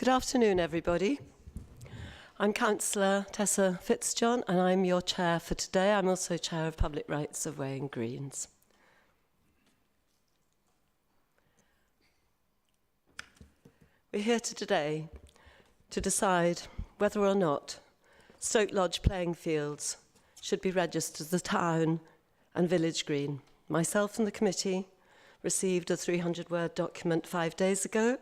Good afternoon, everybody. I'm Councillor Tessa Fitzjohn, and I'm your chair for today. I'm also chair of Public Rights of Way and Greens. We're here today to decide whether or not Stoke Lodge playing fields should be registered as a town and village green. Myself and the committee received a 300-word document 5 days ago,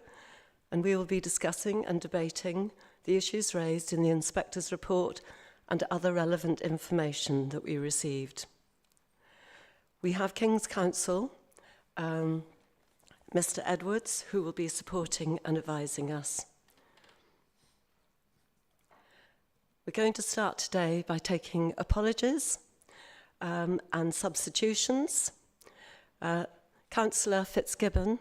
and we will be discussing and debating the issues raised in the inspector's report and other relevant information that we received. We have King's Counsel, Mr. Edwards, who will be supporting and advising us. We're going to start today by taking apologies and substitutions. Councillor Fitzgibbon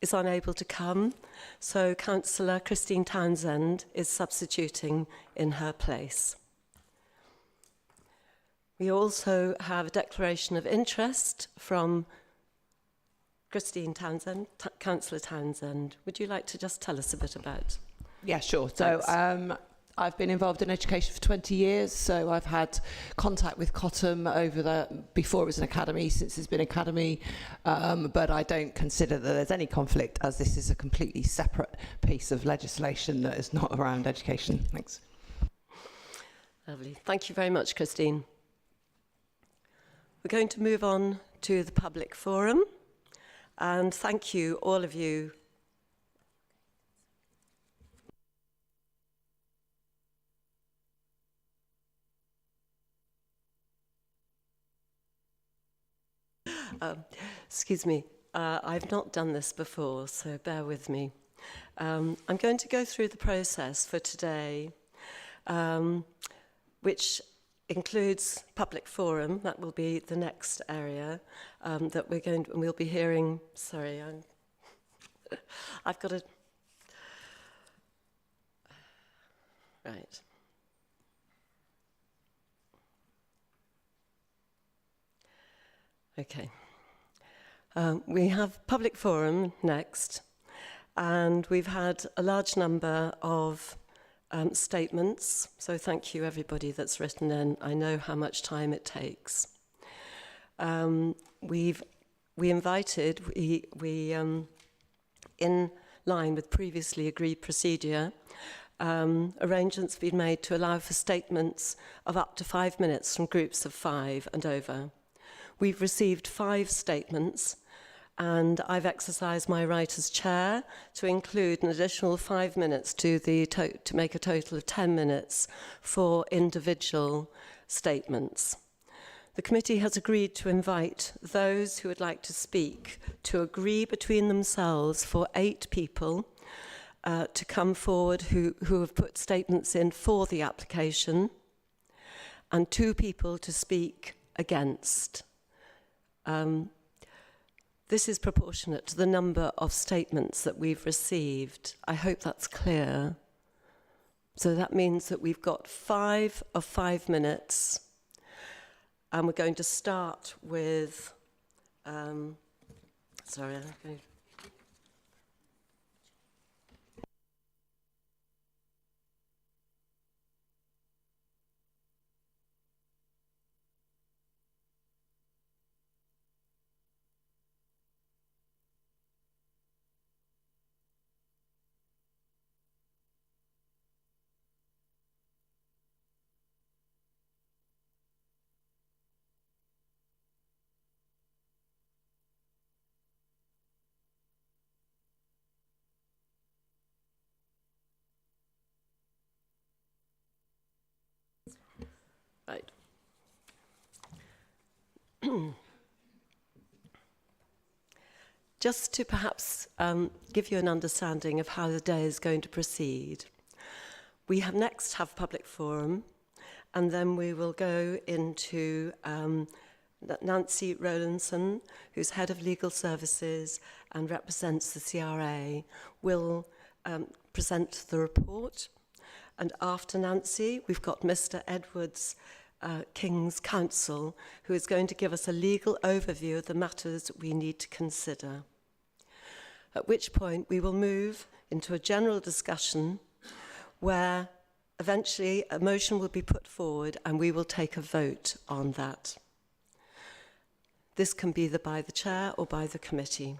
is unable to come, so Councillor Christine Townsend is substituting in her place. We also have a declaration of interest from Christine Townsend. Councillor Townsend, would you like to just tell us a bit about? Yeah, sure. So I've been involved in education for 20 years, so I've had contact with Cottam before it was an academy, since it's been an academy, but I don't consider that there's any conflict, as this is a completely separate piece of legislation that is not around education. Thanks. Lovely. Thank you very much, Christine. We're going to move on to the public forum, and thank you, all of you. Excuse me, I've not done this before, so bear with me. I'm going to go through the process for today, which includes public forum. That will be the next area that we'll be hearing. Sorry, I've got a... Right. Okay. We have public forum next, and we've had a large number of statements, so thank you everybody that's written in. I know how much time it takes. We invited, in line with previously agreed procedure, arrangements have been made to allow for statements of up to 5 minutes from groups of 5 and over. We've received 5 statements, and I've exercised my right as chair to include an additional 5 minutes to make a total of 10 minutes for individual statements. The committee has agreed to invite those who would like to speak to agree between themselves for 8 people to come forward who have put statements in for the application, and 2 people to speak against. This is proportionate to the number of statements that we've received. I hope that's clear. So that means that we've got 5 of 5 minutes, and we're going to start with, sorry, I'm going to... Right. Just to perhaps give you an understanding of how the day is going to proceed, we next have public forum, and then we will go into Nancy Rowlandson, who's head of legal services and represents the CRA, will present the report. And after Nancy, we've got Mr. Edwards, King's Counsel, who is going to give us a legal overview of the matters we need to consider. at which point we will move into a general discussion where eventually a motion will be put forward and we will take a vote on that. This can be either by the chair or by the committee.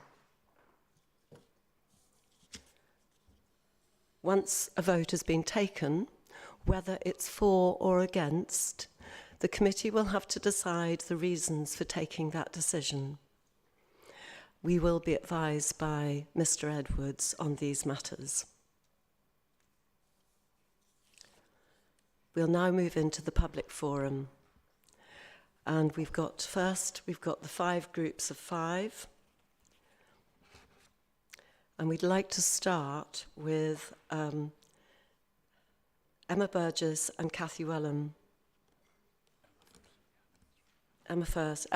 Once a vote has been taken, whether it's for or against, the committee will have to decide the reasons for taking that decision. We will be advised by Mr. Edwards on these matters. We'll now move into the public forum. And we've got the 5 groups of 5. And we'd like to start with Emma Burgess and Cathy Wellham. Emma first,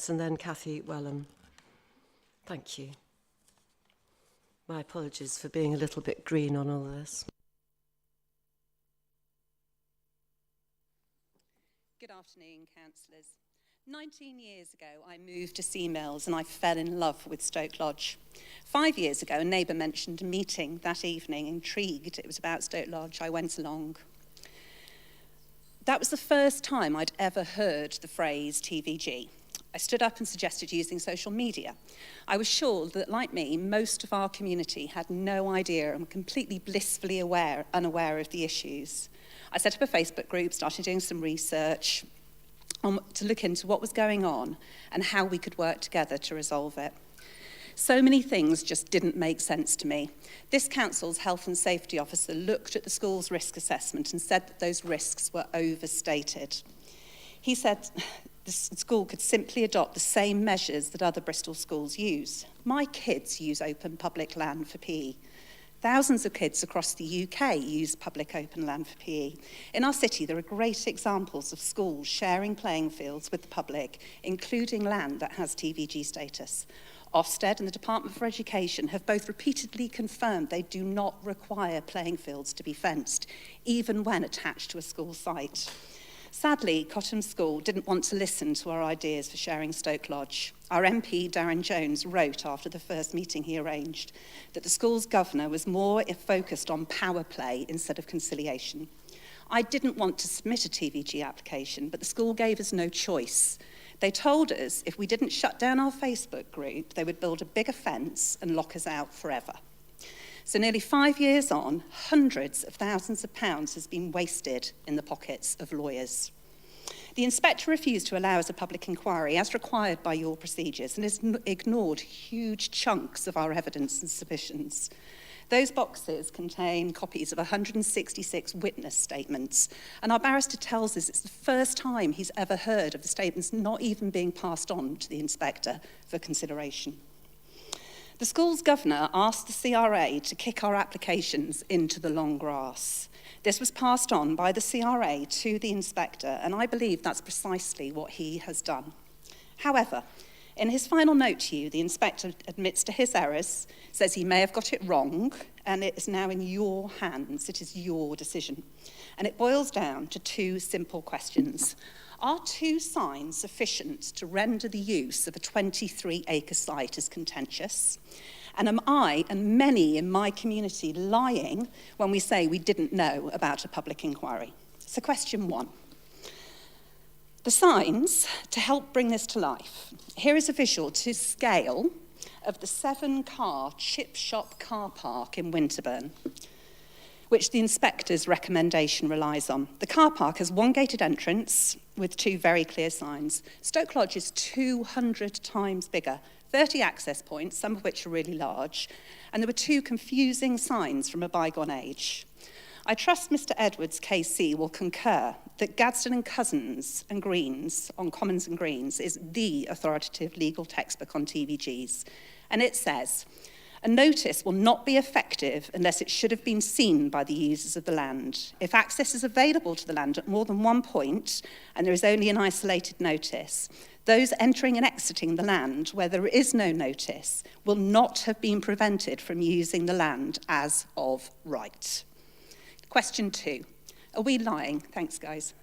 and then Cathy Wellham. Thank you. My apologies for being a little bit green on all this. Good afternoon, councillors. 19 years ago, I moved to Seamills and I fell in love with Stoke Lodge. 5 years ago, a neighbour mentioned a meeting that evening. Intrigued, it was about Stoke Lodge. I went along. That was the first time I'd ever heard the phrase TVG. I stood up and suggested using social media. I was sure that, like me, most of our community had no idea and were completely blissfully unaware of the issues. I set up a Facebook group, started doing some research to look into what was going on and how we could work together to resolve it. So many things just didn't make sense to me. This council's health and safety officer looked at the school's risk assessment and said that those risks were overstated. He said the school could simply adopt the same measures that other Bristol schools use. My kids use open public land for PE. Thousands of kids across the UK use public open land for PE. In our city, there are great examples of schools sharing playing fields with the public, including land that has TVG status. Ofsted and the Department for Education have both repeatedly confirmed they do not require playing fields to be fenced, even when attached to a school site. Sadly, Cottam School didn't want to listen to our ideas for sharing Stoke Lodge. Our MP, Darren Jones, wrote after the first meeting he arranged that the school's governor was more focused on power play instead of conciliation. I didn't want to submit a TVG application, but the school gave us no choice. They told us if we didn't shut down our Facebook group, they would build a bigger fence and lock us out forever. So nearly 5 years on, hundreds of thousands of pounds has been wasted in the pockets of lawyers. The inspector refused to allow us a public inquiry as required by your procedures and has ignored huge chunks of our evidence and submissions. Those boxes contain copies of 166 witness statements, and our barrister tells us it's the first time he's ever heard of the statements not even being passed on to the inspector for consideration. The school's governor asked the CRA to kick our applications into the long grass. This was passed on by the CRA to the inspector, and I believe that's precisely what he has done. However, in his final note to you, the inspector admits to his errors, says he may have got it wrong, and it is now in your hands. It is your decision. And it boils down to 2 simple questions. Are 2 signs sufficient to render the use of a 23-acre site as contentious? And am I and many in my community lying when we say we didn't know about a public inquiry? So question 1. The signs, to help bring this to life, here is a visual to scale of the 7-car chip shop car park in Winterburn, which the inspector's recommendation relies on. The car park has 1 gated entrance with 2 very clear signs. Stoke Lodge is 200 times bigger, 30 access points, some of which are really large, and there were 2 confusing signs from a bygone age. I trust Mr. Edwards, KC, will concur that Gadsden and Cousins and Greens, on Commons and Greens, is the authoritative legal textbook on TVGs. And it says, a notice will not be effective unless it should have been seen by the users of the land. If access is available to the land at more than 1 point, and there is only an isolated notice, those entering and exiting the land where there is no notice will not have been prevented from using the land as of right. Question 2, are we lying? Thanks, guys.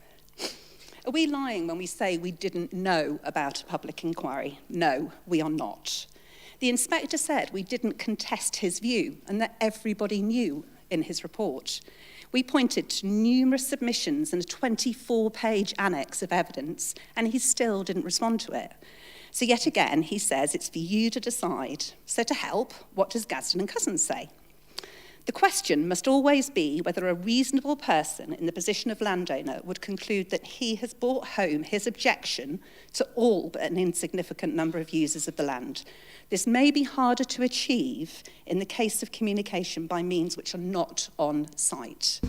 Are we lying when we say we didn't know about a public inquiry? No, we are not. The inspector said we didn't contest his view and that everybody knew in his report. We pointed to numerous submissions and a 24-page annex of evidence, and he still didn't respond to it. So yet again, he says it's for you to decide. So to help, what does Gadsden and Cousins say? The question must always be whether a reasonable person in the position of landowner would conclude that he has brought home his objection to all but an insignificant number of users of the land. This may be harder to achieve in the case of communication by means which are not on site.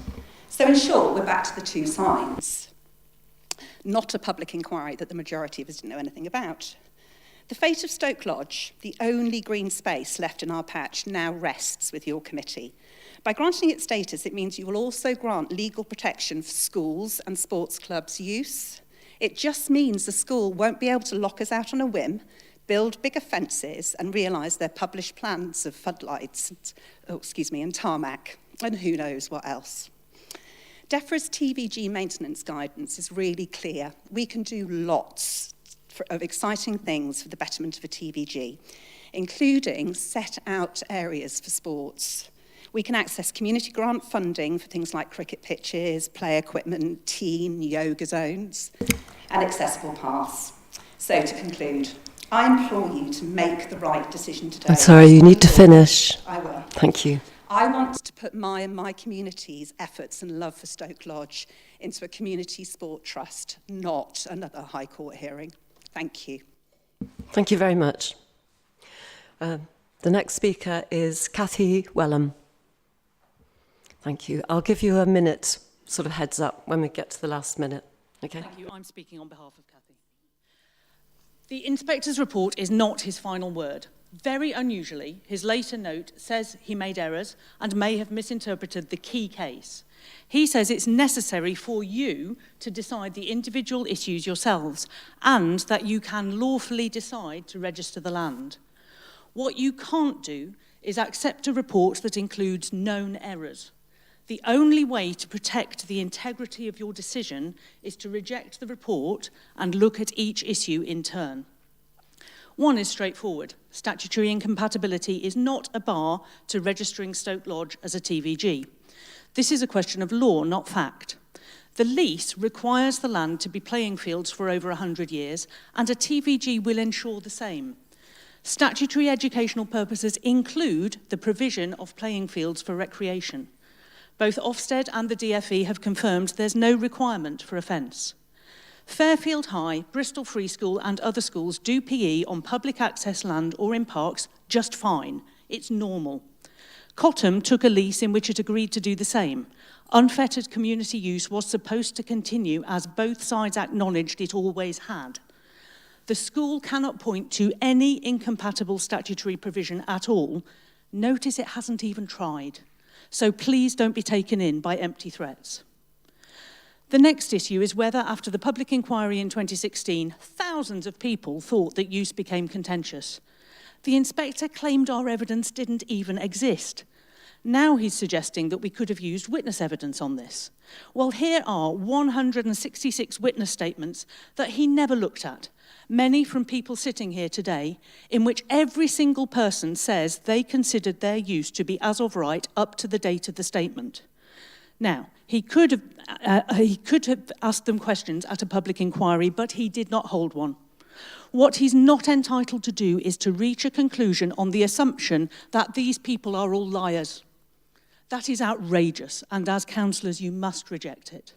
So in short, we're back to the two signs. Not a public inquiry that the majority of us didn't know anything about. The fate of Stoke Lodge, the only green space left in our patch, now rests with your committee. By granting it status, it means you will also grant legal protection for schools and sports clubs' use. It just means the school won't be able to lock us out on a whim, build bigger fences and realise their published plans of floodlights, and tarmac, and who knows what else. DEFRA's TVG maintenance guidance is really clear. We can do lots of exciting things for the betterment of a TVG, including set out areas for sports. We can access community grant funding for things like cricket pitches, play equipment, teen yoga zones, and accessible paths. So to conclude, I implore you to make the right decision today. I'm sorry, you need to finish. I will. Thank you. I want to put my and my community's efforts and love for Stoke Lodge into a community sport trust, not another High Court hearing. Thank you. Thank you very much. The next speaker is Cathy Wellham. Thank you. I'll give you a minute, sort of heads up, when we get to the last minute. Okay. Thank you. I'm speaking on behalf of Cathy. The inspector's report is not his final word. Very unusually, his later note says he made errors and may have misinterpreted the key case. He says it's necessary for you to decide the individual issues yourselves and that you can lawfully decide to register the land. What you can't do is accept a report that includes known errors. The only way to protect the integrity of your decision is to reject the report and look at each issue in turn. One is straightforward. Statutory incompatibility is not a bar to registering Stoke Lodge as a TVG. This is a question of law, not fact. The lease requires the land to be playing fields for over 100 years, and a TVG will ensure the same. Statutory educational purposes include the provision of playing fields for recreation. Both Ofsted and the DFE have confirmed there's no requirement for a fence. Fairfield High, Bristol Free School and other schools do PE on public access land or in parks just fine. It's normal. Cottam took a lease in which it agreed to do the same. Unfettered community use was supposed to continue as both sides acknowledged it always had. The school cannot point to any incompatible statutory provision at all. Notice it hasn't even tried. So please don't be taken in by empty threats. The next issue is whether, after the public inquiry in 2016, thousands of people thought that use became contentious. The inspector claimed our evidence didn't even exist. Now he's suggesting that we could have used witness evidence on this. Well, here are 166 witness statements that he never looked at, many from people sitting here today, in which every single person says they considered their use to be as of right up to the date of the statement. Now, he could have asked them questions at a public inquiry, but he did not hold one. What he's not entitled to do is to reach a conclusion on the assumption that these people are all liars. That is outrageous, and as councillors, you must reject it.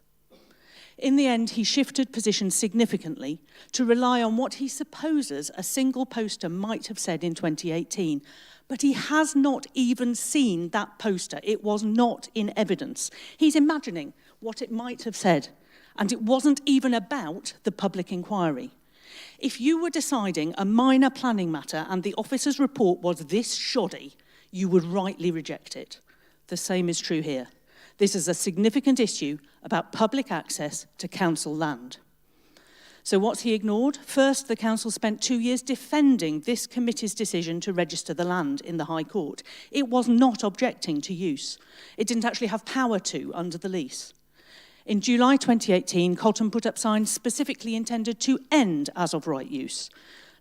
In the end, he shifted position significantly to rely on what he supposes a single poster might have said in 2018. But he has not even seen that poster. It was not in evidence. He's imagining what it might have said, and it wasn't even about the public inquiry. If you were deciding a minor planning matter and the officer's report was this shoddy, you would rightly reject it. The same is true here. This is a significant issue about public access to council land. So what's he ignored? First, the council spent 2 years defending this committee's decision to register the land in the High Court. It was not objecting to use. It didn't actually have power to under the lease. In July 2018, Cottam put up signs specifically intended to end as of right use.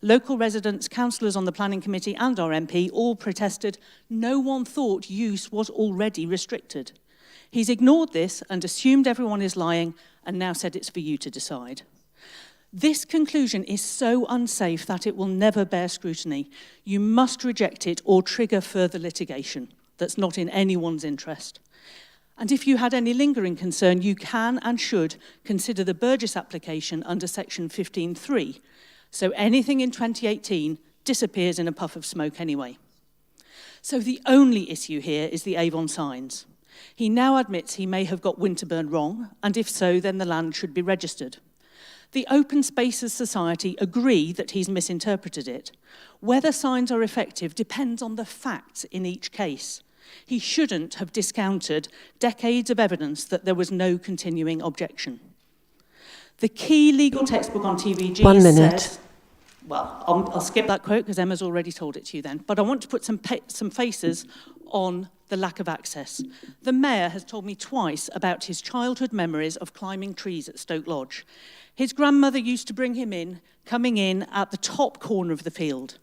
Local residents, councillors on the planning committee and our MP all protested. No one thought use was already restricted. He's ignored this and assumed everyone is lying and now said it's for you to decide. This conclusion is so unsafe that it will never bear scrutiny. You must reject it or trigger further litigation that's not in anyone's interest. And if you had any lingering concern, you can and should consider the Burgess application under section 15.3. So anything in 2018 disappears in a puff of smoke anyway. So the only issue here is the Avon signs. He now admits he may have got Winterburn wrong, and if so, then the land should be registered. The Open Spaces Society agree that he's misinterpreted it. Whether signs are effective depends on the facts in each case. He shouldn't have discounted decades of evidence that there was no continuing objection. The key legal textbook on TVG 1 minute. says, well, I'll skip that quote because Emma's already told it to you then, but I want to put some faces on the lack of access. The mayor has told me twice about his childhood memories of climbing trees at Stoke Lodge. His grandmother used to bring him in, coming in at the top corner of the field.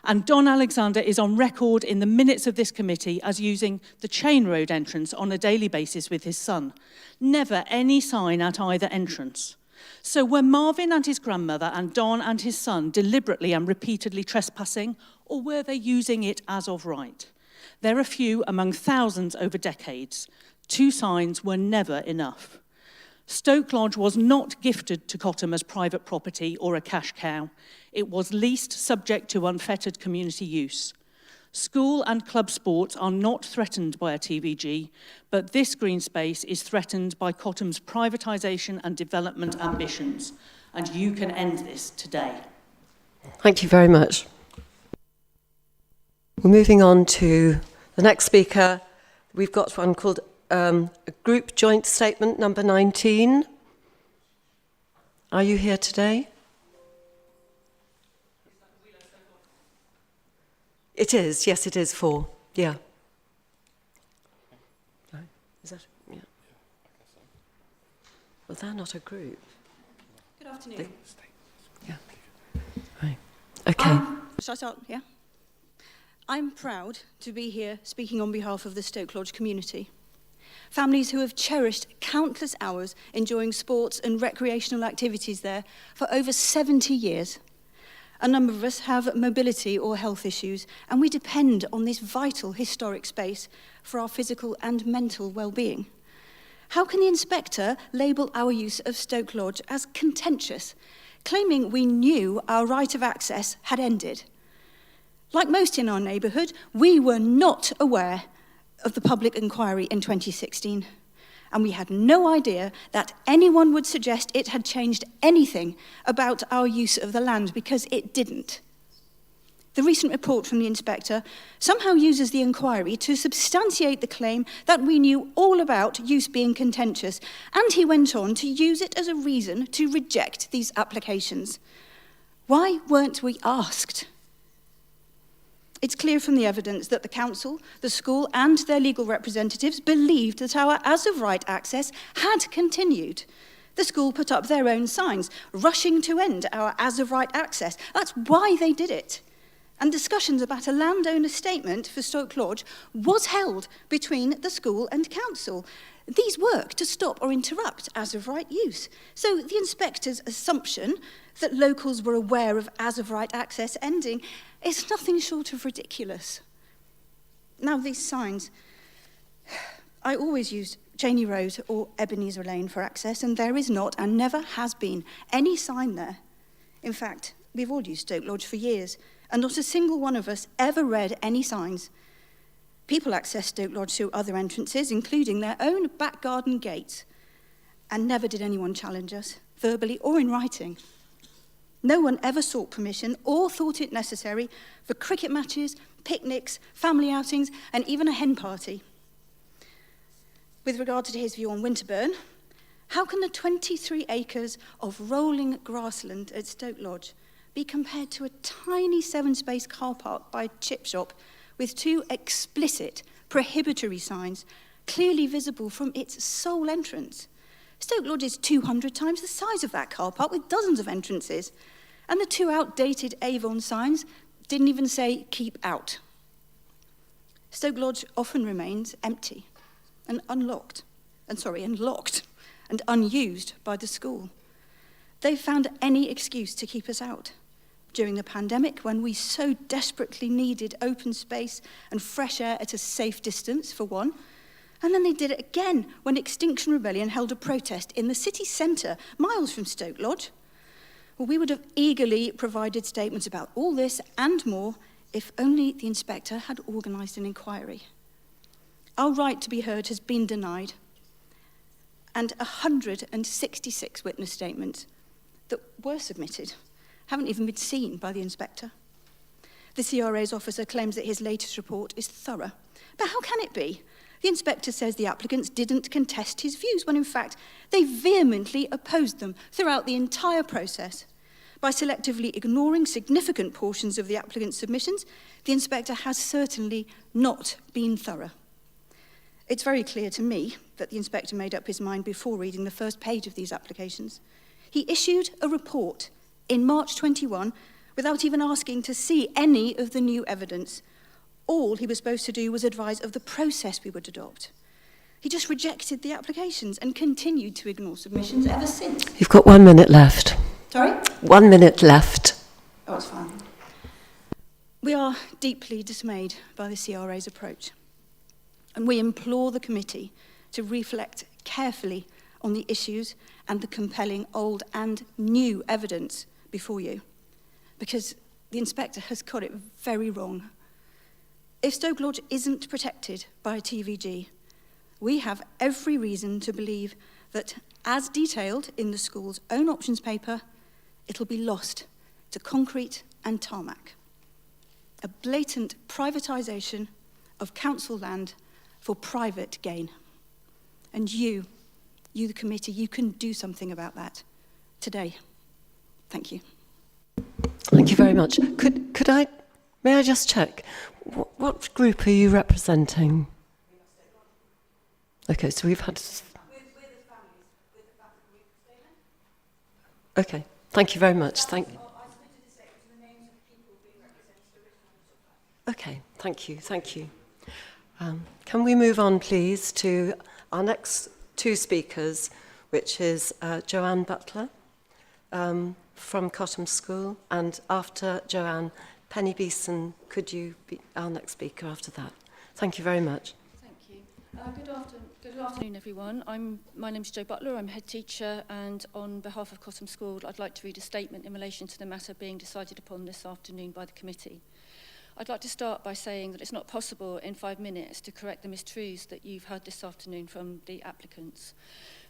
And Don Alexander is on record in the minutes of this committee as using the Chain Road entrance on a daily basis with his son. Never any sign at either entrance. So were Marvin and his grandmother and Don and his son deliberately and repeatedly trespassing, or were they using it as of right? There are few among thousands over decades. 2 signs were never enough. Stoke Lodge was not gifted to Cottam as private property or a cash cow. It was leased subject to unfettered community use. School and club sports are not threatened by a TVG, but this green space is threatened by Cottam's privatisation and development ambitions. And you can end this today. Thank you very much. We're moving on to the next speaker. We've got one called a group joint statement number 19. Are you here today? It is, yes, it is 4. Yeah. Is that, yeah. Well, they're not a group. Good afternoon. Yeah. Right. Okay. Shall I start? Yeah. I'm proud to be here speaking on behalf of the Stoke Lodge community. Families who have cherished countless hours enjoying sports and recreational activities there for over 70 years. A number of us have mobility or health issues, and we depend on this vital historic space for our physical and mental well-being. How can the inspector label our use of Stoke Lodge as contentious, claiming we knew our right of access had ended? Like most in our neighbourhood, we were not aware of the public inquiry in 2016, and we had no idea that anyone would suggest it had changed anything about our use of the land, because it didn't. The recent report from the inspector somehow uses the inquiry to substantiate the claim that we knew all about use being contentious, and he went on to use it as a reason to reject these applications. Why weren't we asked? It's clear from the evidence that the council, the school and their legal representatives believed that our as-of-right access had continued. The school put up their own signs, rushing to end our as-of-right access. That's why they did it. And discussions about a landowner statement for Stoke Lodge was held between the school and council. These work to stop or interrupt as-of-right use. So the inspector's assumption that locals were aware of as-of-right access ending is nothing short of ridiculous. Now, these signs, I always used Cheney Road or Ebenezer Lane for access, and there is not and never has been any sign there. In fact, we've all used Stoke Lodge for years, and not a single one of us ever read any signs. People access Stoke Lodge through other entrances, including their own back garden gates, and never did anyone challenge us, verbally or in writing. No one ever sought permission or thought it necessary for cricket matches, picnics, family outings, and even a hen party. With regard to his view on Winterburn, how can the 23 acres of rolling grassland at Stoke Lodge be compared to a tiny 7-space car park by a chip shop with 2 explicit prohibitory signs clearly visible from its sole entrance? Stoke Lodge is 200 times the size of that car park with dozens of entrances. And the 2 outdated Avon signs didn't even say keep out. Stoke Lodge often remains empty and locked and unused by the school. They found any excuse to keep us out. During the pandemic, when we so desperately needed open space and fresh air at a safe distance, for one, and then they did it again when Extinction Rebellion held a protest in the city centre, miles from Stoke Lodge. Well, we would have eagerly provided statements about all this and more if only the inspector had organised an inquiry. Our right to be heard has been denied, and 166 witness statements that were submitted haven't even been seen by the inspector. The CRA's officer claims that his latest report is thorough. But how can it be? The inspector says the applicants didn't contest his views, when in fact they vehemently opposed them throughout the entire process. By selectively ignoring significant portions of the applicant's submissions, the inspector has certainly not been thorough. It's very clear to me that the inspector made up his mind before reading the first page of these applications. He issued a report in March 21 without even asking to see any of the new evidence. All he was supposed to do was advise of the process we would adopt. He just rejected the applications and continued to ignore submissions ever since. You've got 1 minute left. Sorry? 1 minute left. Oh, it's fine. We are deeply dismayed by the CRA's approach, and we implore the committee to reflect carefully on the issues and the compelling old and new evidence before you, because the inspector has got it very wrong. If Stoke Lodge isn't protected by a TVG, we have every reason to believe that, as detailed in the school's own options paper, it'll be lost to concrete and tarmac. A blatant privatisation of council land for private gain. And you, the committee, you can do something about that today. Thank you. Thank you very much. May I just check? What group are you representing? Okay, so we've had... Okay, thank you very much. Okay, thank you. Can we move on, please, to our next 2 speakers, which is Joanne Butler from Cottam School, and after Joanne, Penny Beeson, could you be our next speaker after that? Thank you very much. Thank you. Good afternoon, everyone. My name's Jo Butler. I'm head teacher, and on behalf of Cottam School, I'd like to read a statement in relation to the matter being decided upon this afternoon by the committee. I'd like to start by saying that it's not possible in 5 minutes to correct the mistruths that you've heard this afternoon from the applicants.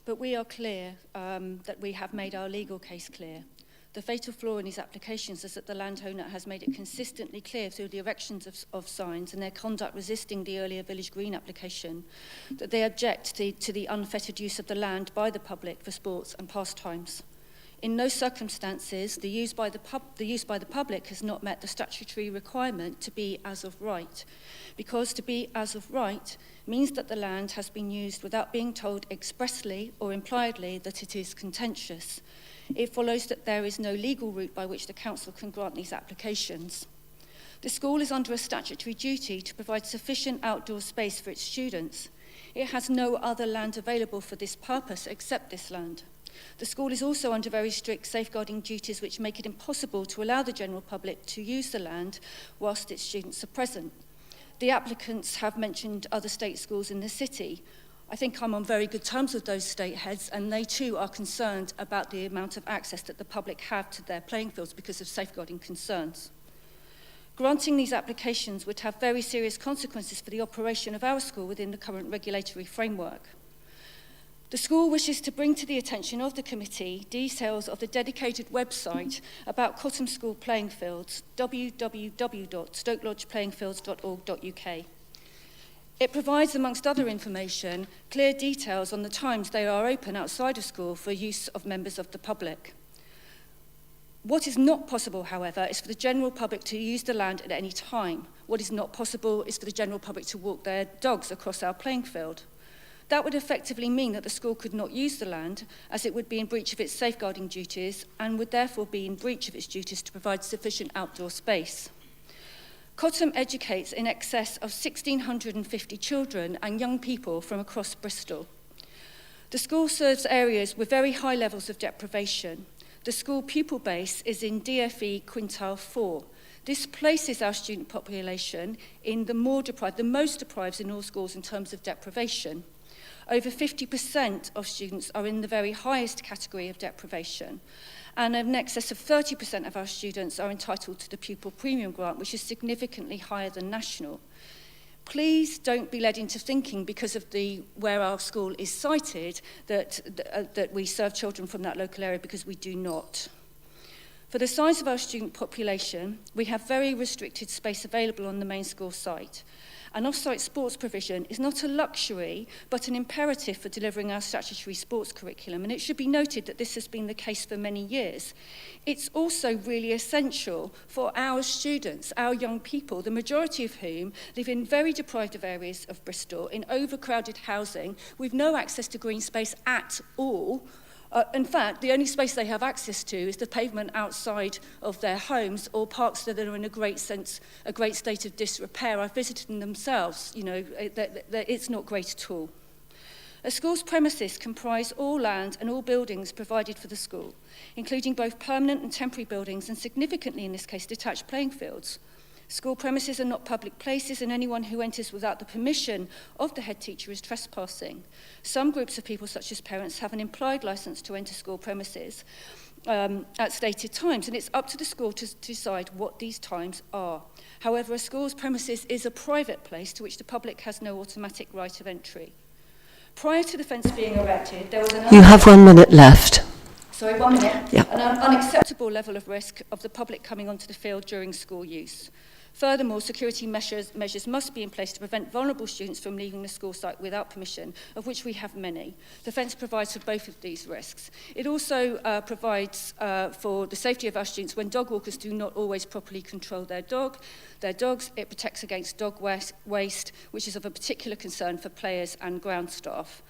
But we are clear that we have made our legal case clear. The fatal flaw in these applications is that the landowner has made it consistently clear through the erections of signs and their conduct resisting the earlier Village Green application that they object to the unfettered use of the land by the public for sports and pastimes. In no circumstances, the use by the public has not met the statutory requirement to be as of right, because to be as of right means that the land has been used without being told expressly or impliedly that it is contentious. It follows that there is no legal route by which the council can grant these applications. The school is under a statutory duty to provide sufficient outdoor space for its students. It has no other land available for this purpose except this land. The school is also under very strict safeguarding duties which make it impossible to allow the general public to use the land whilst its students are present. The applicants have mentioned other state schools in the city. I think I'm on very good terms with those state heads, and they too are concerned about the amount of access that the public have to their playing fields because of safeguarding concerns. Granting these applications would have very serious consequences for the operation of our school within the current regulatory framework. The school wishes to bring to the attention of the committee details of the dedicated website about Cottam School playing fields, www.stokelodgeplayingfields.org.uk. It provides, amongst other information, clear details on the times they are open outside of school for use of members of the public. What is not possible, however, is for the general public to use the land at any time. What is not possible is for the general public to walk their dogs across our playing field. That would effectively mean that the school could not use the land, as it would be in breach of its safeguarding duties and would therefore be in breach of its duties to provide sufficient outdoor space. Cottam educates in excess of 1,650 children and young people from across Bristol. The school serves areas with very high levels of deprivation. The school pupil base is in DFE Quintile 4. This places our student population in the most deprived in all schools in terms of deprivation. Over 50% of students are in the very highest category of deprivation, and in excess of 30% of our students are entitled to the pupil premium grant, which is significantly higher than national. Please don't be led into thinking, because of where our school is sited, that we serve children from that local area, because we do not. For the size of our student population, we have very restricted space available on the main school site. And off-site sports provision is not a luxury, but an imperative for delivering our statutory sports curriculum. And it should be noted that this has been the case for many years. It's also really essential for our students, our young people, the majority of whom live in very deprived of areas of Bristol, in overcrowded housing, with no access to green space at all. In fact, the only space they have access to is the pavement outside of their homes, or parks that are in a great state of disrepair. I've visited them themselves. It's not great at all. A school's premises comprise all land and all buildings provided for the school, including both permanent and temporary buildings, and significantly in this case, detached playing fields. School premises are not public places, and anyone who enters without the permission of the head teacher is trespassing. Some groups of people, such as parents, have an implied licence to enter school premises at stated times, and it's up to the school to decide what these times are. However, a school's premises is a private place to which the public has no automatic right of entry. Prior to the fence being erected, there was an... You have 1 minute left. Sorry, 1 minute. Yeah. An unacceptable level of risk of the public coming onto the field during school use. Furthermore, security measures must be in place to prevent vulnerable students from leaving the school site without permission, of which we have many. The fence provides for both of these risks. It also provides for the safety of our students when dog walkers do not always properly control their dogs. It protects against dog waste, which is of a particular concern for players and ground staff.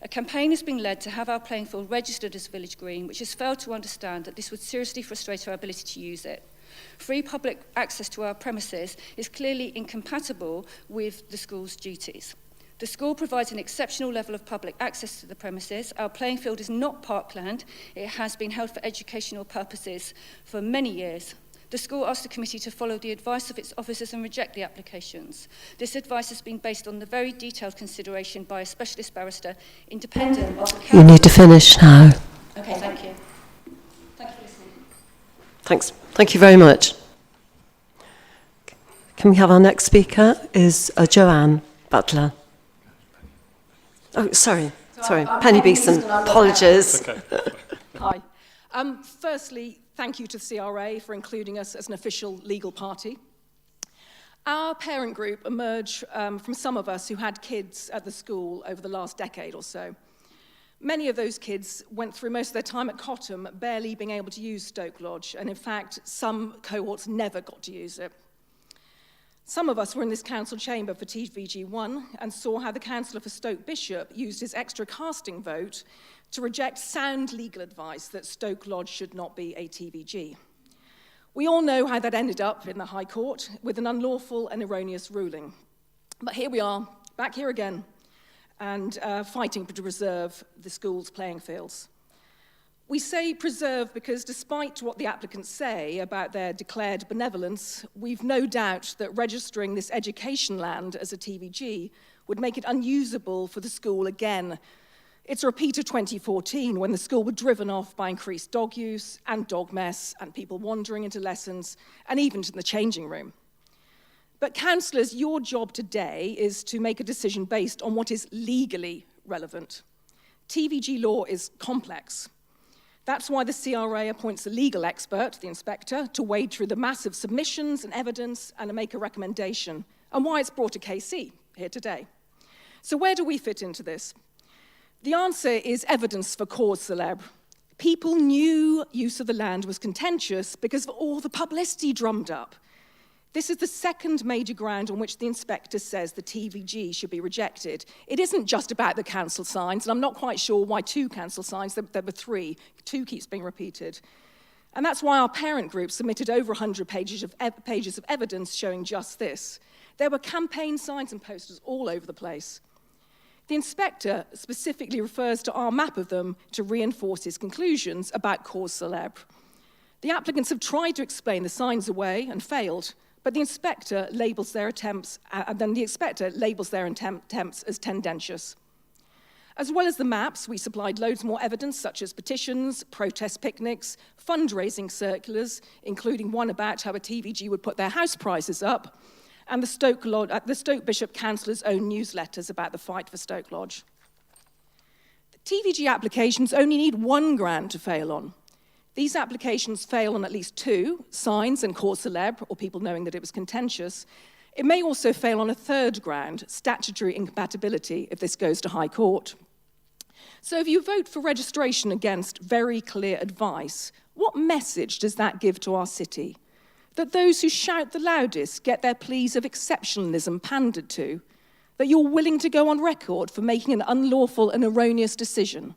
A campaign has been led to have our playing field registered as Village Green, which has failed to understand that this would seriously frustrate our ability to use it. Free public access to our premises is clearly incompatible with the school's duties. The school provides an exceptional level of public access to the premises. Our playing field is not parkland. It has been held for educational purposes for many years. The school asked the committee to follow the advice of its officers and reject the applications. This advice has been based on the very detailed consideration by a specialist barrister, independent of the council. You need to finish now. Okay, thank you. Thank you for listening. Thanks. Thank you very much. Can we have our next speaker? Is Joanne Butler. Oh, sorry. Penny Beeson. Apologies. Okay. Hi. Firstly, thank you to the CRA for including us as an official legal party. Our parent group emerged from some of us who had kids at the school over the last decade or so. Many of those kids went through most of their time at Cottam barely being able to use Stoke Lodge, and in fact, some cohorts never got to use it. Some of us were in this council chamber for TVG1 and saw how the councillor for Stoke Bishop used his extra casting vote to reject sound legal advice that Stoke Lodge should not be a TVG. We all know how that ended up in the High Court with an unlawful and erroneous ruling. But here we are, back here again, and fighting to preserve the school's playing fields. We say preserve because despite what the applicants say about their declared benevolence, we've no doubt that registering this education land as a TVG would make it unusable for the school again. It's a repeat of 2014 when the school were driven off by increased dog use and dog mess and people wandering into lessons and even to the changing room. But councillors, your job today is to make a decision based on what is legally relevant. TVG law is complex. That's why the CRA appoints a legal expert, the inspector, to wade through the massive submissions and evidence and to make a recommendation, and why it's brought a KC here today. So where do we fit into this? The answer is evidence for cause célèbre. People knew use of the land was contentious because of all the publicity drummed up. This is the second major ground on which the inspector says the TVG should be rejected. It isn't just about the council signs, and I'm not quite sure why 2 council signs, there were 3. 2 keeps being repeated. And that's why our parent group submitted over 100 pages of evidence showing just this. There were campaign signs and posters all over the place. The inspector specifically refers to our map of them to reinforce his conclusions about cause célèbre. The applicants have tried to explain the signs away and failed, but the inspector labels their attempts, as tendentious. As well as the maps, we supplied loads more evidence, such as petitions, protest picnics, fundraising circulars, including one about how a TVG would put their house prices up, and the Stoke Bishop Councillor's own newsletters about the fight for Stoke Lodge. The TVG applications only need 1 ground to fail on. These applications fail on at least 2, signs and cause célèbre, or people knowing that it was contentious. It may also fail on a 3rd ground, statutory incompatibility, if this goes to High Court. So if you vote for registration against very clear advice, what message does that give to our city? That those who shout the loudest get their pleas of exceptionalism pandered to? That you're willing to go on record for making an unlawful and erroneous decision?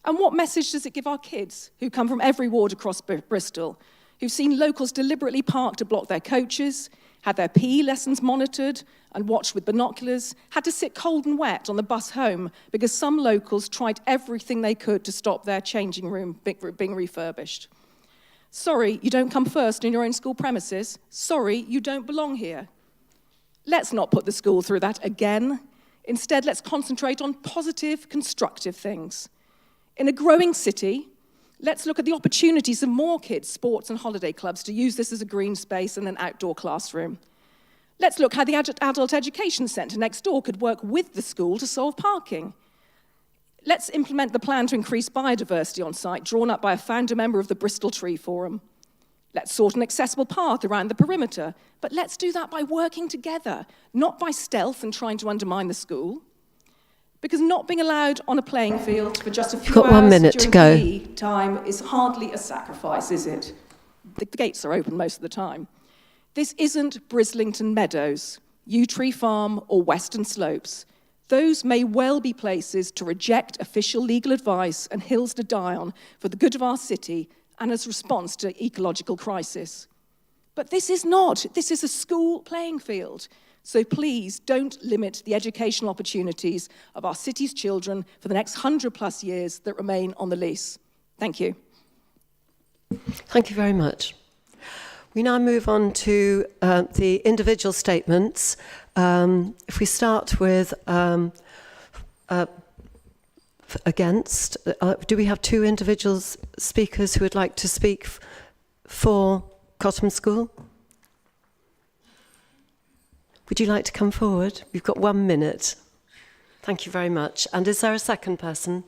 And what message does it give our kids who come from every ward across Bristol, who've seen locals deliberately park to block their coaches, had their PE lessons monitored and watched with binoculars, had to sit cold and wet on the bus home because some locals tried everything they could to stop their changing room being refurbished? Sorry, you don't come first in your own school premises. Sorry, you don't belong here. Let's not put the school through that again. Instead, let's concentrate on positive, constructive things. In a growing city, let's look at the opportunities of more kids' sports and holiday clubs to use this as a green space and an outdoor classroom. Let's look how the adult education centre next door could work with the school to solve parking. Let's implement the plan to increase biodiversity on site, drawn up by a founder member of the Bristol Tree Forum. Let's sort an accessible path around the perimeter, but let's do that by working together, not by stealth and trying to undermine the school. Because not being allowed on a playing field for just a few hours 1 minute to go. PE time is hardly a sacrifice, is it? The gates are open most of the time. This isn't Brislington Meadows, Yew Tree Farm, or Western Slopes. Those may well be places to reject official legal advice and hills to die on for the good of our city and as a response to ecological crisis. But this is not. This is a school playing field. So please don't limit the educational opportunities of our city's children for the next 100+ years that remain on the lease. Thank you. Thank you very much. We now move on to the individual statements. If we start with against, do we have 2 individual speakers who would like to speak for Cottam School? Would you like to come forward? We've got 1 minute. Thank you very much. And is there a second person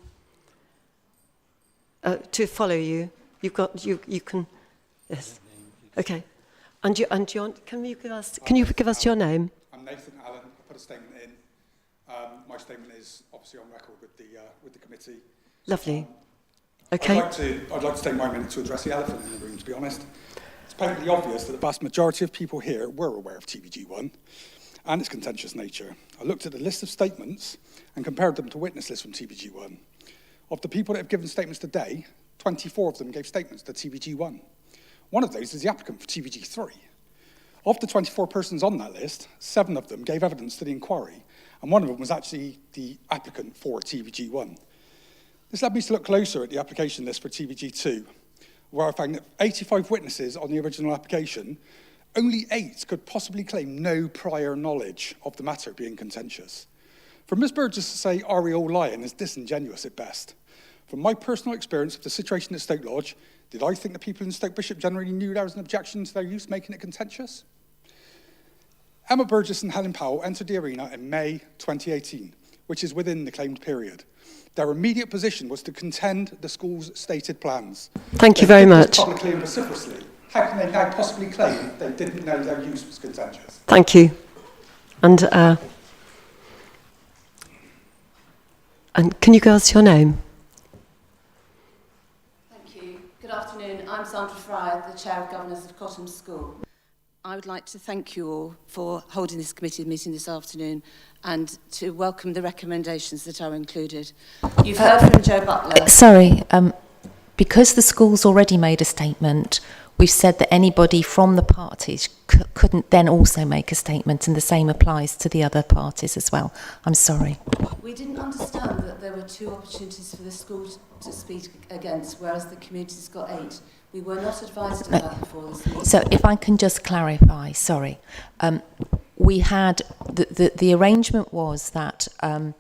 to follow you? You've got you can. Yes. Okay. And your can you give us your name? I'm Nathan Allen. I put a statement in. My statement is obviously on record with the committee. Lovely. Okay. I'd like to take my minute to address the elephant in the room. To be honest, it's patently obvious that the vast majority of people here were aware of TVG1 and its contentious nature. I looked at the list of statements and compared them to witness lists from TVG1. Of the people that have given statements today, 24 of them gave statements to TVG1. One of those is the applicant for TVG3. Of the 24 persons on that list, 7 of them gave evidence to the inquiry, and one of them was actually the applicant for TVG1. This led me to look closer at the application list for TVG2, where I found that 85 witnesses on the original application, only 8 could possibly claim no prior knowledge of the matter being contentious. For Ms. Burgess to say, "Are we all lying?" is disingenuous at best. From my personal experience of the situation at Stoke Lodge, did I think the people in Stoke Bishop generally knew there was an objection to their use, making it contentious? Emma Burgess and Helen Powell entered the arena in May 2018, which is within the claimed period. Their immediate position was to contend the school's stated plans. Thank you very much. Publicly and vociferously. How can they now possibly claim they didn't know their use was contentious? Thank you. And can you give us your name? Thank you. Good afternoon. I'm Sandra Fryer, the Chair of Governors of Cottam School. I would like to thank you all for holding this committee meeting this afternoon and to welcome the recommendations that are included. You've heard from Joe Butler. Sorry, because the school's already made a statement, we've said that anybody from the parties couldn't then also make a statement, and the same applies to the other parties as well. I'm sorry. We didn't understand that there were 2 opportunities for the school to speak against, whereas the community's got 8. We were not advised of that before this meeting. So if I can just clarify, sorry. We had, the arrangement was that the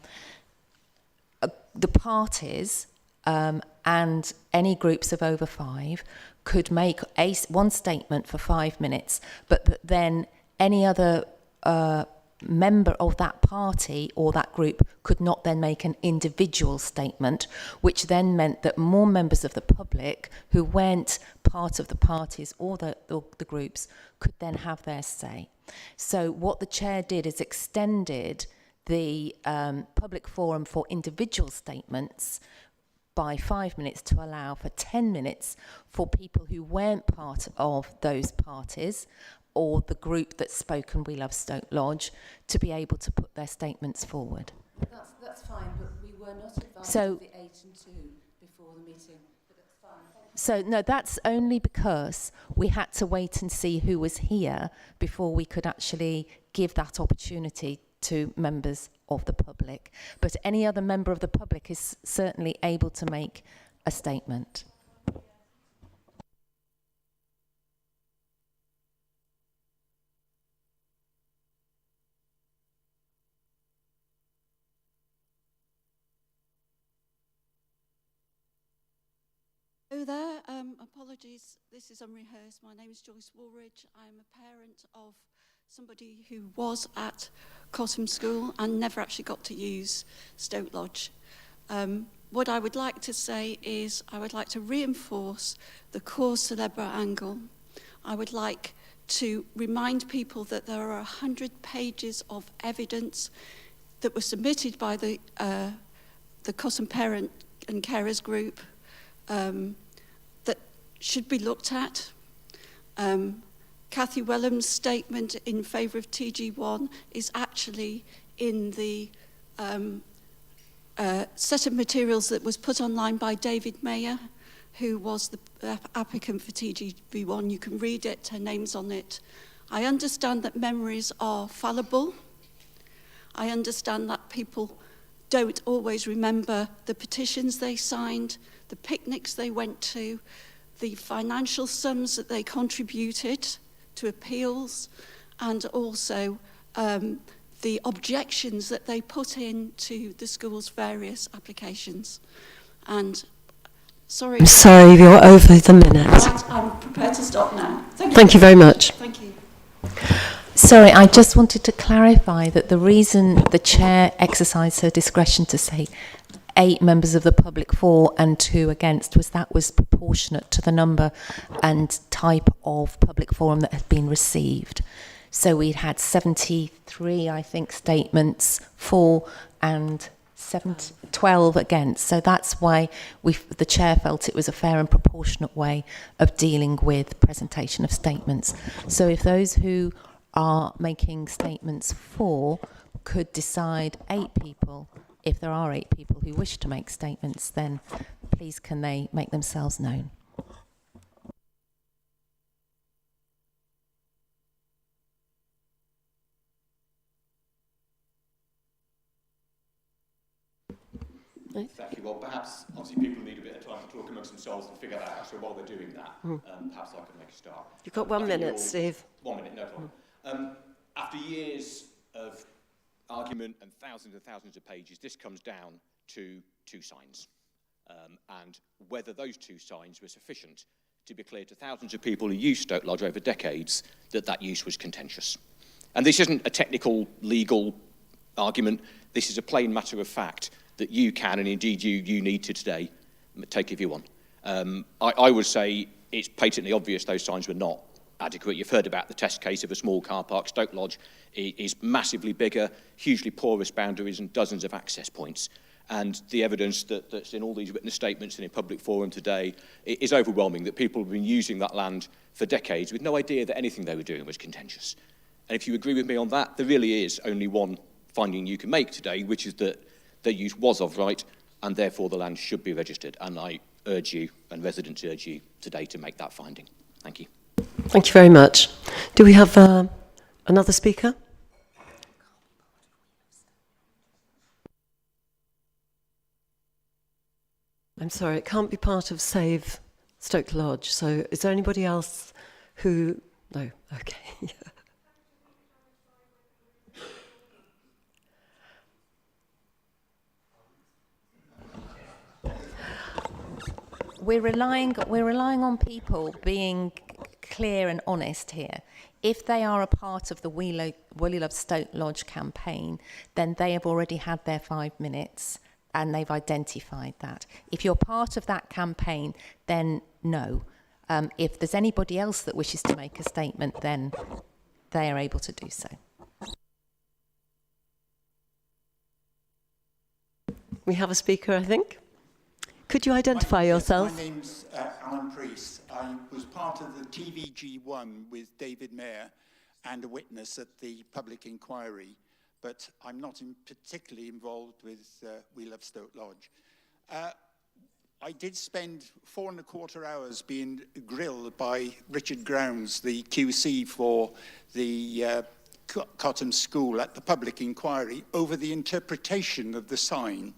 parties and any groups of over 5 could make one statement for 5 minutes, but then any other member of that party or that group could not then make an individual statement, which then meant that more members of the public who weren't part of the parties or the groups could then have their say. So what the chair did is extended the public forum for individual statements by 5 minutes to allow for 10 minutes for people who weren't part of those parties or the group that spoke and We Love Stoke Lodge to be able to put their statements forward. That's fine, but we were not advised of the 8 and 2 before the meeting. But that's fine. So no, that's only because we had to wait and see who was here before we could actually give that opportunity to members of the public. But any other member of the public is certainly able to make a statement. Hello there, apologies, this is unrehearsed. My name is Joyce Woolridge. I'm a parent of somebody who was at Cottam School and never actually got to use Stoke Lodge. What I would like to say is I would like to reinforce the cause célèbre angle. I would like to remind people that there are 100 pages of evidence that were submitted by the Cottam Parent and Carers Group that should be looked at. Cathy Wellham's statement in favour of TG1 is actually in the set of materials that was put online by David Mayer, who was the applicant for TGV1. You can read it, her name's on it. I understand that memories are fallible. I understand that people don't always remember the petitions they signed, the picnics they went to, the financial sums that they contributed to appeals, and also the objections that they put in to the school's various applications. And sorry. I'm sorry, you're over the minute. Right, I'm prepared to stop now. Thank you very much. Thank you. Sorry, I just wanted to clarify that the reason the chair exercised her discretion to say 8 members of the public for and 2 against was that was proportionate to the number and type of public forum that had been received. So we had 73, I think, statements for and 12 against. So that's why the chair felt it was a fair and proportionate way of dealing with presentation of statements. So if those who are making statements for could decide 8 people, if there are 8 people who wish to make statements, then please can they make themselves known. Thank you. Well, perhaps, obviously, people need a bit of time to talk amongst themselves and figure that out. So while they're doing that, perhaps I could make a start. You've got 1 minute, Steve. 1 minute, no problem. After years of argument and thousands of pages, this comes down to 2 signs. And whether those 2 signs were sufficient to be clear to thousands of people who used Stoke Lodge over decades that use was contentious. And this isn't a technical, legal argument. This is a plain matter of fact that you can, and indeed you need to today, take if you want. I would say it's patently obvious those signs were not adequate. You've heard about the test case of a small car park. Stoke Lodge is massively bigger, hugely porous boundaries and dozens of access points. And the evidence that's in all these witness statements and in public forum today is overwhelming, that people have been using that land for decades with no idea that anything they were doing was contentious. And if you agree with me on that, there really is only one finding you can make today, which is that their use was of right, and therefore the land should be registered. And I urge you, and residents urge you today, to make that finding. Thank you. Thank you very much. Do we have another speaker? I'm sorry, it can't be part of Save Stoke Lodge. So is there anybody else who... No, okay. We're relying on people being clear and honest here. If they are a part of the We Love Stoke Lodge campaign, then they have already had their 5 minutes and they've identified that. If you're part of that campaign, then no. If there's anybody else that wishes to make a statement, then they are able to do so. We have a speaker, I think. Could you identify yourself? My name's Alan Priest. I was part of the TVG1 with David Mayer and a witness at the public inquiry, but I'm not particularly involved with We Love Stoke Lodge. I did spend 4¼ hours being grilled by Richard Grounds, the QC for the Cottam School at the public inquiry, over the interpretation of the sign.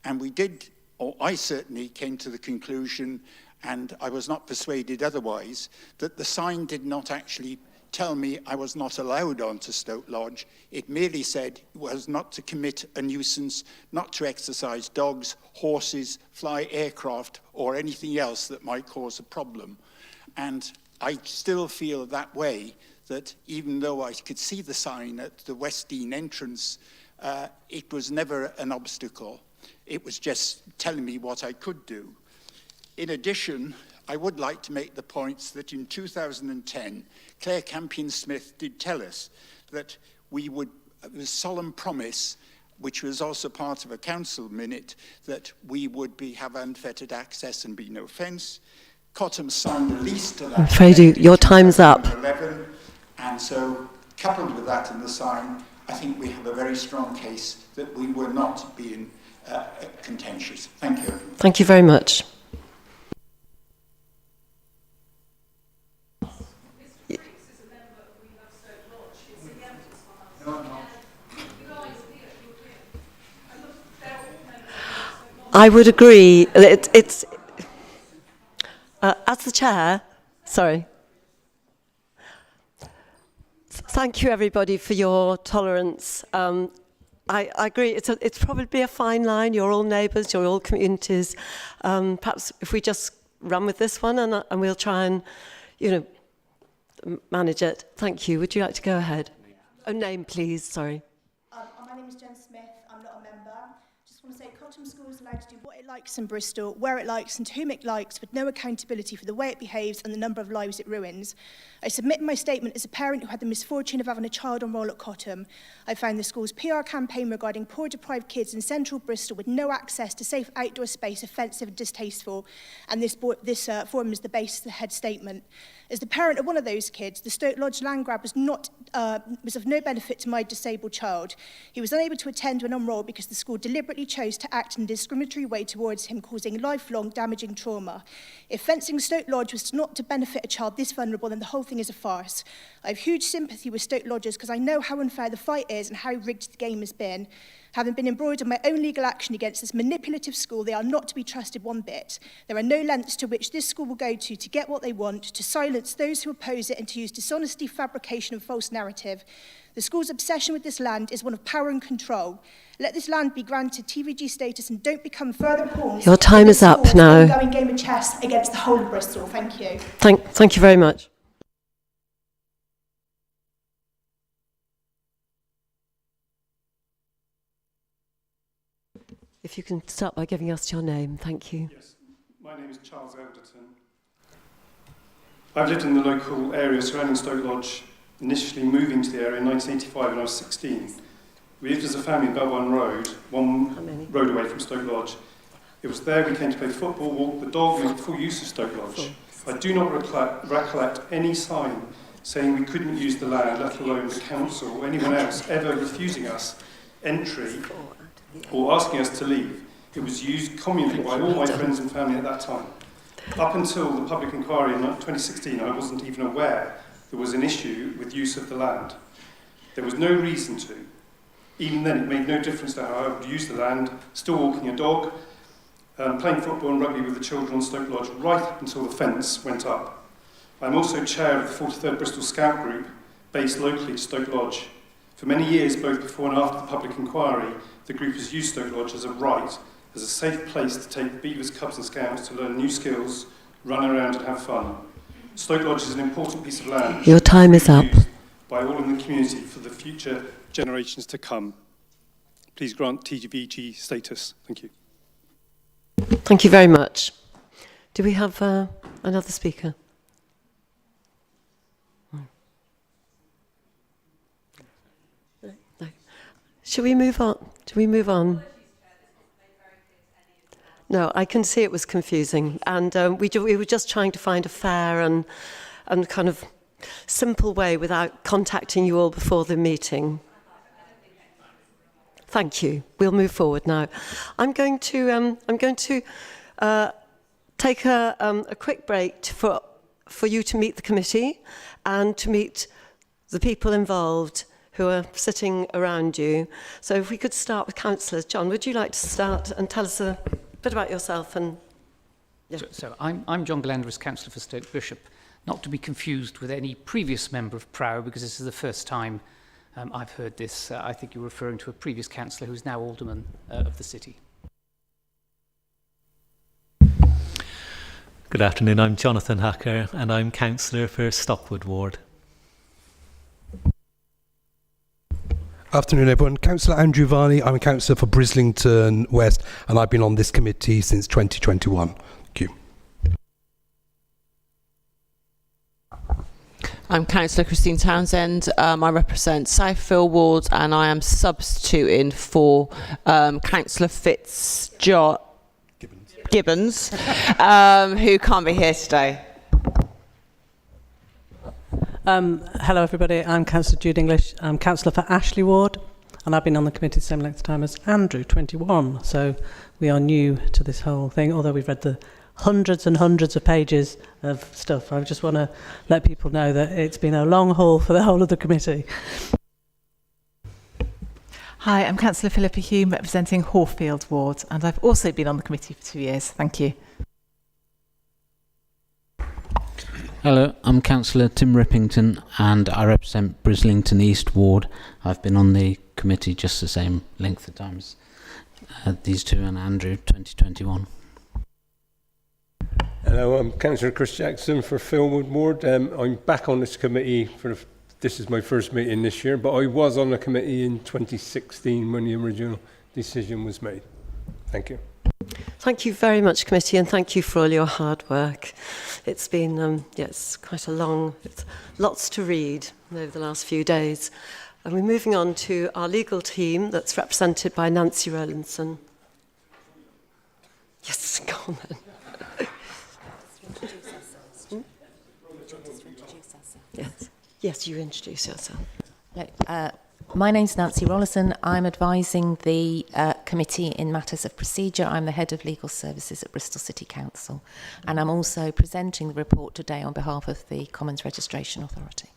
And we did, or I certainly came to the conclusion, and I was not persuaded otherwise, that the sign did not actually tell me I was not allowed onto Stoke Lodge. It merely said it was not to commit a nuisance, not to exercise dogs, horses, fly aircraft, or anything else that might cause a problem. And I still feel that way, that even though I could see the sign at the West Dean entrance, it was never an obstacle. It was just telling me what I could do. In addition, I would like to make the points that in 2010, Claire Campion-Smith did tell us that we would, it was a solemn promise, which was also part of a council minute, that we would have unfettered access and be no fence. Cottam signed a lease to that. I'm afraid your time's up. And so, coupled with that and the sign, I think we have a very strong case that we were not being contentious. Thank you. Thank you very much. I would agree. It's as the chair. Sorry. Thank you, everybody, for your tolerance. I agree. It's probably a fine line. You're all neighbours. You're all communities. Perhaps if we just run with this one, and we'll try and, manage it. Thank you. Would you like to go ahead? A name, please. Sorry. My name is Jen Smith. I'm not a member. Just want to say Cottam School is allowed to do what it likes in Bristol, where it likes and to whom it likes, with no accountability for the way it behaves and the number of lives it ruins. I submit my statement as a parent who had the misfortune of having a child on roll at Cottam. I found the school's PR campaign regarding poor deprived kids in central Bristol with no access to safe outdoor space offensive and distasteful, and this forum is the basis of the head statement. As the parent of one of those kids, the Stoke Lodge land grab was of no benefit to my disabled child. He was unable to attend when on roll because the school deliberately chose to act in a discriminatory way towards him, causing lifelong damaging trauma. If fencing Stoke Lodge was not to benefit a child this vulnerable, then the whole thing is a farce. I have huge sympathy with Stoke Lodgers because I know how unfair the fight is and how rigged the game has been. Having been embroiled in my own legal action against this manipulative school, they are not to be trusted one bit. There are no lengths to which this school will go to get what they want, to silence those who oppose it and to use dishonesty, fabrication and false narrative. The school's obsession with this land is one of power and control. Let this land be granted TVG status and don't become further pawns. Your time is up now. Ongoing game of chess against the whole of Bristol. Thank you. Thank you very much. If you can start by giving us your name, thank you. Yes, my name is Charles Elderton. I've lived in the local area surrounding Stoke Lodge, initially moving to the area in 1985 when I was 16. We lived as a family in Belwan Road, one road away from Stoke Lodge. It was there we came to play football, walk the dog, and make full use of Stoke Lodge. I do not recollect any sign saying we couldn't use the land, let alone the council or anyone else ever refusing us entry or asking us to leave. It was used communally by all my friends and family at that time. Up until the public inquiry in 2016, I wasn't even aware there was an issue with use of the land. There was no reason to. Even then, it made no difference to how I would use the land, still walking a dog, playing football and rugby with the children on Stoke Lodge right up until the fence went up. I'm also chair of the 43rd Bristol Scout Group, based locally to Stoke Lodge. For many years, both before and after the public inquiry, the group has used Stoke Lodge as a right, as a safe place to take beavers, cubs and scouts to learn new skills, run around and have fun. Stoke Lodge is an important piece of land. Your time is up. By all in the community for the future generations to come. Please grant TVG status. Thank you. Thank you very much. Do we have another speaker? No. Should we move on? Do we move on? No, I can see it was confusing, and we were just trying to find a fair and kind of simple way without contacting you all before the meeting. Thank you. We'll move forward now. I'm going to take a quick break for you to meet the committee and to meet the people involved who are sitting around you. So if we could start with councillors. John, would you like to start and tell us a bit about yourself? And yeah. So I'm John Glanders, councillor for Stoke Bishop, not to be confused with any previous member of Prow, because this is the first time I've heard this. I think you're referring to a previous councillor who's now alderman of the city. Good afternoon, I'm Jonathan Hacker and I'm councillor for Stockwood Ward. Afternoon everyone, Councillor Andrew Varney, I'm a councillor for Brislington West and I've been on this committee since 2021. Thank you. I'm Councillor Christine Townsend. I represent Southfield Ward and I am substituting for Councillor Gibbons, who can't be here today. Hello everybody, I'm Councillor Jude English. I'm Councillor for Ashley Ward and I've been on the committee the same length of time as Andrew, 21. So we are new to this whole thing, although we've read the hundreds and hundreds of pages of stuff. I just want to let people know that it's been a long haul for the whole of the committee. Hi, I'm Councillor Philippa Hume representing Horfield Ward and I've also been on the committee for 2 years. Thank you. Hello, I'm Councillor Tim Rippington and I represent Brislington East Ward. I've been on the committee just the same length of time as these two and Andrew, 2021. Hello, I'm Councillor Chris Jackson for Philwood Ward. I'm back on this committee this is my first meeting this year, but I was on the committee in 2016 when the original decision was made. Thank you. Thank you very much, committee, and thank you for all your hard work. It's been, yes, quite a long, lots to read over the last few days. And we're moving on to our legal team that's represented by Nancy Rowlandson. Yes, go on then. Yes, you introduce yourself. My name's Nancy Rollison. I'm advising the committee in matters of procedure. I'm the head of legal services at Bristol City Council, and I'm also presenting the report today on behalf of the Commons Registration Authority.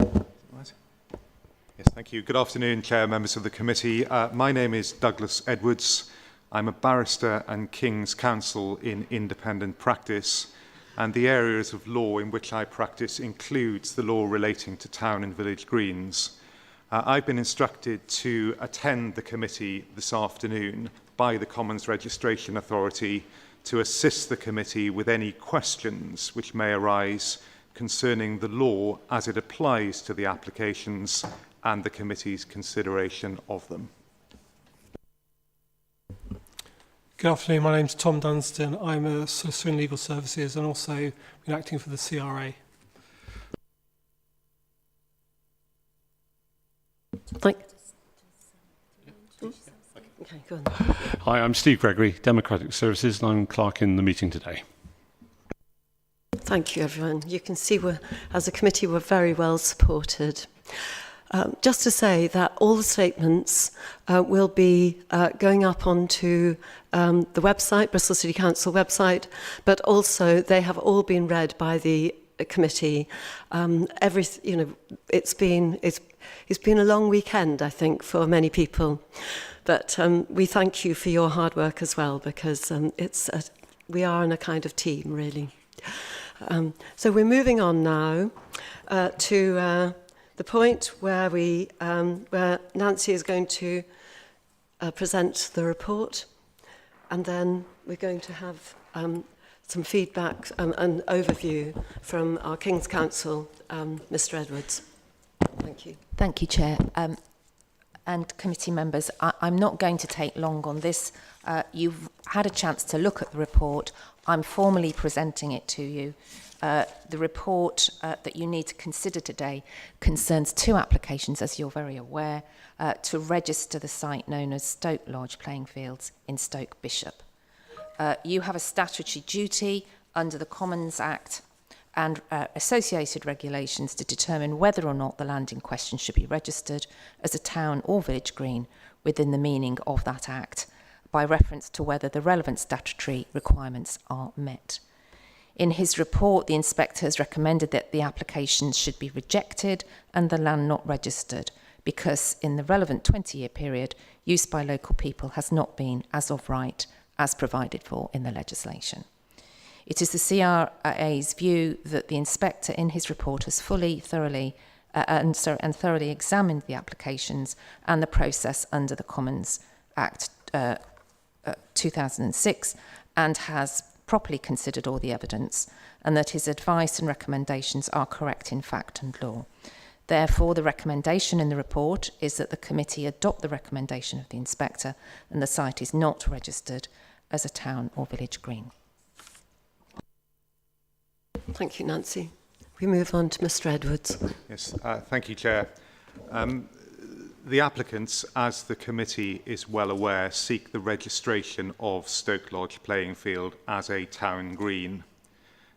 Yes, thank you. Good afternoon, Chair, members of the committee. My name is Douglas Edwards. I'm a barrister and King's Counsel in independent practice, and the areas of law in which I practice includes the law relating to town and village greens. I've been instructed to attend the committee this afternoon by the Commons Registration Authority to assist the committee with any questions which may arise concerning the law as it applies to the applications and the committee's consideration of them. Good afternoon, my name's Tom Dunstan. I'm a solicitor in legal services and also been acting for the CRA. Okay, go on. Hi, I'm Steve Gregory, Democratic Services, and I'm clerk in the meeting today. Thank you, everyone. You can see as a committee, we're very well supported. Just to say that all the statements will be going up onto the website, Bristol City Council website, but also they have all been read by the committee. It's been a long weekend, I think, for many people. But we thank you for your hard work as well, because we are in a kind of team, really. So we're moving on now to the point where where Nancy is going to present the report, and then we're going to have some feedback and overview from our King's Counsel, Mr. Edwards. Thank you. Thank you, Chair. And committee members, I'm not going to take long on this. You've had a chance to look at the report. I'm formally presenting it to you. The report that you need to consider today concerns 2 applications, as you're very aware, to register the site known as Stoke Lodge Playing Fields in Stoke Bishop. You have a statutory duty under the Commons Act and associated regulations to determine whether or not the land in question should be registered as a town or village green within the meaning of that Act, by reference to whether the relevant statutory requirements are met. In his report, the inspector has recommended that the applications should be rejected and the land not registered, because in the relevant 20-year period, use by local people has not been as of right as provided for in the legislation. It is the CRA's view that the inspector in his report has thoroughly examined the applications and the process under the Commons Act 2006 and has properly considered all the evidence, and that his advice and recommendations are correct in fact and law. Therefore, the recommendation in the report is that the committee adopt the recommendation of the inspector and the site is not registered as a town or village green. Thank you, Nancy. We move on to Mr. Edwards. Yes, thank you, Chair. The applicants, as the committee is well aware, seek the registration of Stoke Lodge Playing Field as a town green.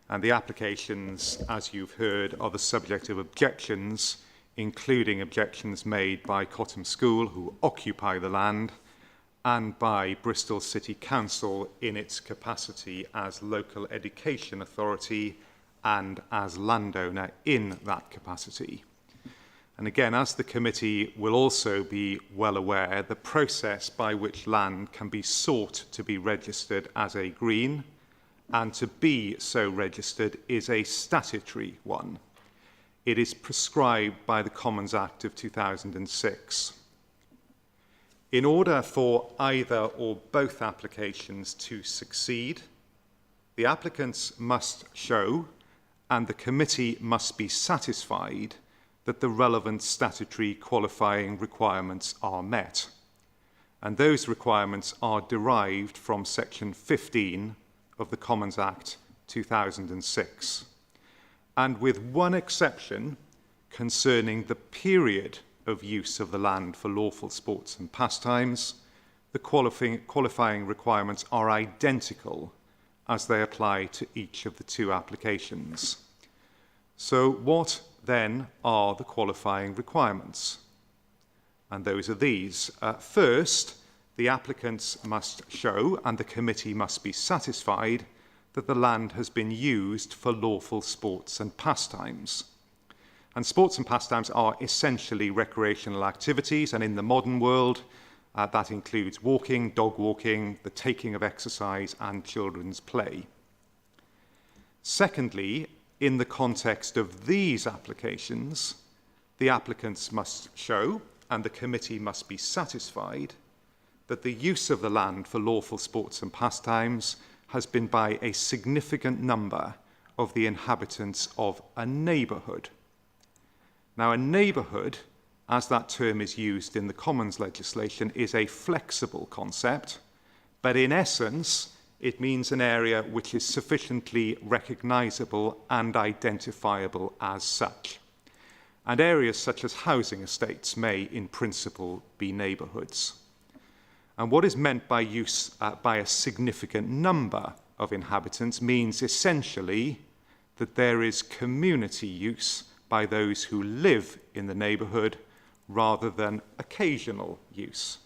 And the applications, as you've heard, are the subject of objections, including objections made by Cottam School, who occupy the land, and by Bristol City Council in its capacity as local education authority and as landowner in that capacity. And again, as the committee will also be well aware, the process by which land can be sought to be registered as a green and to be so registered is a statutory one. It is prescribed by the Commons Act of 2006. In order for either or both applications to succeed, the applicants must show, and the committee must be satisfied, that the relevant statutory qualifying requirements are met. And those requirements are derived from Section 15 of the Commons Act 2006. And with one exception concerning the period of use of the land for lawful sports and pastimes, the qualifying requirements are identical as they apply to each of the 2 applications. So what then are the qualifying requirements? And those are these. First, the applicants must show, and the committee must be satisfied, that the land has been used for lawful sports and pastimes. And sports and pastimes are essentially recreational activities, and in the modern world, that includes walking, dog walking, the taking of exercise, and children's play. Secondly, in the context of these applications, the applicants must show, and the committee must be satisfied, that the use of the land for lawful sports and pastimes has been by a significant number of the inhabitants of a neighbourhood. Now, a neighbourhood, as that term is used in the Commons legislation, is a flexible concept, but in essence, it means an area which is sufficiently recognisable and identifiable as such. And areas such as housing estates may, in principle, be neighbourhoods. And what is meant by use by a significant number of inhabitants means essentially that there is community use by those who live in the neighbourhood rather than occasional use.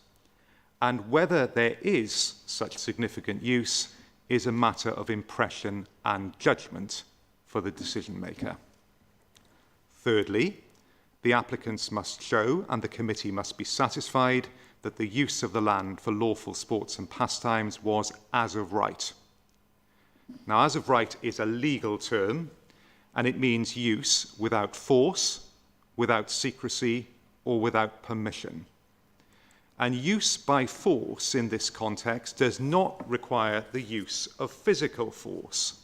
And whether there is such significant use is a matter of impression and judgment for the decision maker. Thirdly, the applicants must show, and the committee must be satisfied, that the use of the land for lawful sports and pastimes was as of right. Now, as of right is a legal term, and it means use without force, without secrecy, or without permission. And use by force in this context does not require the use of physical force.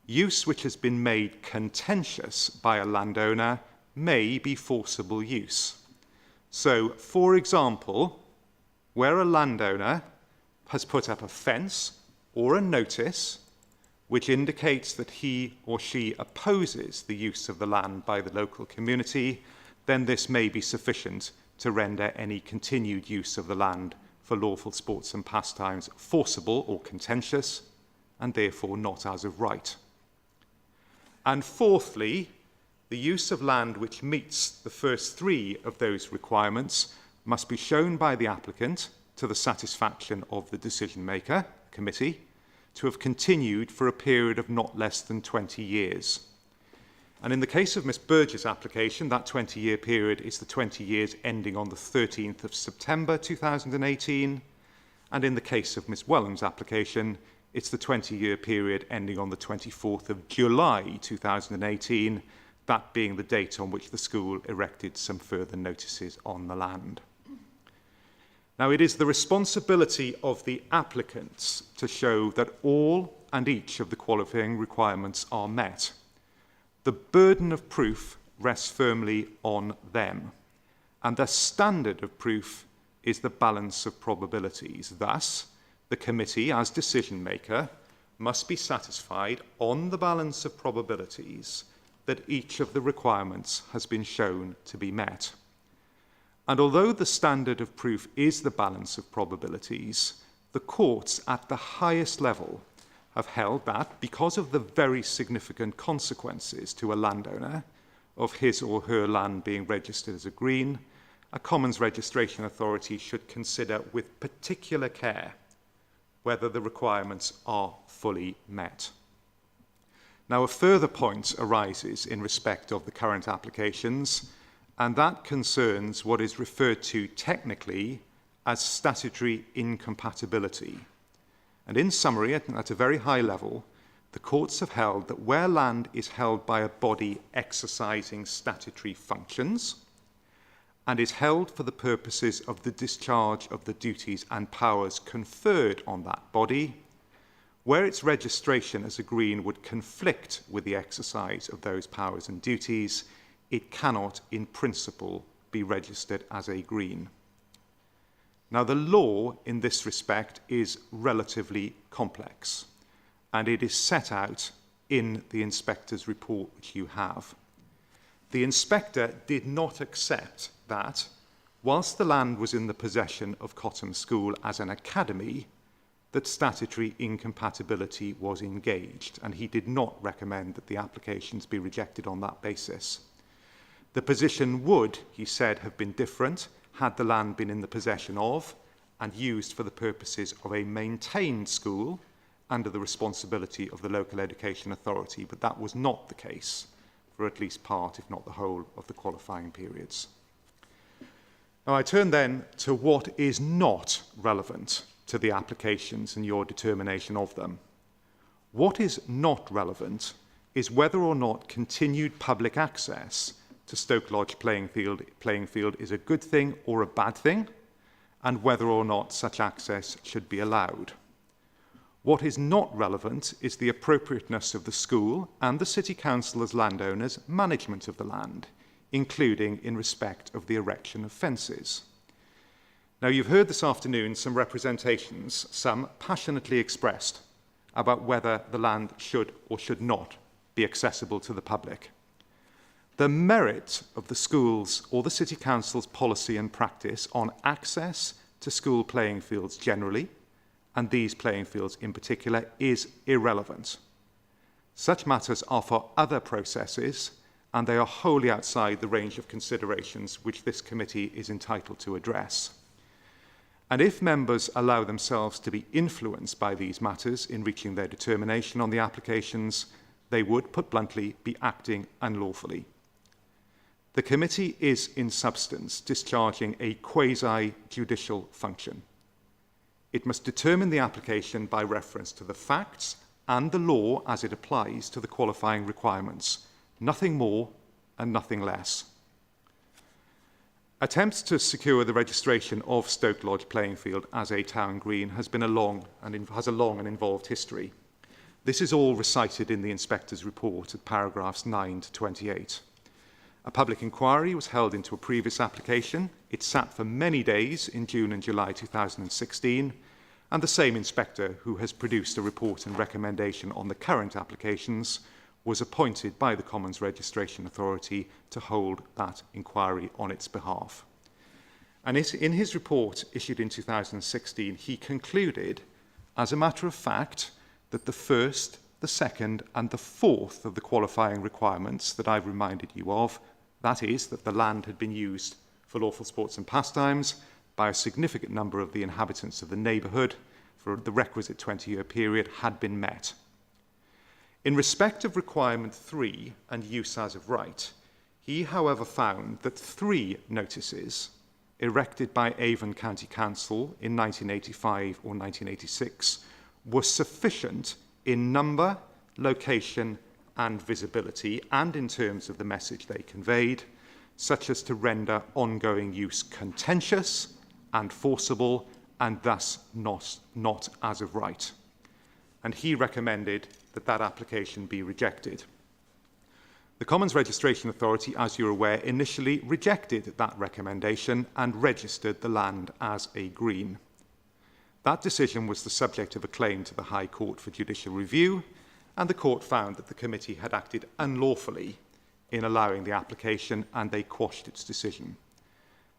Use which has been made contentious by a landowner may be forcible use. So, for example, where a landowner has put up a fence or a notice which indicates that he or she opposes the use of the land by the local community, then this may be sufficient to render any continued use of the land for lawful sports and pastimes forcible or contentious, and therefore not as of right. And fourthly, the use of land which meets the first three of those requirements must be shown by the applicant to the satisfaction of the decision maker, committee, to have continued for a period of not less than 20 years. And in the case of Ms Burge's application, that 20-year period is the 20 years ending on the 13th of September 2018. And in the case of Ms Welland's application, it's the 20-year period ending on the 24th of July 2018, that being the date on which the school erected some further notices on the land. Now, it is the responsibility of the applicants to show that all and each of the qualifying requirements are met. The burden of proof rests firmly on them, and the standard of proof is the balance of probabilities. Thus, the committee, as decision maker, must be satisfied on the balance of probabilities that each of the requirements has been shown to be met. And although the standard of proof is the balance of probabilities, the courts at the highest level have held that, because of the very significant consequences to a landowner of his or her land being registered as a green, a Commons Registration Authority should consider with particular care whether the requirements are fully met. Now, a further point arises in respect of the current applications, and that concerns what is referred to technically as statutory incompatibility. And in summary, at a very high level, the courts have held that where land is held by a body exercising statutory functions and is held for the purposes of the discharge of the duties and powers conferred on that body, where its registration as a green would conflict with the exercise of those powers and duties, it cannot, in principle, be registered as a green. Now, the law in this respect is relatively complex, and it is set out in the inspector's report which you have. The inspector did not accept that, whilst the land was in the possession of Cottam School as an academy, that statutory incompatibility was engaged, and he did not recommend that the applications be rejected on that basis. The position would, he said, have been different had the land been in the possession of and used for the purposes of a maintained school under the responsibility of the local education authority, but that was not the case for at least part, if not the whole, of the qualifying periods. Now, I turn then to what is not relevant to the applications and your determination of them. What is not relevant is whether or not continued public access to Stoke Lodge playing field is a good thing or a bad thing, and whether or not such access should be allowed. What is not relevant is the appropriateness of the school and the City Council as landowners' management of the land, including in respect of the erection of fences. Now, you've heard this afternoon some representations, some passionately expressed, about whether the land should or should not be accessible to the public. The merit of the school's or the City Council's policy and practice on access to school playing fields generally, and these playing fields in particular, is irrelevant. Such matters are for other processes, and they are wholly outside the range of considerations which this committee is entitled to address. And if members allow themselves to be influenced by these matters in reaching their determination on the applications, they would, put bluntly, be acting unlawfully. The committee is, in substance, discharging a quasi-judicial function. It must determine the application by reference to the facts and the law as it applies to the qualifying requirements, nothing more and nothing less. Attempts to secure the registration of Stoke Lodge playing field as a town green has a long and involved history. This is all recited in the inspector's report at paragraphs 9 to 28. A public inquiry was held into a previous application. It sat for many days in June and July 2016, and the same inspector who has produced a report and recommendation on the current applications was appointed by the Commons Registration Authority to hold that inquiry on its behalf. And in his report issued in 2016, he concluded, as a matter of fact, that the first, the second and the fourth of the qualifying requirements that I've reminded you of, that is, that the land had been used for lawful sports and pastimes by a significant number of the inhabitants of the neighbourhood for the requisite 20-year period, had been met. In respect of requirement 3 and use as of right, he, however, found that 3 notices erected by Avon County Council in 1985 or 1986 were sufficient in number, location and visibility, and in terms of the message they conveyed, such as to render ongoing use contentious and forcible, and thus not as of right. And he recommended that that application be rejected. The Commons Registration Authority, as you're aware, initially rejected that recommendation and registered the land as a green. That decision was the subject of a claim to the High Court for judicial review, and the court found that the committee had acted unlawfully in allowing the application, and they quashed its decision.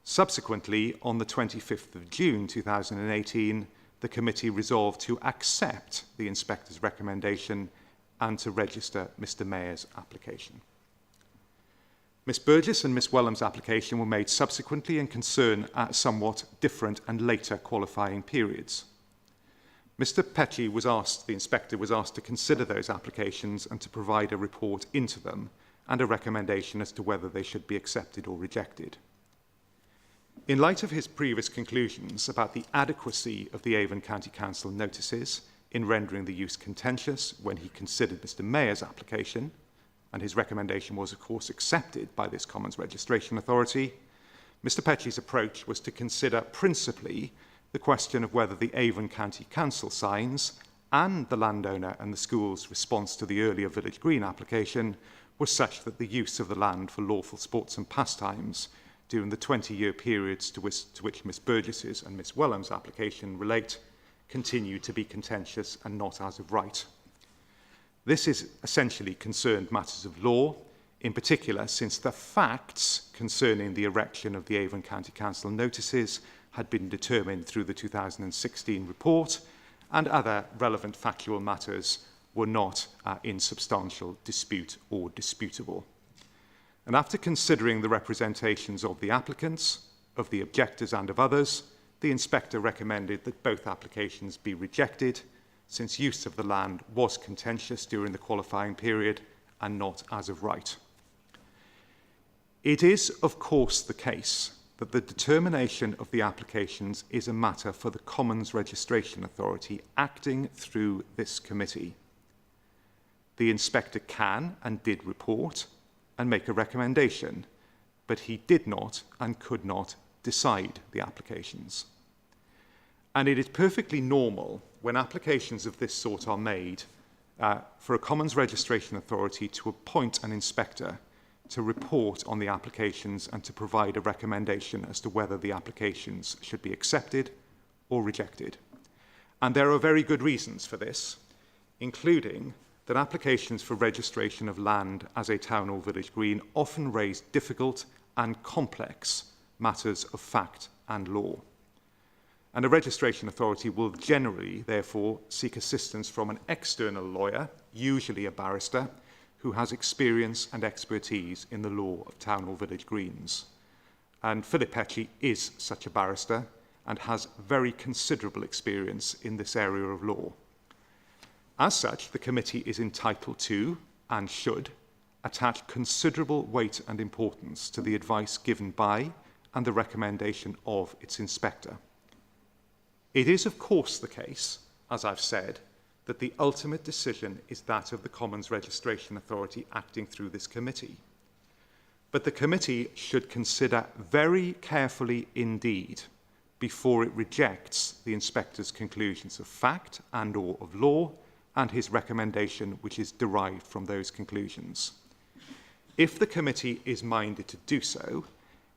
Subsequently, on the 25th of June 2018, the committee resolved to accept the inspector's recommendation and to register Mr. Mayor's application. Ms. Burgess and Ms. Wellham's application were made subsequently and concern somewhat different and later qualifying periods. Mr. Petchy the inspector was asked to consider those applications and to provide a report into them and a recommendation as to whether they should be accepted or rejected. In light of his previous conclusions about the adequacy of the Avon County Council notices in rendering the use contentious when he considered Mr. Mayor's application, and his recommendation was, of course, accepted by this Commons Registration Authority, Mr. Petchy's approach was to consider principally the question of whether the Avon County Council signs and the landowner and the school's response to the earlier Village Green application was such that the use of the land for lawful sports and pastimes during the 20-year periods to which Ms. Burgess's and Ms. Wellham's application relate continue to be contentious and not as of right. This is essentially concerned matters of law, in particular since the facts concerning the erection of the Avon County Council notices had been determined through the 2016 report, and other relevant factual matters were not in substantial dispute or disputable. And after considering the representations of the applicants, of the objectors and of others, the inspector recommended that both applications be rejected, since use of the land was contentious during the qualifying period and not as of right. It is, of course, the case that the determination of the applications is a matter for the Commons Registration Authority acting through this committee. The inspector can and did report and make a recommendation, but he did not and could not decide the applications. And it is perfectly normal when applications of this sort are made for a Commons Registration Authority to appoint an inspector to report on the applications and to provide a recommendation as to whether the applications should be accepted or rejected. And there are very good reasons for this, including that applications for registration of land as a town or village green often raise difficult and complex matters of fact and law. And a registration authority will generally, therefore, seek assistance from an external lawyer, usually a barrister, who has experience and expertise in the law of town or village greens. And Philip Petchy is such a barrister and has very considerable experience in this area of law. As such, the committee is entitled to, and should, attach considerable weight and importance to the advice given by and the recommendation of its inspector. It is, of course, the case, as I've said, that the ultimate decision is that of the Commons Registration Authority acting through this committee. But the committee should consider very carefully indeed before it rejects the inspector's conclusions of fact and/or of law and his recommendation which is derived from those conclusions. If the committee is minded to do so,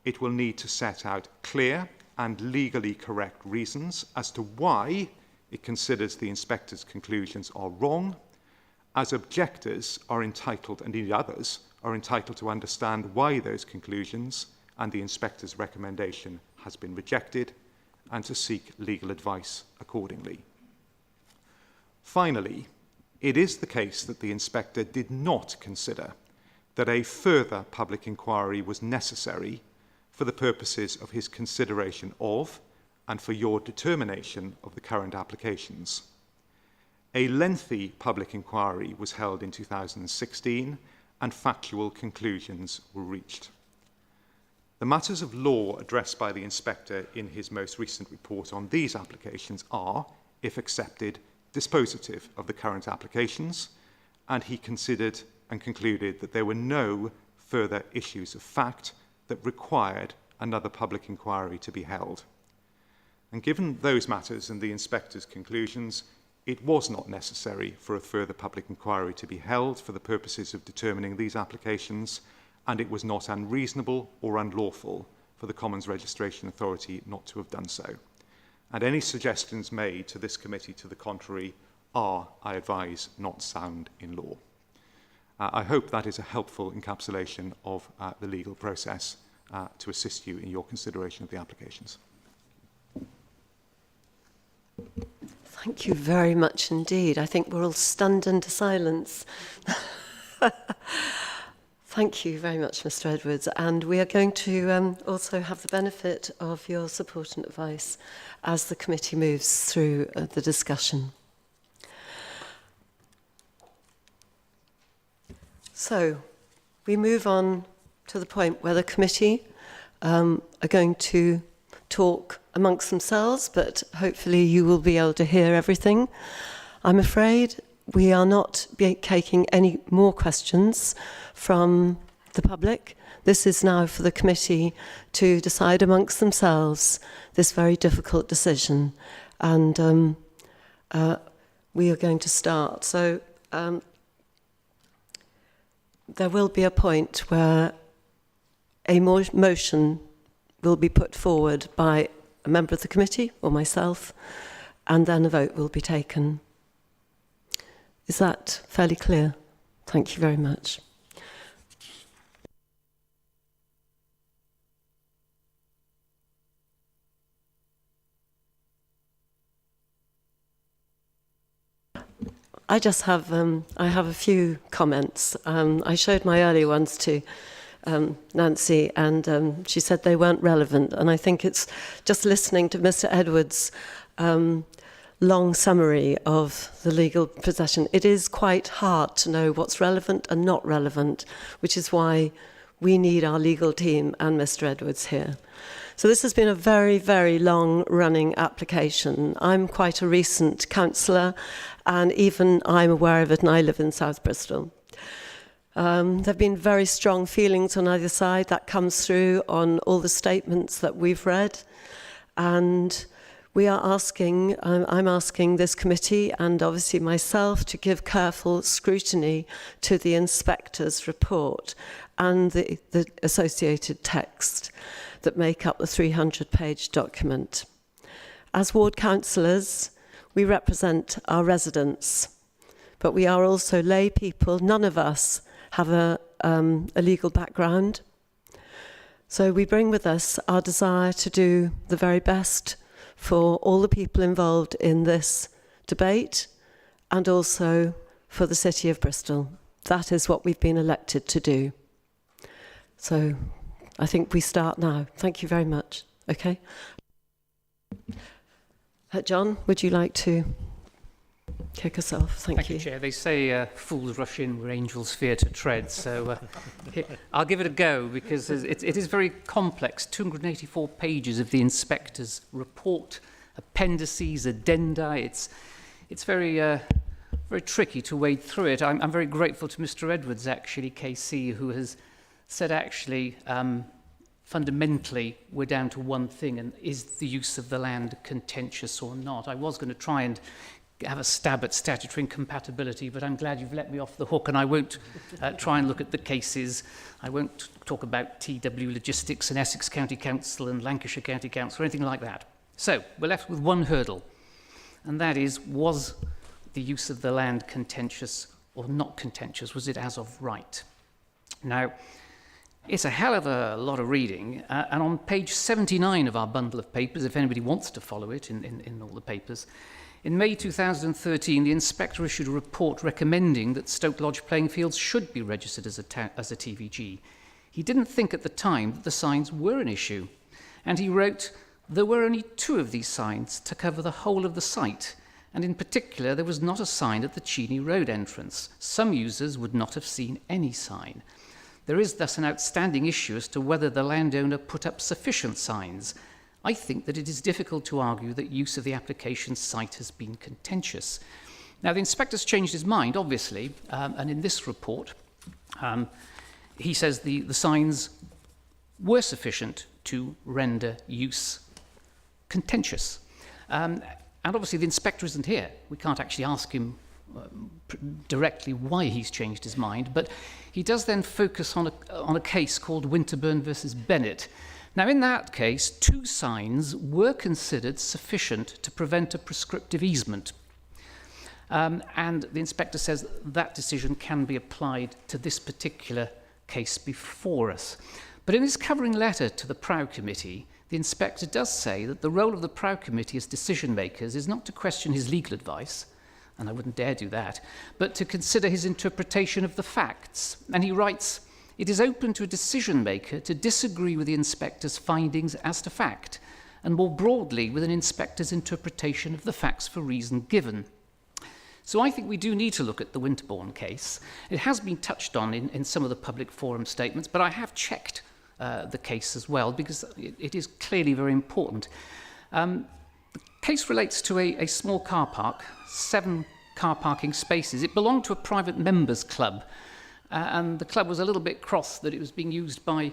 it will need to set out clear and legally correct reasons as to why it considers the inspector's conclusions are wrong, as objectors are entitled, and indeed others, are entitled to understand why those conclusions and the inspector's recommendation has been rejected, and to seek legal advice accordingly. Finally, it is the case that the inspector did not consider that a further public inquiry was necessary for the purposes of his consideration of and for your determination of the current applications. A lengthy public inquiry was held in 2016 and factual conclusions were reached. The matters of law addressed by the inspector in his most recent report on these applications are, if accepted, dispositive of the current applications, and he considered and concluded that there were no further issues of fact that required another public inquiry to be held. And given those matters and the inspector's conclusions, it was not necessary for a further public inquiry to be held for the purposes of determining these applications, and it was not unreasonable or unlawful for the Commons Registration Authority not to have done so. And any suggestions made to this committee to the contrary are, I advise, not sound in law. I hope that is a helpful encapsulation of the legal process to assist you in your consideration of the applications. Thank you very much indeed. I think we're all stunned into silence. Thank you very much, Mr. Edwards. And we are going to also have the benefit of your support and advice as the committee moves through the discussion. So we move on to the point where the committee are going to talk amongst themselves, but hopefully you will be able to hear everything. I'm afraid we are not taking any more questions from the public. This is now for the committee to decide amongst themselves this very difficult decision. And we are going to start. So there will be a point where a motion will be put forward by a member of the committee or myself, and then a vote will be taken. Is that fairly clear? Thank you very much. I just have I have a few comments. I showed my earlier ones to Nancy, and she said they weren't relevant. And I think it's just listening to Mr. Edwards' long summary of the legal possession. It is quite hard to know what's relevant and not relevant, which is why we need our legal team and Mr. Edwards here. So this has been a very, very long-running application. I'm quite a recent councillor, and even I'm aware of it, and I live in South Bristol. There have been very strong feelings on either side. That comes through on all the statements that we've read. And we are asking, I'm asking this committee and obviously myself to give careful scrutiny to the inspector's report and the associated text that make up the 300-page document. As ward councillors, we represent our residents, but we are also lay people. None of us have a legal background. So we bring with us our desire to do the very best for all the people involved in this debate and also for the City of Bristol. That is what we've been elected to do. So I think we start now. Thank you very much. Okay. John, would you like to kick us off? Thank you. Chair. They say fools rush in where angels fear to tread. So I'll give it a go because it is very complex. 284 pages of the inspector's report, appendices, addenda. It's very tricky to wade through it. I'm very grateful to Mr. Edwards, actually, KC, who has said actually fundamentally we're down to one thing, and is the use of the land contentious or not? I was going to try and have a stab at statutory incompatibility, but I'm glad you've let me off the hook, and I won't try and look at the cases. I won't talk about TW Logistics and Essex County Council and Lancashire County Council or anything like that. So we're left with one hurdle, and that is, was the use of the land contentious or not contentious? Was it as of right? Now, it's a hell of a lot of reading, and on page 79 of our bundle of papers, if anybody wants to follow it in all the papers, in May 2013, the inspector issued a report recommending that Stoke Lodge playing fields should be registered as a TVG. He didn't think at the time that the signs were an issue, and he wrote, there were only 2 of these signs to cover the whole of the site, and in particular, there was not a sign at the Cheney Road entrance. Some users would not have seen any sign. There is thus an outstanding issue as to whether the landowner put up sufficient signs. I think that it is difficult to argue that use of the application site has been contentious. Now, the inspector's changed his mind, obviously, and in this report, he says the signs were sufficient to render use contentious. And obviously, the inspector isn't here. We can't actually ask him directly why he's changed his mind, but he does then focus on a case called Winterburn versus Bennett. Now, in that case, 2 signs were considered sufficient to prevent a prescriptive easement. And the inspector says that decision can be applied to this particular case before us. But in his covering letter to the Prow Committee, the inspector does say that the role of the Prow Committee as decision makers is not to question his legal advice, and I wouldn't dare do that, but to consider his interpretation of the facts. And he writes, it is open to a decision maker to disagree with the inspector's findings as to fact, and more broadly with an inspector's interpretation of the facts for reason given. So I think we do need to look at the Winterbourne case. It has been touched on in some of the public forum statements, but I have checked the case as well, because it is clearly very important. The case relates to a small car park, 7 car parking spaces. It belonged to a private members club, and the club was a little bit cross that it was being used by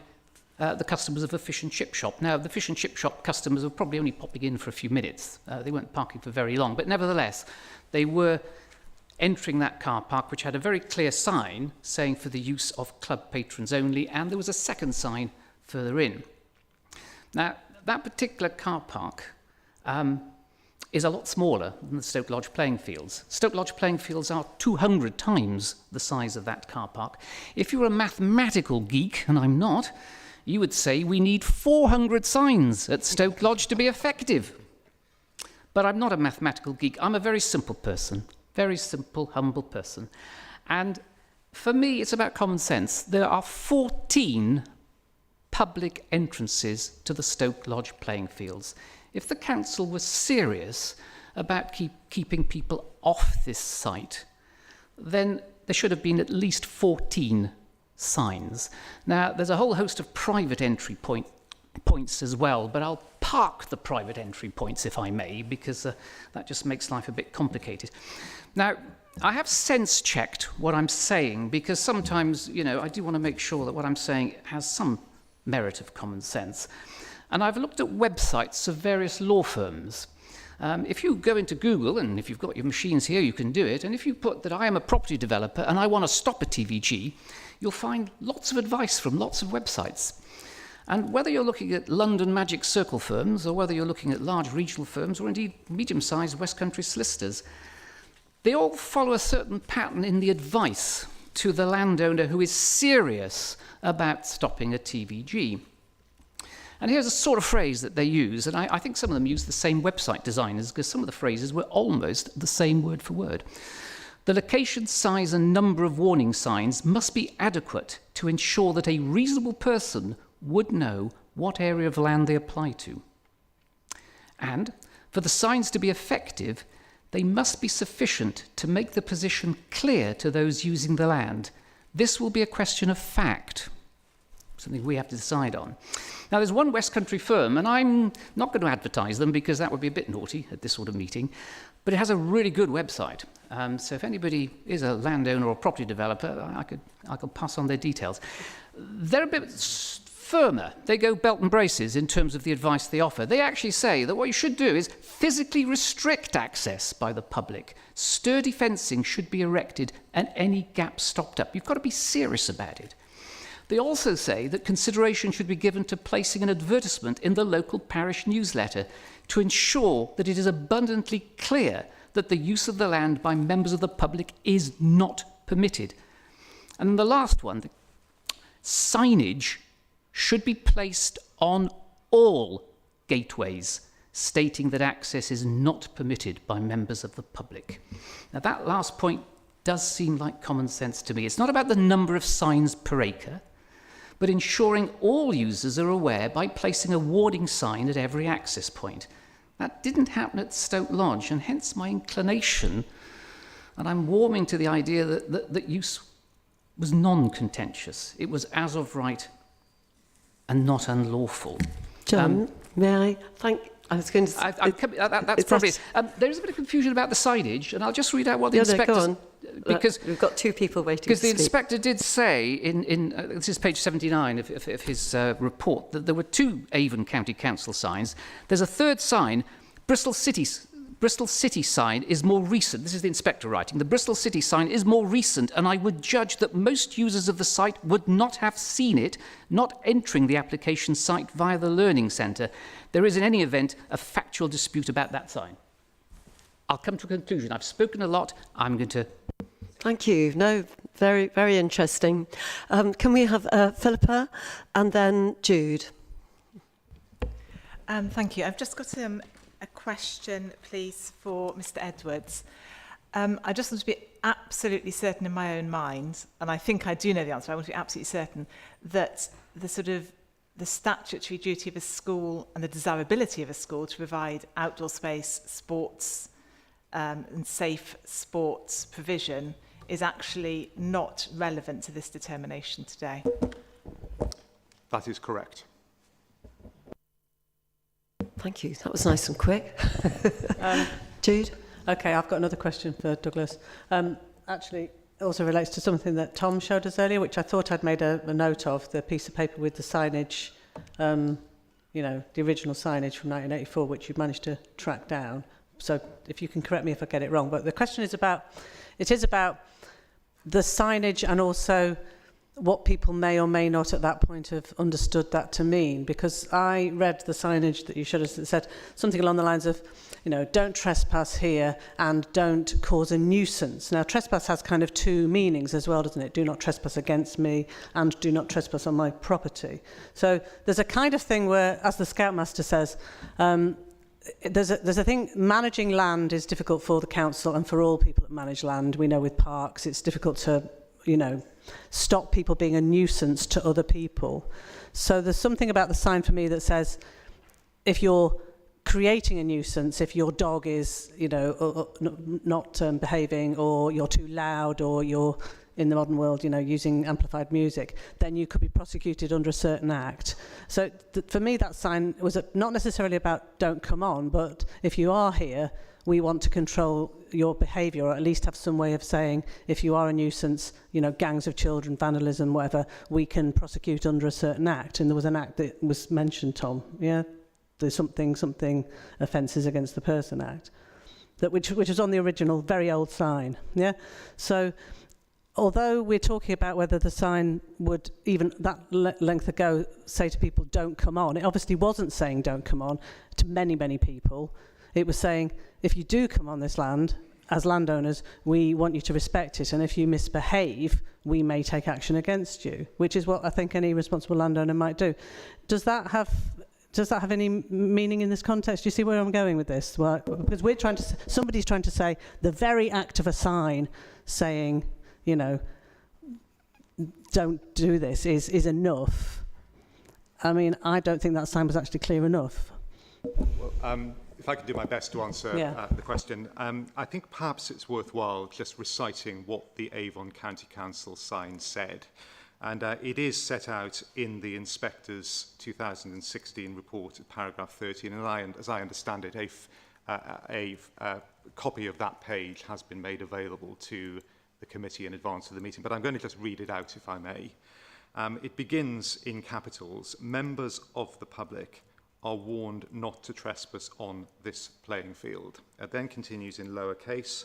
the customers of a fish and chip shop. Now, the fish and chip shop customers were probably only popping in for a few minutes. They weren't parking for very long, but nevertheless, they were entering that car park, which had a very clear sign saying for the use of club patrons only, and there was a second sign further in. Now, that particular car park is a lot smaller than the Stoke Lodge playing fields. Stoke Lodge playing fields are 200 times the size of that car park. If you're a mathematical geek, and I'm not, you would say we need 400 signs at Stoke Lodge to be effective. But I'm not a mathematical geek. I'm a very simple person, very simple, humble person. And for me, it's about common sense. There are 14 public entrances to the Stoke Lodge playing fields. If the council was serious about keeping people off this site, then there should have been at least 14 signs. Now, there's a whole host of private entry points as well, but I'll park the private entry points, if I may, because that just makes life a bit complicated. Now, I have sense-checked what I'm saying, because sometimes, I do want to make sure that what I'm saying has some merit of common sense. And I've looked at websites of various law firms. If you go into Google, and if you've got your machines here, you can do it, and if you put that I am a property developer and I want to stop a TVG, you'll find lots of advice from lots of websites. And whether you're looking at London magic circle firms, or whether you're looking at large regional firms, or indeed medium-sized West Country solicitors, they all follow a certain pattern in the advice to the landowner who is serious about stopping a TVG. And here's a sort of phrase that they use, and I think some of them use the same website designers because some of the phrases were almost the same word for word. The location, size and number of warning signs must be adequate to ensure that a reasonable person would know what area of land they apply to. And for the signs to be effective, they must be sufficient to make the position clear to those using the land. This will be a question of fact, something we have to decide on. Now, there's one West Country firm, and I'm not going to advertise them because that would be a bit naughty at this sort of meeting, but it has a really good website. So if anybody is a landowner or property developer, I could pass on their details. They're a bit firmer. They go belt and braces in terms of the advice they offer. They actually say that what you should do is physically restrict access by the public. Sturdy fencing should be erected and any gaps stopped up. You've got to be serious about it. They also say that consideration should be given to placing an advertisement in the local parish newsletter to ensure that it is abundantly clear that the use of the land by members of the public is not permitted. And then the last one, signage should be placed on all gateways stating that access is not permitted by members of the public. Now that last point does seem like common sense to me. It's not about the number of signs per acre, but ensuring all users are aware by placing a warning sign at every access point. That didn't happen at Stoke Lodge, and hence my inclination, and I'm warming to the idea that use was non-contentious. It was as of right and not unlawful. John, may I thank... I was going to say... That's probably it. There is a bit of confusion about the signage, and I'll just read out what the inspector... Go on. Because we've got two people waiting because to the speak. inspector did say in this is page 79 of his report that there were two Avon County Council signs. There's a third sign, Bristol City sign is more recent. This is the inspector writing. The Bristol City sign is more recent, and I would judge that most users of the site would not have seen it, not entering the application site via the Learning Centre. There is in any event a factual dispute about that sign. I'll come to a conclusion. I've spoken a lot. I'm going to... Thank you. No, very, very interesting. Can we have Philippa and then Jude? Thank you. I've just got a question, please, for Mr. Edwards. I just want to be absolutely certain in my own mind, and I think I do know the answer, I want to be absolutely certain, that the statutory duty of a school and the desirability of a school to provide outdoor space, sports, and safe sports provision is actually not relevant to this determination today. That is correct. Thank you. That was nice and quick. Jude? Okay, I've got another question for Douglas. Actually, it also relates to something that Tom showed us earlier, which I thought I'd made a note of, the piece of paper with the signage, you know, the original signage from 1984, which you've managed to track down. So if you can correct me if I get it wrong. But the question is about the signage and also what people may or may not at that point have understood that to mean. Because I read the signage that you showed us that said something along the lines of, you know, don't trespass here and don't cause a nuisance. Now, trespass has kind of two meanings as well, doesn't it? Do not trespass against me and do not trespass on my property. So there's a kind of thing where, as the Scoutmaster says, there's a thing, managing land is difficult for the council and for all people that manage land. We know with parks, it's difficult to, you know, stop people being a nuisance to other people. So there's something about the sign for me that says, if you're creating a nuisance, if your dog is, you know, not behaving, or you're too loud, or you're, in the modern world, you know, using amplified music, then you could be prosecuted under a certain act. So for me, that sign was not necessarily about don't come on, but if you are here, we want to control your behaviour, or at least have some way of saying, if you are a nuisance, you know, gangs of children, vandalism, whatever, we can prosecute under a certain act. And there was an act that was mentioned, Tom, yeah? There's something offences against the person act, that which was on the original, very old sign, yeah? So, although we're talking about whether the sign would, even that length ago, say to people, don't come on, it obviously wasn't saying don't come on to many, many people. It was saying, if you do come on this land, as landowners, we want you to respect it, and if you misbehave, we may take action against you, which is what I think any responsible landowner might do. Does that have Does that have any meaning in this context? Do you see where I'm going with this? Well, because we're trying to, somebody's trying to say the very act of a sign saying, you know, don't do this is enough. I mean, I don't think that sign was actually clear enough. Well, if I could do my best to answer the question, I think perhaps it's worthwhile just reciting what the Avon County Council sign said. And it is set out in the Inspector's 2016 report at paragraph 13, and as I understand it, a copy of that page has been made available to the committee in advance of the meeting, but I'm going to just read it out if I may. It begins in capitals: members of the public are warned not to trespass on this playing field. It then continues in lowercase: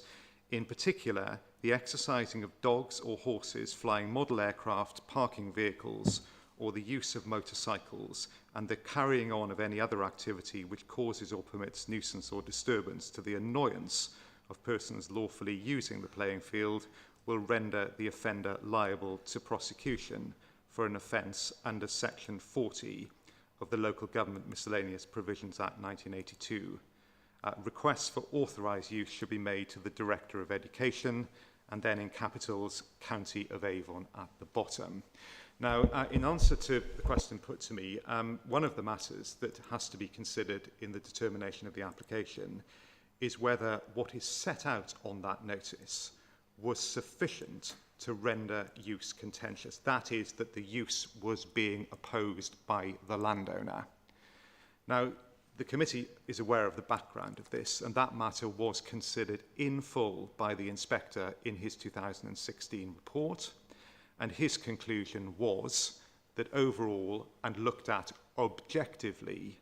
in particular, the exercising of dogs or horses, flying model aircraft, parking vehicles, or the use of motorcycles, and the carrying on of any other activity which causes or permits nuisance or disturbance to the annoyance of persons lawfully using the playing field will render the offender liable to prosecution for an offence under Section 40 of the Local Government Miscellaneous Provisions Act 1982. Requests for authorised use should be made to the Director of Education, and then in capitals, County of Avon at the bottom. Now, in answer to the question put to me, one of the matters that has to be considered in the determination of the application is whether what is set out on that notice was sufficient to render use contentious. That is, that the use was being opposed by the landowner. Now, the committee is aware of the background of this, and that matter was considered in full by the inspector in his 2016 report, and his conclusion was that overall, and looked at objectively,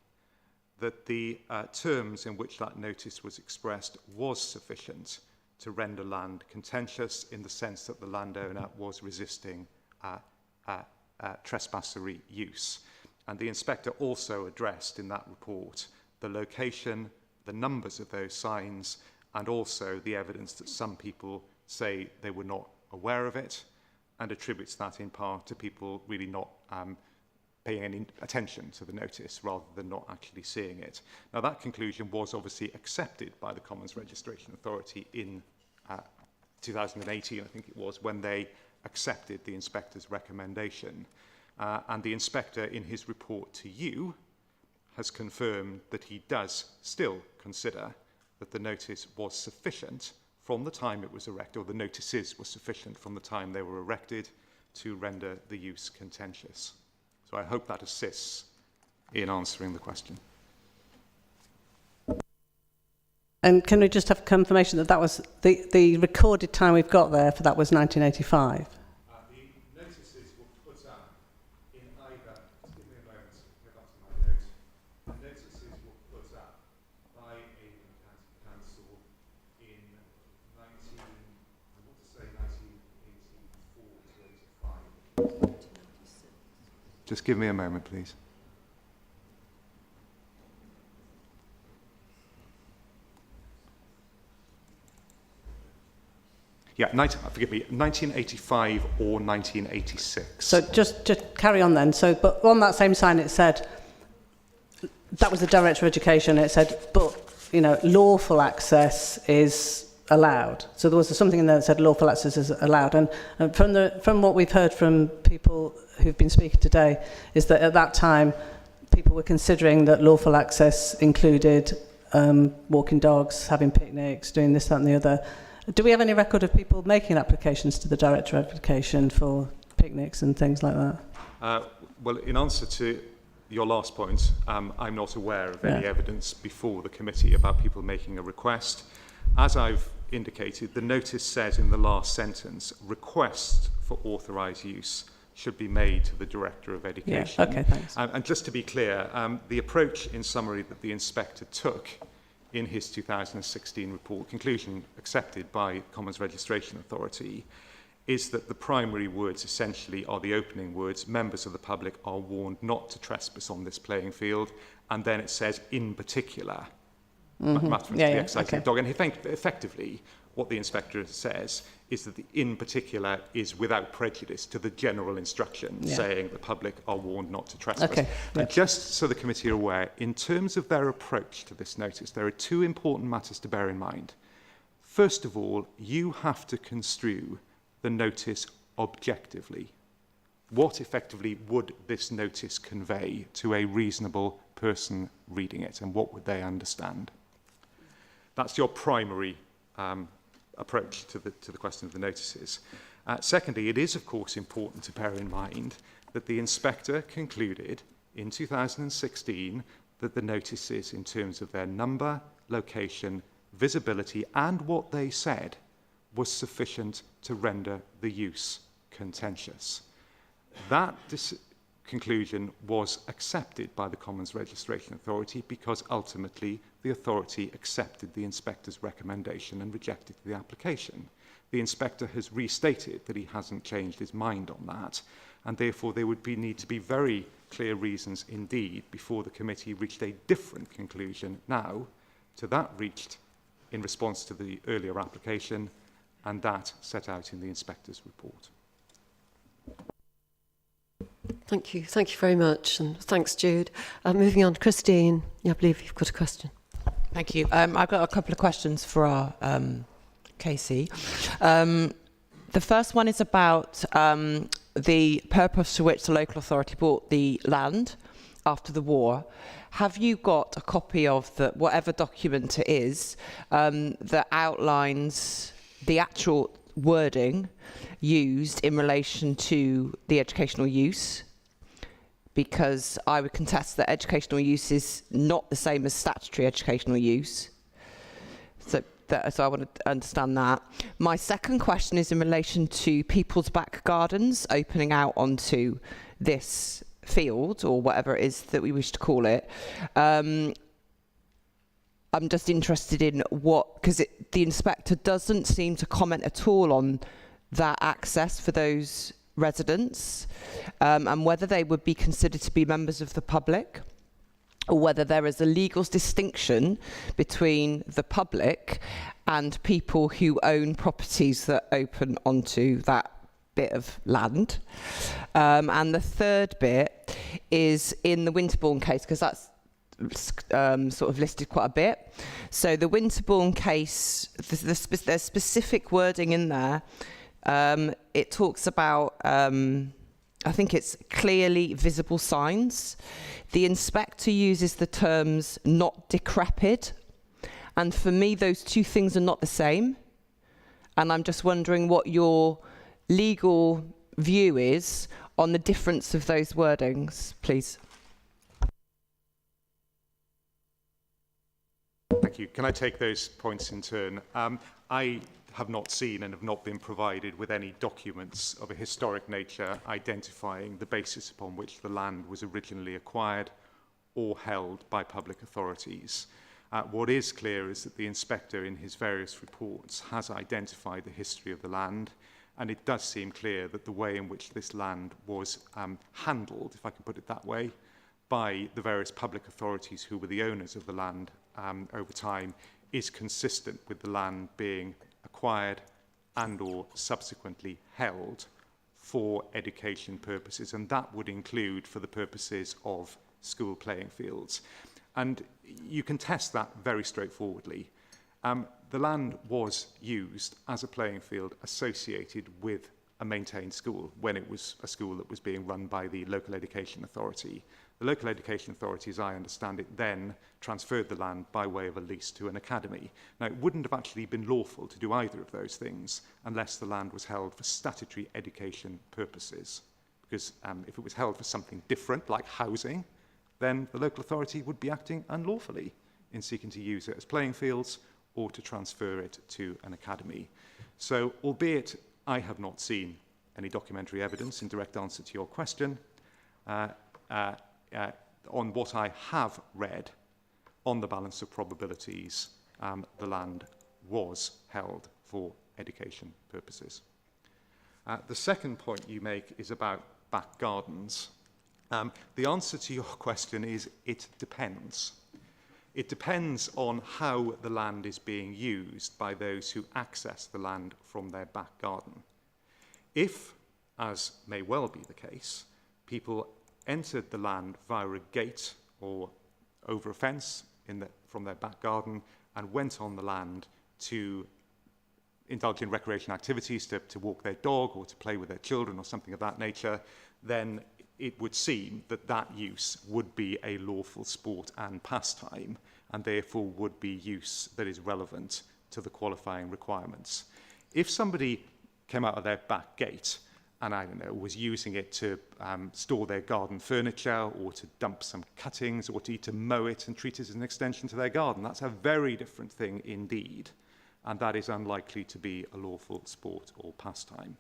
that the terms in which that notice was expressed was sufficient to render land contentious, in the sense that the landowner was resisting trespassory use. And the inspector also addressed in that report the location, the numbers of those signs, and also the evidence that some people say they were not aware of it, and attributes that in part to people really not paying any attention to the notice rather than not actually seeing it. Now, that conclusion was obviously accepted by the Commons Registration Authority in 2018, I think it was, when they accepted the inspector's recommendation. And the inspector, in his report to you, has confirmed that he does still consider that the notice was sufficient from the time it was erected, or the notices were sufficient from the time they were erected, to render the use contentious. So I hope that assists in answering the question. And can we just have confirmation that that was the recorded time we've got there for that was 1985? The notices were put up in either, just give me a moment to go back to my notes. The notices were put up by Avon County Council in 1984 to 85. Just give me a moment, please. Yeah, forgive me, 1985 or 1986. So just carry on then. So, but on that same sign it said, that was the Director of Education, it said, but, you know, lawful access is allowed. So there was something in there that said lawful access is allowed. And from what we've heard from people who've been speaking today, is that at that time, people were considering that lawful access included walking dogs, having picnics, doing this, that and the other. Do we have any record of people making applications to the Director of Education for picnics and things like that? Well, in answer to your last point, I'm not aware of any evidence before the committee about people making a request. As I've indicated, the notice says in the last sentence, requests for authorised use should be made to the Director of Education. Yeah, okay, thanks. And just to be clear, the approach in summary that the inspector took in his 2016 report, conclusion accepted by Commons Registration Authority, is that the primary words essentially are the opening words: members of the public are warned not to trespass on this playing field, and then it says in particular, Mm-hmm. to the exercising of the dog. And effectively, what the inspector says is that in particular is without prejudice to the general instruction saying the public are warned not to trespass. Okay. And just so the committee are aware, in terms of their approach to this notice, there are two important matters to bear in mind. First of all, you have to construe the notice objectively. What effectively would this notice convey to a reasonable person reading it, and what would they understand? That's your primary approach to the question of the notices. Secondly, it is, of course, important to bear in mind that the inspector concluded in 2016 that the notices, in terms of their number, location, visibility, and what they said, was sufficient to render the use contentious. That conclusion was accepted by the Commons Registration Authority because ultimately the authority accepted the inspector's recommendation and rejected the application. The inspector has restated that he hasn't changed his mind on that, and therefore there would need to be very clear reasons indeed before the committee reached a different conclusion now to that reached in response to the earlier application and that set out in the inspector's report. Thank you. Thank you very much. And thanks, Jude. Moving on, Christine, I believe you've got a question. Thank you. I've got a couple of questions for our Casey. The first one is about the purpose to which the local authority bought the land after the war. Have you got a copy of the whatever document it is that outlines the actual wording used in relation to the educational use? Because I would contest that educational use is not the same as statutory educational use. So I want to understand that. My second question is in relation to people's back gardens opening out onto this field, or whatever it is that we wish to call it. I'm just interested in because the inspector doesn't seem to comment at all on that access for those residents, and whether they would be considered to be members of the public, or whether there is a legal distinction between the public and people who own properties that open onto that bit of land. And the third bit is in the Winterbourne case, because that's sort of listed quite a bit. So the Winterbourne case, there's specific wording in there. It talks about, I think it's clearly visible signs. The inspector uses the terms not decrepit. And for me, those two things are not the same. And I'm just wondering what your legal view is on the difference of those wordings, please. Thank you. Can I take those points in turn? I have not seen and have not been provided with any documents of a historic nature identifying the basis upon which the land was originally acquired or held by public authorities. What is clear is that the inspector in his various reports has identified the history of the land, and it does seem clear that the way in which this land was handled, if I can put it that way, by the various public authorities who were the owners of the land over time is consistent with the land being acquired and or subsequently held for education purposes, and that would include for the purposes of school playing fields. And you can test that very straightforwardly. The land was used as a playing field associated with a maintained school when it was a school that was being run by the local education authority. The local education authority, as I understand it, then transferred the land by way of a lease to an academy. Now, it wouldn't have actually been lawful to do either of those things unless the land was held for statutory education purposes. Because if it was held for something different, like housing, then the local authority would be acting unlawfully in seeking to use it as playing fields or to transfer it to an academy. So, albeit I have not seen any documentary evidence in direct answer to your question, on what I have read, on the balance of probabilities, the land was held for education purposes. The second point you make is about back gardens. The answer to your question is it depends. It depends on how the land is being used by those who access the land from their back garden. If, as may well be the case, people entered the land via a gate or over a fence from their back garden and went on the land to indulge in recreational activities, to walk their dog or to play with their children or something of that nature, then it would seem that that use would be a lawful sport and pastime, and therefore would be use that is relevant to the qualifying requirements. If somebody came out of their back gate and, I don't know, was using it to store their garden furniture or to dump some cuttings or to mow it and treat it as an extension to their garden, that's a very different thing indeed, and that is unlikely to be a lawful sport or pastime.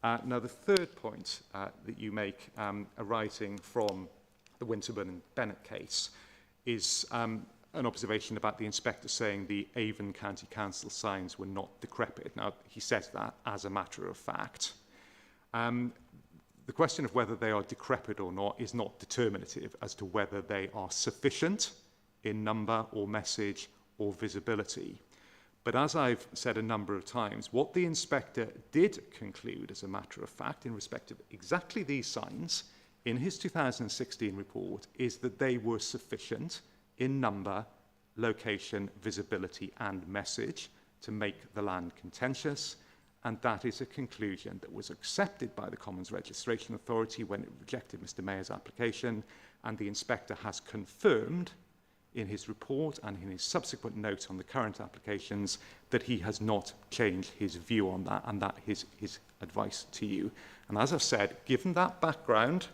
Now, the third point that you make arising from the Winterburn and Bennett case is an observation about the inspector saying the Avon County Council signs were not decrepit. Now, he says that as a matter of fact. The question of whether they are decrepit or not is not determinative as to whether they are sufficient in number or message or visibility. But as I've said a number of times, what the inspector did conclude as a matter of fact in respect of exactly these signs in his 2016 report is that they were sufficient in number, location, visibility and message to make the land contentious, and that is a conclusion that was accepted by the Commons Registration Authority when it rejected Mr Mayor's application, and the inspector has confirmed in his report and in his subsequent notes on the current applications that he has not changed his view on that, and that is his advice to you. And as I've said, given that background,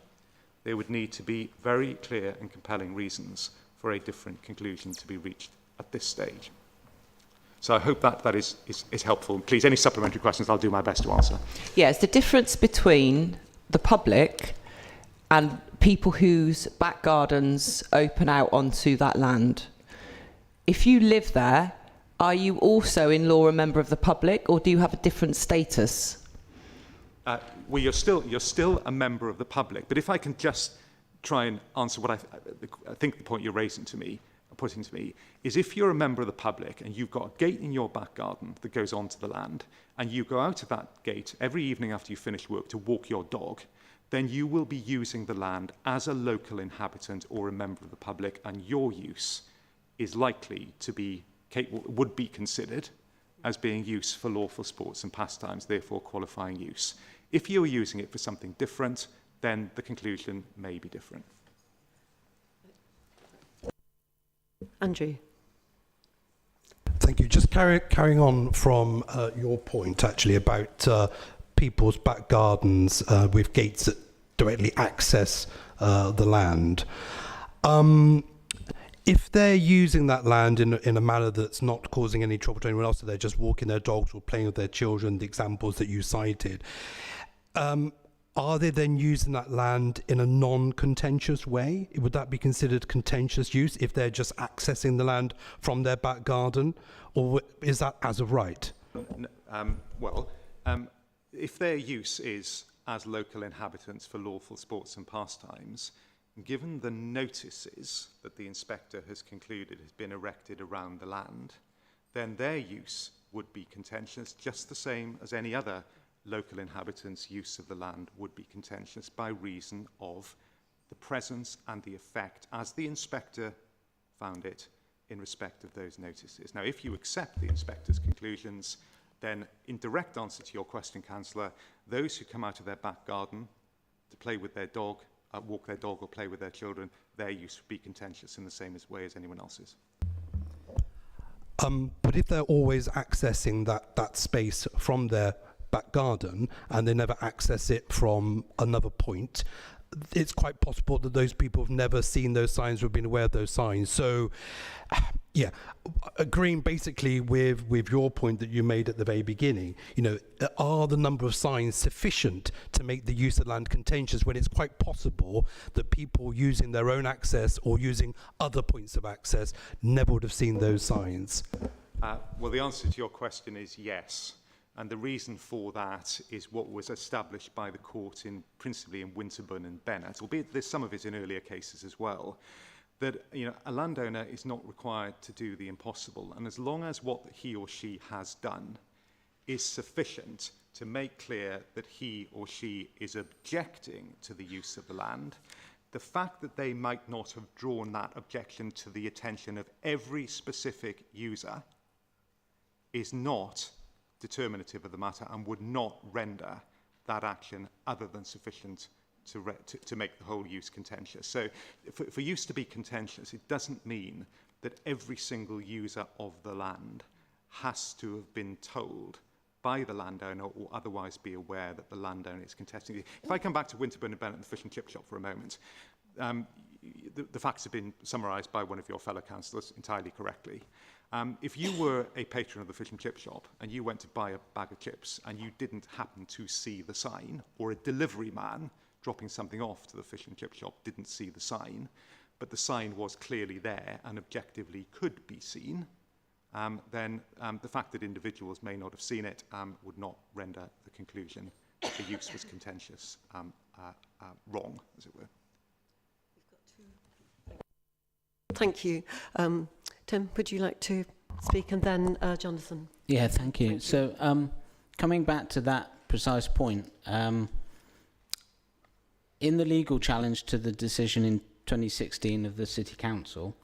there would need to be very clear and compelling reasons for a different conclusion to be reached at this stage. So I hope that is helpful. Please, any supplementary questions, I'll do my best to answer. Yeah, it's the difference between the public and people whose back gardens open out onto that land. If you live there, are you also in law a member of the public, or do you have a different status? Well, you're still a member of the public, but if I can just try and answer what I think the point you're putting to me, is if you're a member of the public and you've got a gate in your back garden that goes onto the land, and you go out of that gate every evening after you finish work to walk your dog, then you will be using the land as a local inhabitant or a member of the public, and your use is likely to be, would be considered as being use for lawful sports and pastimes, therefore qualifying use. If you're using it for something different, then the conclusion may be different. Andrew. Thank you. Just carrying on from your point, actually, about people's back gardens with gates that directly access the land. If they're using that land in a manner that's not causing any trouble to anyone else, so they're just walking their dogs or playing with their children, the examples that you cited, are they then using that land in a non-contentious way? Would that be considered contentious use if they're just accessing the land from their back garden? Or is that as of right? If their use is as local inhabitants for lawful sports and pastimes, given the notices that the inspector has concluded has been erected around the land, then their use would be contentious, just the same as any other local inhabitants' use of the land would be contentious by reason of the presence and the effect, as the inspector found it, in respect of those notices. Now, if you accept the inspector's conclusions, then in direct answer to your question, Councillor, those who come out of their back garden to play with their dog, walk their dog or play with their children, their use would be contentious in the same way as anyone else's. But if they're always accessing that space from their back garden and they never access it from another point, it's quite possible that those people have never seen those signs or been aware of those signs. So, yeah, agreeing basically with your point that you made at the very beginning, are the number of signs sufficient to make the use of land contentious when it's quite possible that people using their own access or using other points of access never would have seen those signs? Well, the answer to your question is yes. And the reason for that is what was established by the court principally in Winterburn and Bennett, albeit there's some of it in earlier cases as well, that a landowner is not required to do the impossible, and as long as what he or she has done is sufficient to make clear that he or she is objecting to the use of the land, the fact that they might not have drawn that objection to the attention of every specific user is not determinative of the matter and would not render that action other than sufficient to make the whole use contentious. So for use to be contentious, it doesn't mean that every single user of the land has to have been told by the landowner or otherwise be aware that the landowner is contesting it. If I come back to Winterburn and Bennett and the fish and chip shop for a moment, the facts have been summarised by one of your fellow councillors entirely correctly. If you were a patron of the fish and chip shop and you went to buy a bag of chips and you didn't happen to see the sign, or a delivery man dropping something off to the fish and chip shop didn't see the sign, but the sign was clearly there and objectively could be seen, then the fact that individuals may not have seen it would not render the conclusion that the use was contentious wrong, as it were. Thank you. Tim, would you like to speak? And then Jonathan. Yeah, thank you. So coming back to that precise point, in the legal challenge to the decision in 2016 of the City Council,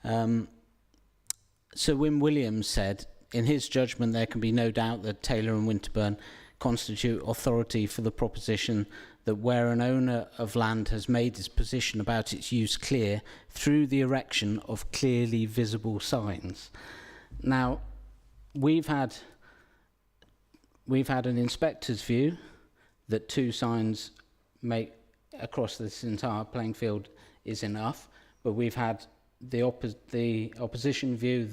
Sir Wim Williams said, in his judgment, there can be no doubt that Taylor and Winterburn constitute authority for the proposition that where an owner of land has made his position about its use clear through the erection of clearly visible signs. Now, we've had an inspector's view that 2 signs across this entire playing field is enough, but we've had the opposition view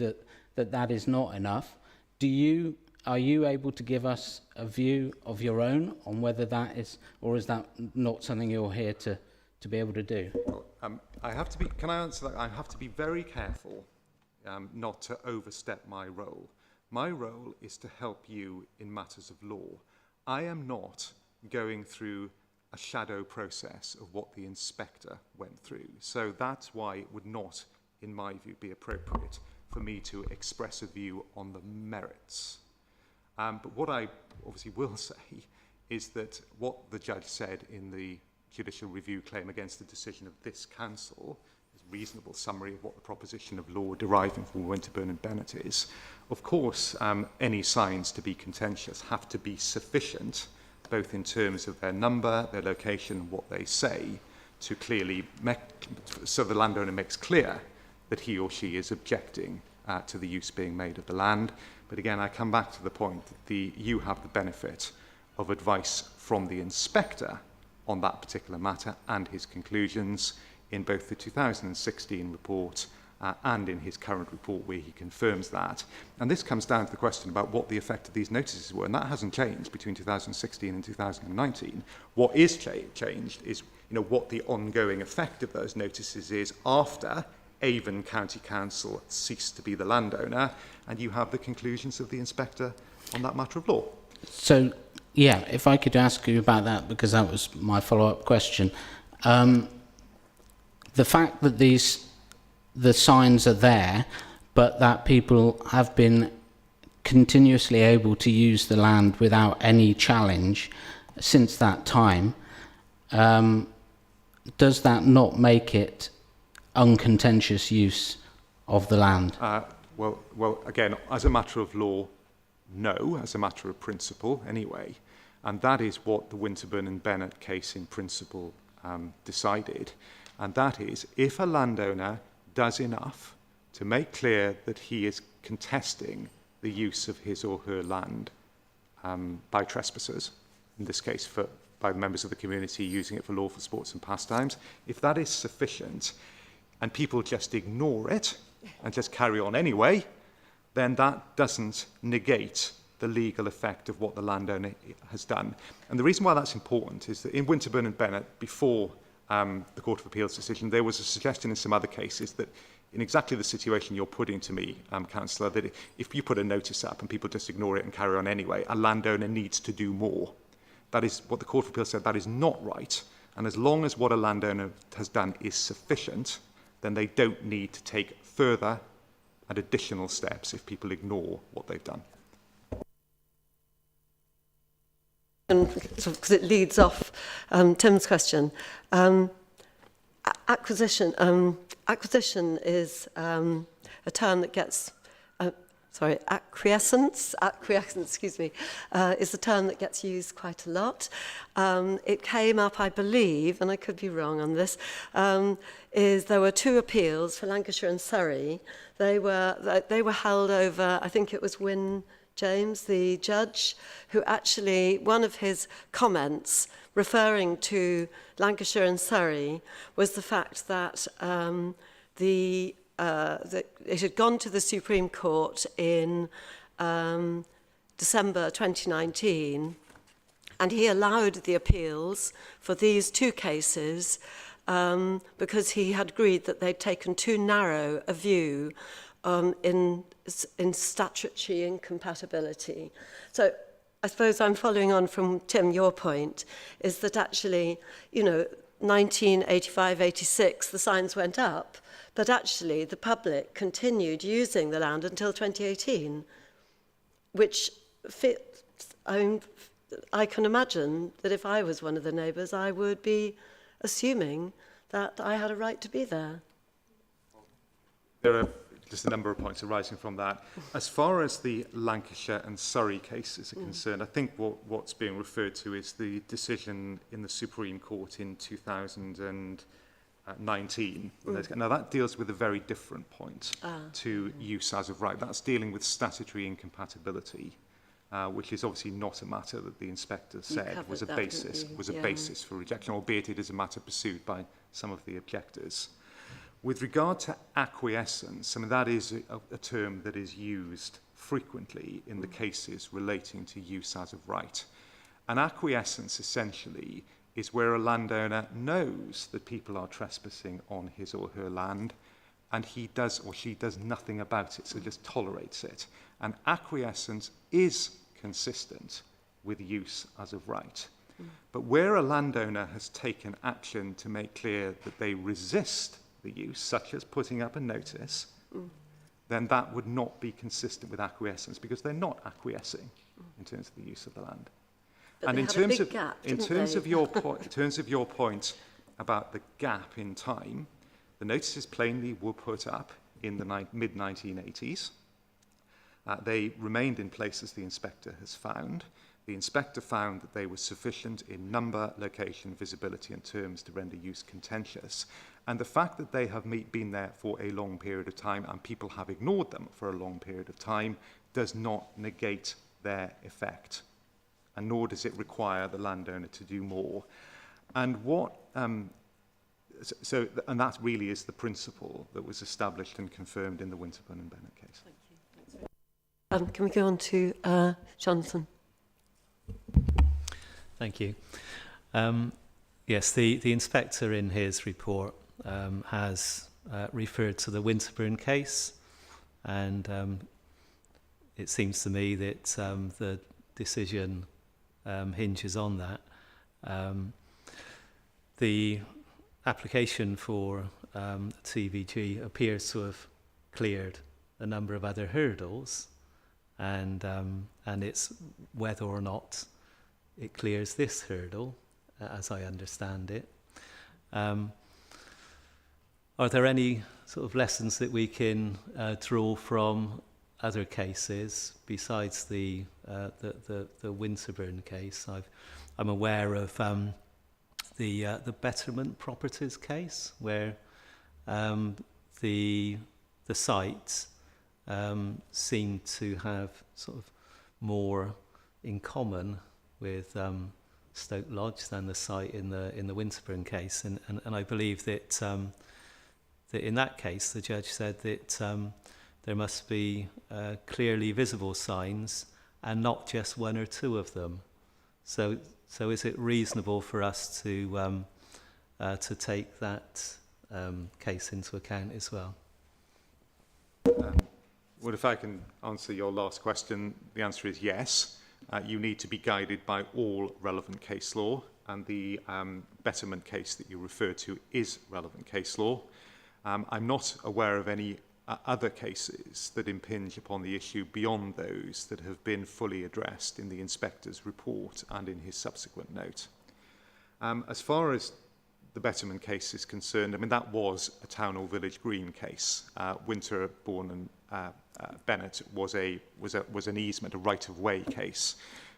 that is not enough. Are you able to give us a view of your own on whether that is, or is that not something you're here to be able to do? Well, can I answer that? I have to be very careful not to overstep my role. My role is to help you in matters of law. I am not going through a shadow process of what the inspector went through. So that's why it would not, in my view, be appropriate for me to express a view on the merits. But what I obviously will say is that what the judge said in the judicial review claim against the decision of this council is a reasonable summary of what the proposition of law deriving from Winterburn and Bennett is. Of course, any signs to be contentious have to be sufficient, both in terms of their number, their location, and what they say, to clearly so the landowner makes clear that he or she is objecting to the use being made of the land. But again, I come back to the point that you have the benefit of advice from the inspector on that particular matter and his conclusions in both the 2016 report and in his current report, where he confirms that. And this comes down to the question about what the effect of these notices were, and that hasn't changed between 2016 and 2019. What is changed is what the ongoing effect of those notices is after Avon County Council ceased to be the landowner, and you have the conclusions of the inspector on that matter of law. So, yeah, if I could ask you about that, because that was my follow-up question. The fact that the signs are there, but that people have been continuously able to use the land without any challenge since that time, does that not make it uncontentious use of the land? Well, again, as a matter of law, no, as a matter of principle, anyway. And that is what the Winterburn and Bennett case in principle decided. And that is, if a landowner does enough to make clear that he is contesting the use of his or her land by trespassers, in this case by members of the community using it for lawful sports and pastimes, if that is sufficient, and people just ignore it and just carry on anyway, then that doesn't negate the legal effect of what the landowner has done. And the reason why that's important is that in Winterburn and Bennett, before the Court of Appeal's decision, there was a suggestion in some other cases that in exactly the situation you're putting to me, Councillor, that if you put a notice up and people just ignore it and carry on anyway, a landowner needs to do more. That is what the Court of Appeal said, that is not right. And as long as what a landowner has done is sufficient, then they don't need to take further and additional steps if people ignore what they've done. Because it leads off Tim's question. Acquisition is a term that gets, acquiescence, excuse me, is a term that gets used quite a lot. It came up, I believe, and I could be wrong on this, is there were 2 appeals for Lancashire and Surrey. They were held over, I think it was Wyn James, the judge, who actually, one of his comments referring to Lancashire and Surrey was the fact that that it had gone to the Supreme Court in December 2019, and he allowed the appeals for these 2 cases because he had agreed that they'd taken too narrow a view in statutory incompatibility. So I suppose I'm following on from Tim, your point, is that actually, 1985, 86, the signs went up, but actually the public continued using the land until 2018, which fits, I can imagine that if I was one of the neighbours, I would be assuming that I had a right to be there. There are just a number of points arising from that. As far as the Lancashire and Surrey cases are concerned, I think what's being referred to is the decision in the Supreme Court in 2019. Now, that deals with a very different point to use as of right. That's dealing with statutory incompatibility, which is obviously not a matter that the inspector said was a basis for rejection, albeit it is a matter pursued by some of the objectors. With regard to acquiescence, I mean, that is a term that is used frequently in the cases relating to use as of right. And acquiescence essentially is where a landowner knows that people are trespassing on his or her land, and he does or she does nothing about it, so just tolerates it. And acquiescence is consistent with use as of right. But where a landowner has taken action to make clear that they resist the use, such as putting up a notice, then that would not be consistent with acquiescence, because they're not acquiescing in terms of the use of the land. But and they in had a terms big of gap, in didn't terms they? of your in terms of your point about the gap in time, the notices plainly were put up in the mid-1980s. They remained in place, as the inspector has found. The inspector found that they were sufficient in number, location, visibility and terms to render use contentious. And the fact that they have been there for a long period of time and people have ignored them for a long period of time does not negate their effect. And nor does it require the landowner to do more. And and that really is the principle that was established and confirmed in the Winterburn and Bennett case. Thank you. Can we go on to Jonathan? Thank you. Yes, the inspector in his report has referred to the Winterburn case, and it seems to me that the decision hinges on that. The application for TVG appears to have cleared a number of other hurdles, and it's whether or not it clears this hurdle, as I understand it. Are there any sort of lessons that we can draw from other cases besides the Winterburn case? I'm aware of the Betterment Properties case, where the sites seem to have sort of more in common with Stoke Lodge than the site in the Winterburn case, and I believe that that in that case the judge said that there must be clearly visible signs and not just one or two of them. So is it reasonable for us to take that case into account as well? Well, if I can answer your last question, the answer is yes. You need to be guided by all relevant case law, and the Betterment case that you refer to is relevant case law. I'm not aware of any other cases that impinge upon the issue beyond those that have been fully addressed in the inspector's report and in his subsequent note. As far as the Betterman case is concerned, I mean, that was a town or village green case. Winterbourne and Bennett was an easement, a right-of-way case.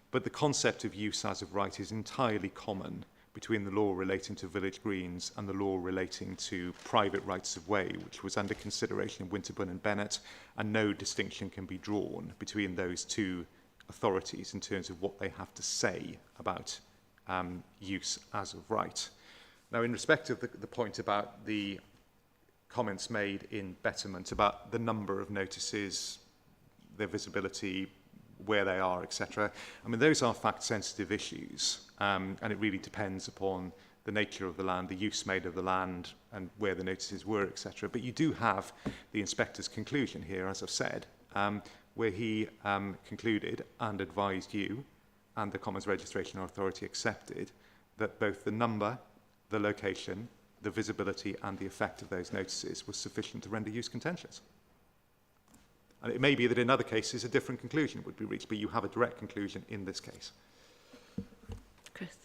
But the concept of use as of right is entirely common between the law relating to village greens and the law relating to private rights of way, which was under consideration in Winterbourne and Bennett, and no distinction can be drawn between those two authorities in terms of what they have to say about use as of right. Now, in respect of the point about the comments made in Betterment about the number of notices, their visibility, where they are, etc. I mean, those are fact-sensitive issues, and it really depends upon the nature of the land, the use made of the land, and where the notices were, etc. But you do have the inspector's conclusion here, as I've said, where he concluded and advised you, and the Commons Registration Authority accepted, that both the number, the location, the visibility, and the effect of those notices was sufficient to render use contentious. And it may be that in other cases a different conclusion would be reached, but you have a direct conclusion in this case. Chris.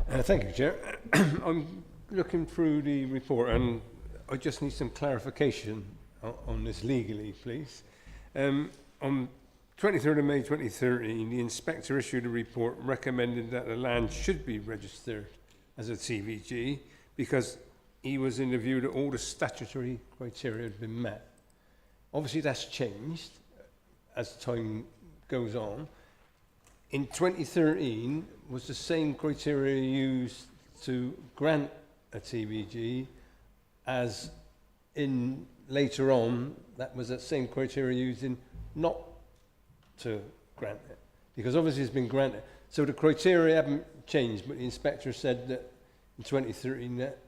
Thank you, Chair. I'm looking through the report and I just need some clarification on this legally, please. On 23rd of May 2013, the inspector issued a report recommending that the land should be registered as a TVG because he was in the view that all the statutory criteria had been met. Obviously, that's changed as time goes on. In 2013, was the same criteria used to grant a TVG as in later on, that was that same criteria used in not to grant it? Because obviously it's been granted. So the criteria haven't changed, but the inspector said that in 2013 that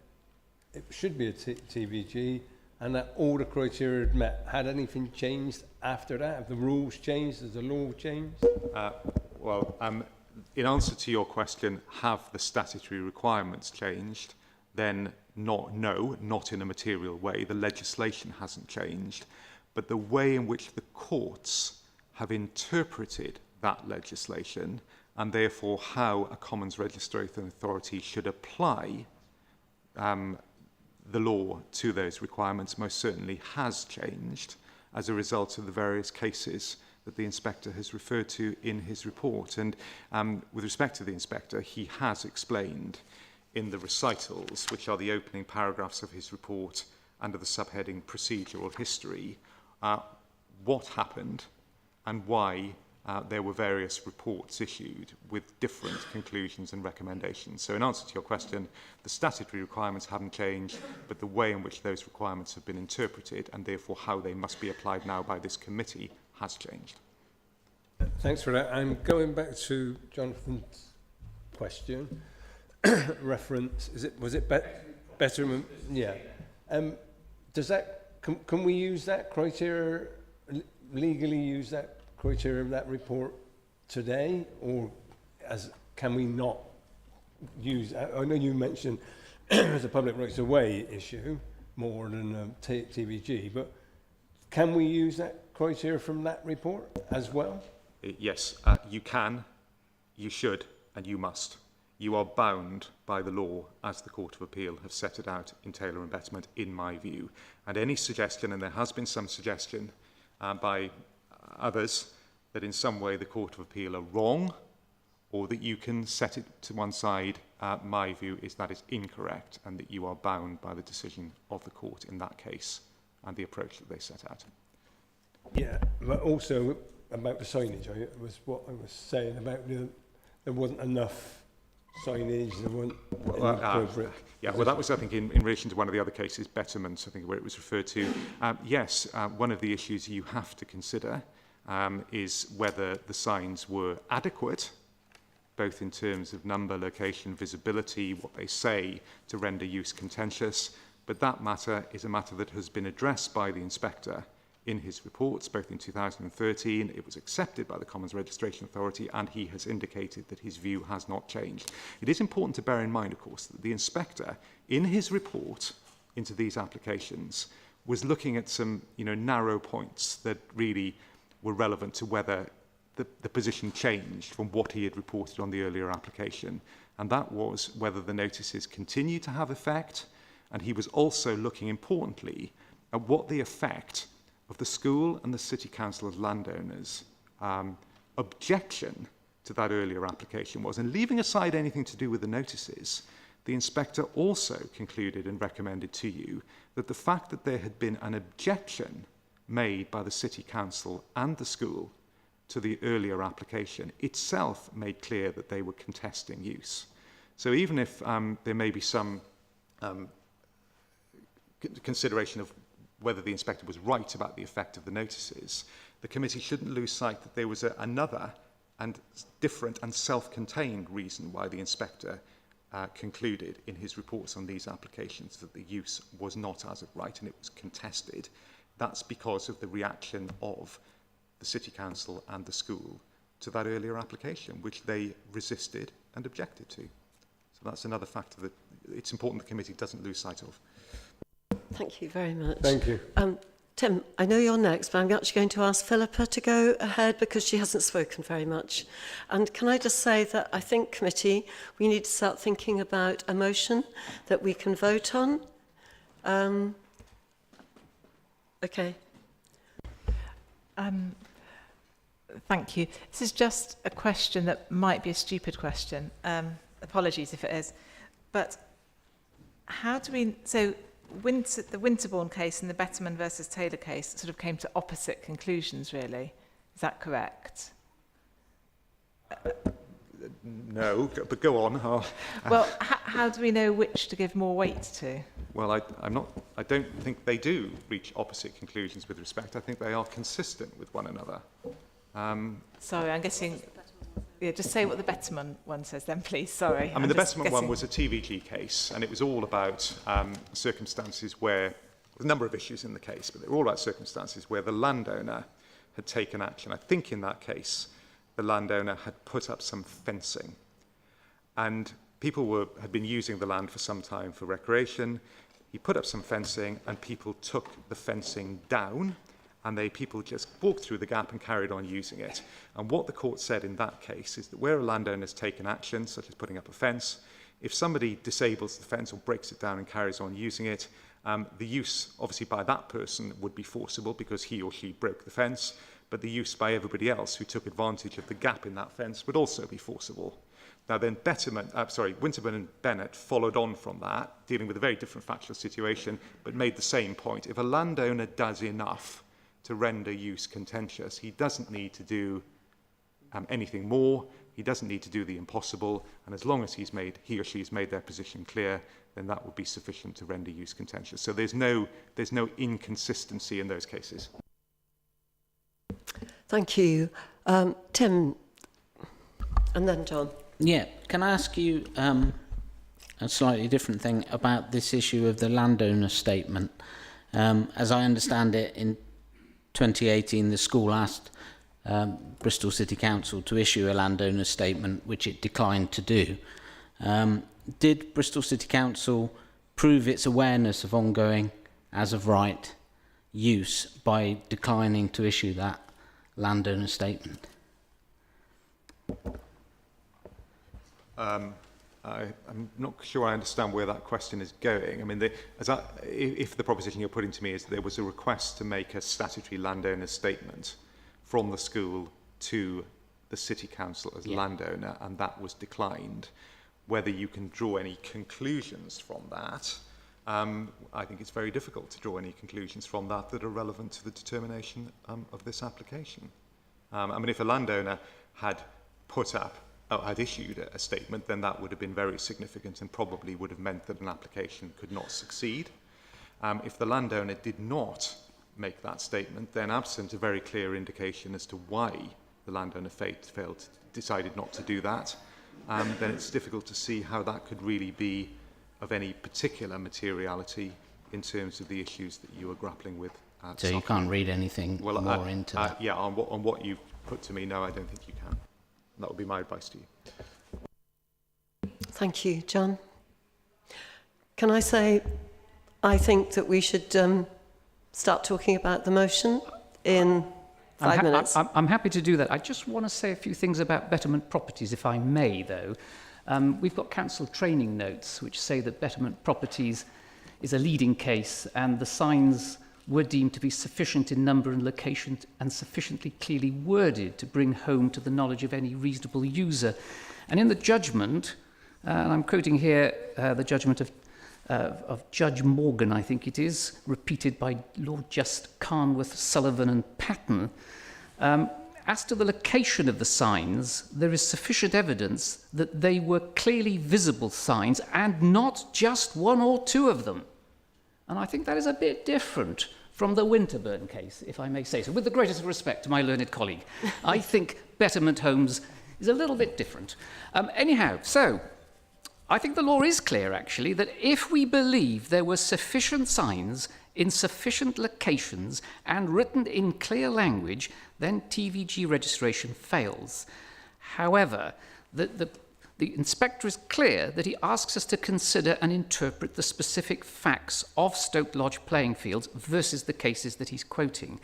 it should be a TVG, and that all the criteria had met. Had anything changed after that? Have the rules changed? Has the law changed? In answer to your question, have the statutory requirements changed? Then no, not in a material way. The legislation hasn't changed, but the way in which the courts have interpreted that legislation, and therefore how a Commons Registration Authority should apply the law to those requirements, most certainly has changed as a result of the various cases that the inspector has referred to in his report. And with respect to the inspector, he has explained in the recitals, which are the opening paragraphs of his report under the subheading Procedural History, what happened and why there were various reports issued with different conclusions and recommendations. So in answer to your question, the statutory requirements haven't changed, but the way in which those requirements have been interpreted and therefore how they must be applied now by this committee has changed. Thanks for that. I'm going back to Jonathan's question. Reference, was it Betterman? Yeah. Does that, can we use that criteria, legally use that criteria of that report today, or can we not use? I know you mentioned as a public rights of way issue more than a TVG, but can we use that criteria from that report as well? Yes, you can, you should, and you must. You are bound by the law as the Court of Appeal have set it out in Taylor and Betterment, in my view. And any suggestion, and there has been some suggestion by others, that in some way the Court of Appeal are wrong, or that you can set it to one side, my view is that is incorrect, and that you are bound by the decision of the court in that case, and the approach that they set out. Yeah, but also about the signage, was what I was saying about there wasn't enough signage, there weren't appropriate. Well, that was, I think, in relation to one of the other cases, Betterment, I think, where it was referred to. Yes, one of the issues you have to consider is whether the signs were adequate, both in terms of number, location, visibility, what they say to render use contentious. But that matter is a matter that has been addressed by the inspector in his reports, both in 2013, it was accepted by the Commons Registration Authority, and he has indicated that his view has not changed. It is important to bear in mind, of course, that the inspector, in his report into these applications was looking at some, narrow points that really were relevant to whether the position changed from what he had reported on the earlier application. And that was whether the notices continue to have effect. And he was also looking, importantly, at what the effect of the school and the city council as landowners' objection to that earlier application was. And leaving aside anything to do with the notices, the inspector also concluded and recommended to you that the fact that there had been an objection made by the city council and the school to the earlier application itself made clear that they were contesting use. So even if there may be some consideration of whether the inspector was right about the effect of the notices, the committee shouldn't lose sight that there was another and different and self-contained reason why the inspector concluded in his reports on these applications that the use was not as of right and it was contested. That's because of the reaction of the city council and the school to that earlier application, which they resisted and objected to. So that's another factor that it's important the committee doesn't lose sight of. Thank you very much. Thank you. Tim, I know you're next, but I'm actually going to ask Philippa to go ahead because she hasn't spoken very much. And can I just say that I think, committee, we need to start thinking about a motion that we can vote on. Okay. Thank you. This is just a question that might be a stupid question. Apologies if it is. But how do we... So the Winterbourne case and the Betterman versus Taylor case sort of came to opposite conclusions, really. Is that correct? No, but go on. Well, how do we know which to give more weight to? Well, I don't think they do reach opposite conclusions with respect. I think they are consistent with one another. Sorry, I'm guessing... Yeah, just say what the Betterman one says then, please. Sorry. I mean, the Betterman one was a TVG case, and it was all about circumstances where... There's a number of issues in the case, but they were all about circumstances where the landowner had taken action. I think in that case, the landowner had put up some fencing. And people had been using the land for some time for recreation. He put up some fencing, and people took the fencing down, and people just walked through the gap and carried on using it. And what the court said in that case is that where a landowner has taken action, such as putting up a fence, if somebody disables the fence or breaks it down and carries on using it, the use, obviously, by that person would be forcible because he or she broke the fence, but the use by everybody else who took advantage of the gap in that fence would also be forcible. Now then, Winterbourne and Bennett followed on from that, dealing with a very different factual situation, but made the same point. If a landowner does enough to render use contentious, he doesn't need to do anything more. He doesn't need to do the impossible, and as long as he or she has made their position clear, then that would be sufficient to render use contentious. So there's no inconsistency in those cases. Thank you. Tim, and then John. Yeah, can I ask you a slightly different thing about this issue of the landowner statement? As I understand it, in 2018, the school asked Bristol City Council to issue a landowner statement, which it declined to do. Did Bristol City Council prove its awareness of ongoing as of right use by declining to issue that landowner statement? I'm not sure I understand where that question is going. I mean, if the proposition you're putting to me is that there was a request to make a statutory landowner statement from the school to the city council as landowner, and that was declined, whether you can draw any conclusions from that, I think it's very difficult to draw any conclusions from that are relevant to the determination of this application. I mean, if a landowner had issued a statement, then that would have been very significant and probably would have meant that an application could not succeed. If the landowner did not make that statement, then absent a very clear indication as to why the landowner decided not to do that, then it's difficult to see how that could really be of any particular materiality in terms of the issues that you are grappling with. So you can't read anything more into that? Yeah, on what you've put to me, no, I don't think you can. That would be my advice to you. Thank you, John. Can I say, I think that we should start talking about the motion in 5 minutes. I'm happy to do that. I just want to say a few things about betterment properties, if I may, though. We've got council training notes which say that betterment properties is a leading case and the signs were deemed to be sufficient in number and location and sufficiently clearly worded to bring home to the knowledge of any reasonable user. And in the judgment, and I'm quoting here the judgment of Judge Morgan, I think it is, repeated by Lord Just Carnworth, Sullivan and Patton, as to the location of the signs, there is sufficient evidence that they were clearly visible signs and not just one or two of them. And I think that is a bit different from the Winterburn case, if I may say so. With the greatest respect to my learned colleague, I think Betterment Homes is a little bit different. Anyhow, so I think the law is clear, actually, that if we believe there were sufficient signs in sufficient locations and written in clear language, then TVG registration fails. However, the inspector is clear that he asks us to consider and interpret the specific facts of Stoke Lodge playing fields versus the cases that he's quoting.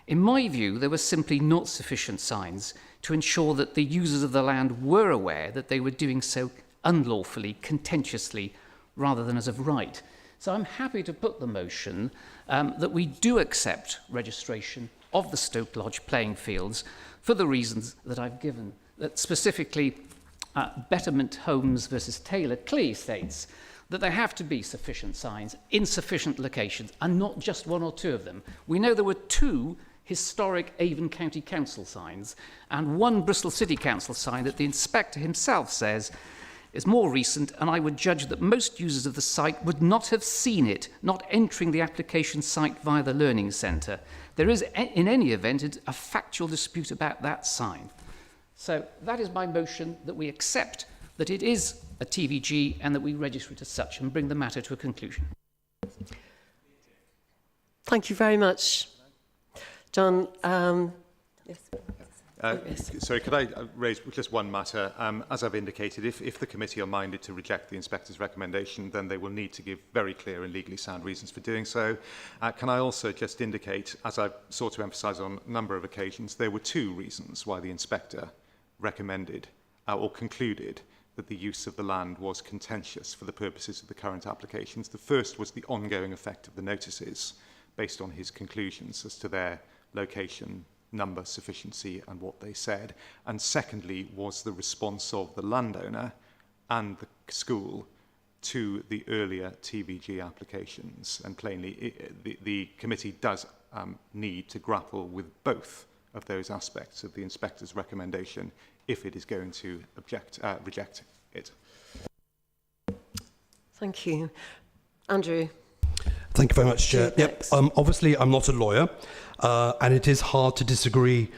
In my view, there were simply not sufficient signs to ensure that the users of the land were aware that they were doing so unlawfully, contentiously, rather than as of right. So I'm happy to put the motion that we do accept registration of the Stoke Lodge playing fields for the reasons that I've given. That specifically, Betterment Homes versus Taylor clearly states that there have to be sufficient signs in sufficient locations and not just one or two of them. We know there were 2 historic Avon County Council signs and 1 Bristol City Council sign that the inspector himself says is more recent, and I would judge that most users of the site would not have seen it, not entering the application site via the Learning Centre. There is, in any event, a factual dispute about that sign. So that is my motion, that we accept that it is a TVG and that we register it as such and bring the matter to a conclusion. Thank you very much, John. Yes. Sorry, could I raise just one matter? As I've indicated, if the committee are minded to reject the inspector's recommendation, then they will need to give very clear and legally sound reasons for doing so. Can I also just indicate, as I've sought to emphasise on a number of occasions, there were 2 reasons why the inspector recommended or concluded that the use of the land was contentious for the purposes of the current applications. The first was the ongoing effect of the notices based on his conclusions as to their location, number, sufficiency and what they said. And secondly was the response of the landowner and the school to the earlier TVG applications. And plainly, the committee does need to grapple with both of those aspects of the inspector's recommendation if it is going to reject it. Thank you. Andrew. Thank you very much, Chair. Yep. Obviously, I'm not a lawyer, and it is hard to disagree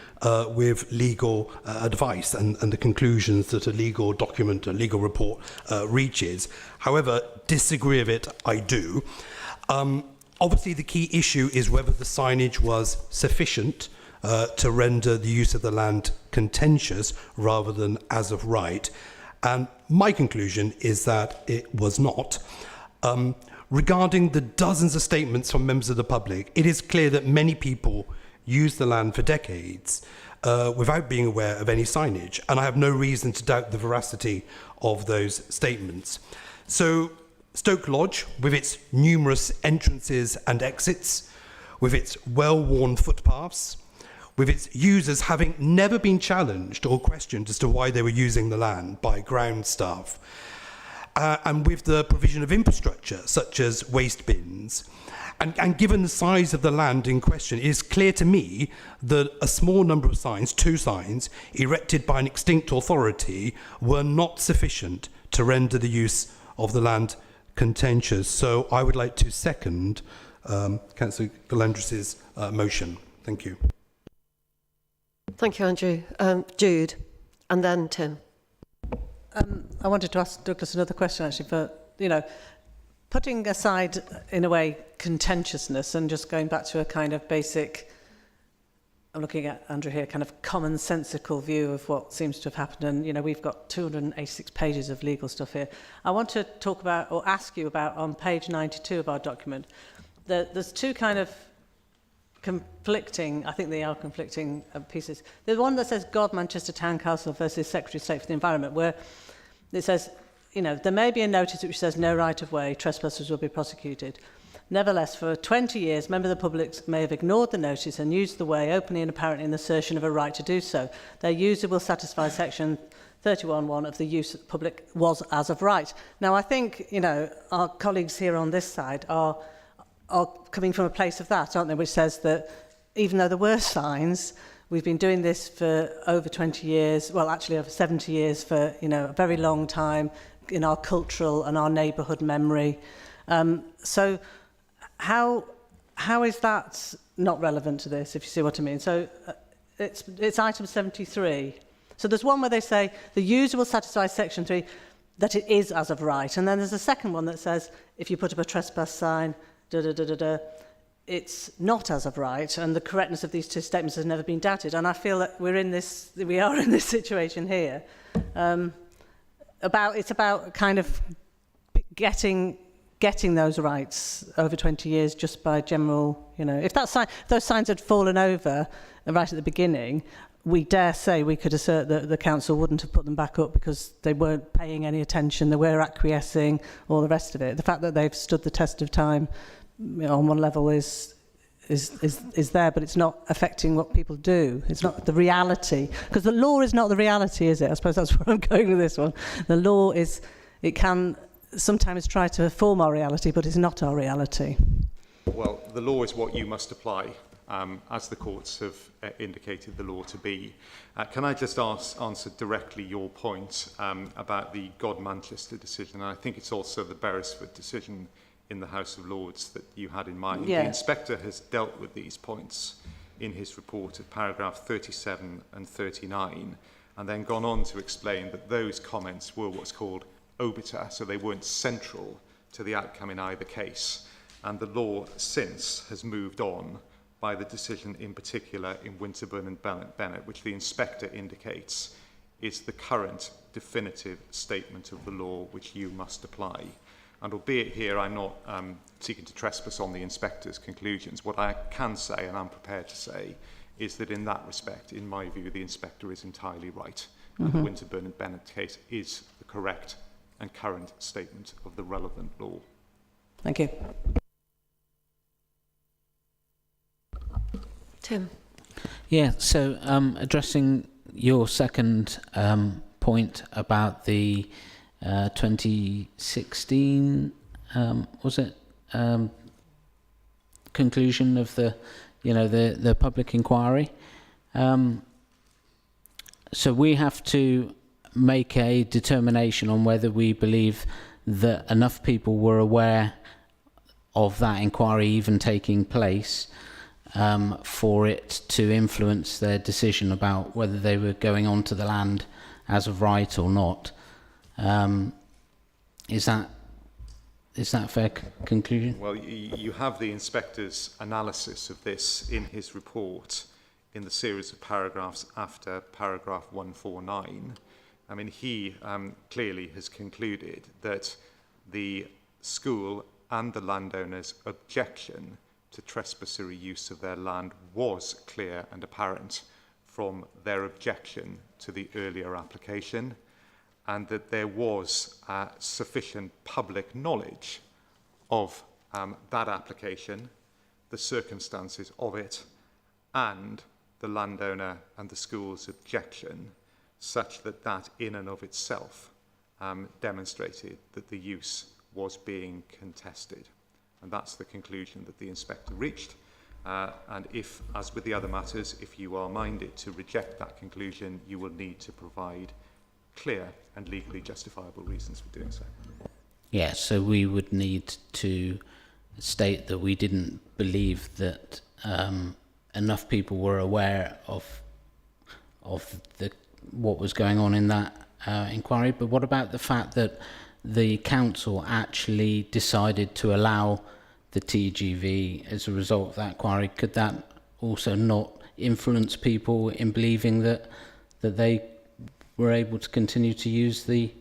with legal advice and the conclusions that a legal document, a legal report reaches. However, disagree with it, I do. Obviously, the key issue is whether the signage was sufficient to render the use of the land contentious rather than as of right. And my conclusion is that it was not. Regarding the dozens of statements from members of the public, it is clear that many people use the land for decades without being aware of any signage, and I have no reason to doubt the veracity of those statements. So Stoke Lodge, with its numerous entrances and exits, with its well-worn footpaths, with its users having never been challenged or questioned as to why they were using the land by ground staff, and with the provision of infrastructure such as waste bins. And given the size of the land in question, it is clear to me that a small number of signs, 2 signs, erected by an extinct authority were not sufficient to render the use of the land contentious. So I would like to second Councillor Galandris's motion. Thank you. Thank you, Andrew. Jude, and then Tim. I wanted to ask Douglas another question, actually, for, putting aside, in a way, contentiousness and just going back to a kind of basic I'm looking at Andrew here, kind of commonsensical view of what seems to have happened. And, you know, we've got 286 pages of legal stuff here. I want to talk about, or ask you about, on page 92 of our document, there's two kind of conflicting, I think they are conflicting pieces. There's one that says God Manchester Town Council versus Secretary of State for the Environment, where it says, you know, there may be a notice which says no right of way, trespassers will be prosecuted. Nevertheless, for 20 years, members of the public may have ignored the notice and used the way openly and apparently in the assertion of a right to do so. Their user will satisfy section 31(1) of the use of public was as of right. Now, I think, you know, our colleagues here on this side are coming from a place of that, aren't they, which says that even though there were signs, we've been doing this for over 20 years, well, actually over 70 years, for, you know, a very long time in our cultural and our neighbourhood memory. So how is that not relevant to this, if you see what I mean? So it's item 73. So there's one where they say the user will satisfy section 3 that it is as of right, and then there's a second one that says if you put up a trespass sign, it's not as of right, and the correctness of these two statements has never been doubted. And I feel that we are in this situation here. It's about kind of getting those rights over 20 years just by general, you know, if those signs had fallen over right at the beginning, we dare say we could assert that the council wouldn't have put them back up because they weren't paying any attention, they were acquiescing, all the rest of it. The fact that they've stood the test of time, you know, on one level is there, but it's not affecting what people do. It's not the reality, because the law is not the reality, is it? I suppose that's where I'm going with this one. The law is, it can sometimes try to form our reality, but it's not our reality. Well, the law is what you must apply, as the courts have indicated the law to be. Can I just answer directly your point about the God Manchester decision? And I think it's also the Beresford decision in the House of Lords that you had in mind. Yeah. The inspector has dealt with these points in his report at paragraph 37 and 39, and then gone on to explain that those comments were what's called obiter, so they weren't central to the outcome in either case. And the law since has moved on by the decision in particular in Winterburn and Bennett, which the inspector indicates is the current definitive statement of the law which you must apply. And albeit here I'm not seeking to trespass on the inspector's conclusions, what I can say, and I'm prepared to say, is that in that respect, in my view, the inspector is entirely right. And the Winterburn and Bennett case is the correct and current statement of the relevant law. Thank you. Tim. Yeah, so addressing your second point about the 2016, was it, conclusion of the, you know, the public inquiry. So we have to make a determination on whether we believe that enough people were aware of that inquiry even taking place for it to influence their decision about whether they were going onto the land as of right or not. Is that a fair conclusion? Well, you have the inspector's analysis of this in his report in the series of paragraphs after paragraph 149. I mean, he clearly has concluded that the school and the landowner's objection to trespassory use of their land was clear and apparent from their objection to the earlier application, and that there was sufficient public knowledge of that application, the circumstances of it, and the landowner and the school's objection, such that that in and of itself demonstrated that the use was being contested. And that's the conclusion that the inspector reached. And if, as with the other matters, if you are minded to reject that conclusion, you will need to provide clear and legally justifiable reasons for doing so. Yeah, so we would need to state that we didn't believe that enough people were aware of what was going on in that inquiry. But what about the fact that the council actually decided to allow the TGV as a result of that inquiry? Could that also not influence people in believing that they were able to continue to use the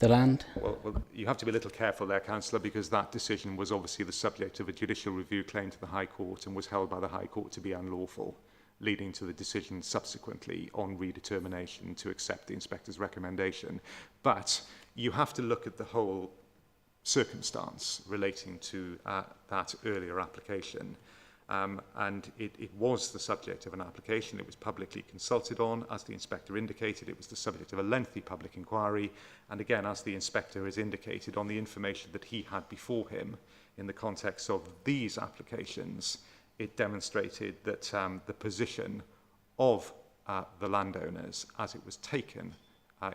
land? Well, you have to be a little careful there, Councillor, because that decision was obviously the subject of a judicial review claim to the High Court and was held by the High Court to be unlawful, leading to the decision subsequently on redetermination to accept the inspector's recommendation. But you have to look at the whole circumstance relating to that earlier application. And it was the subject of an application. It was publicly consulted on. As the inspector indicated, it was the subject of a lengthy public inquiry. And again, as the inspector has indicated, on the information that he had before him in the context of these applications, it demonstrated that the position of the landowners as it was taken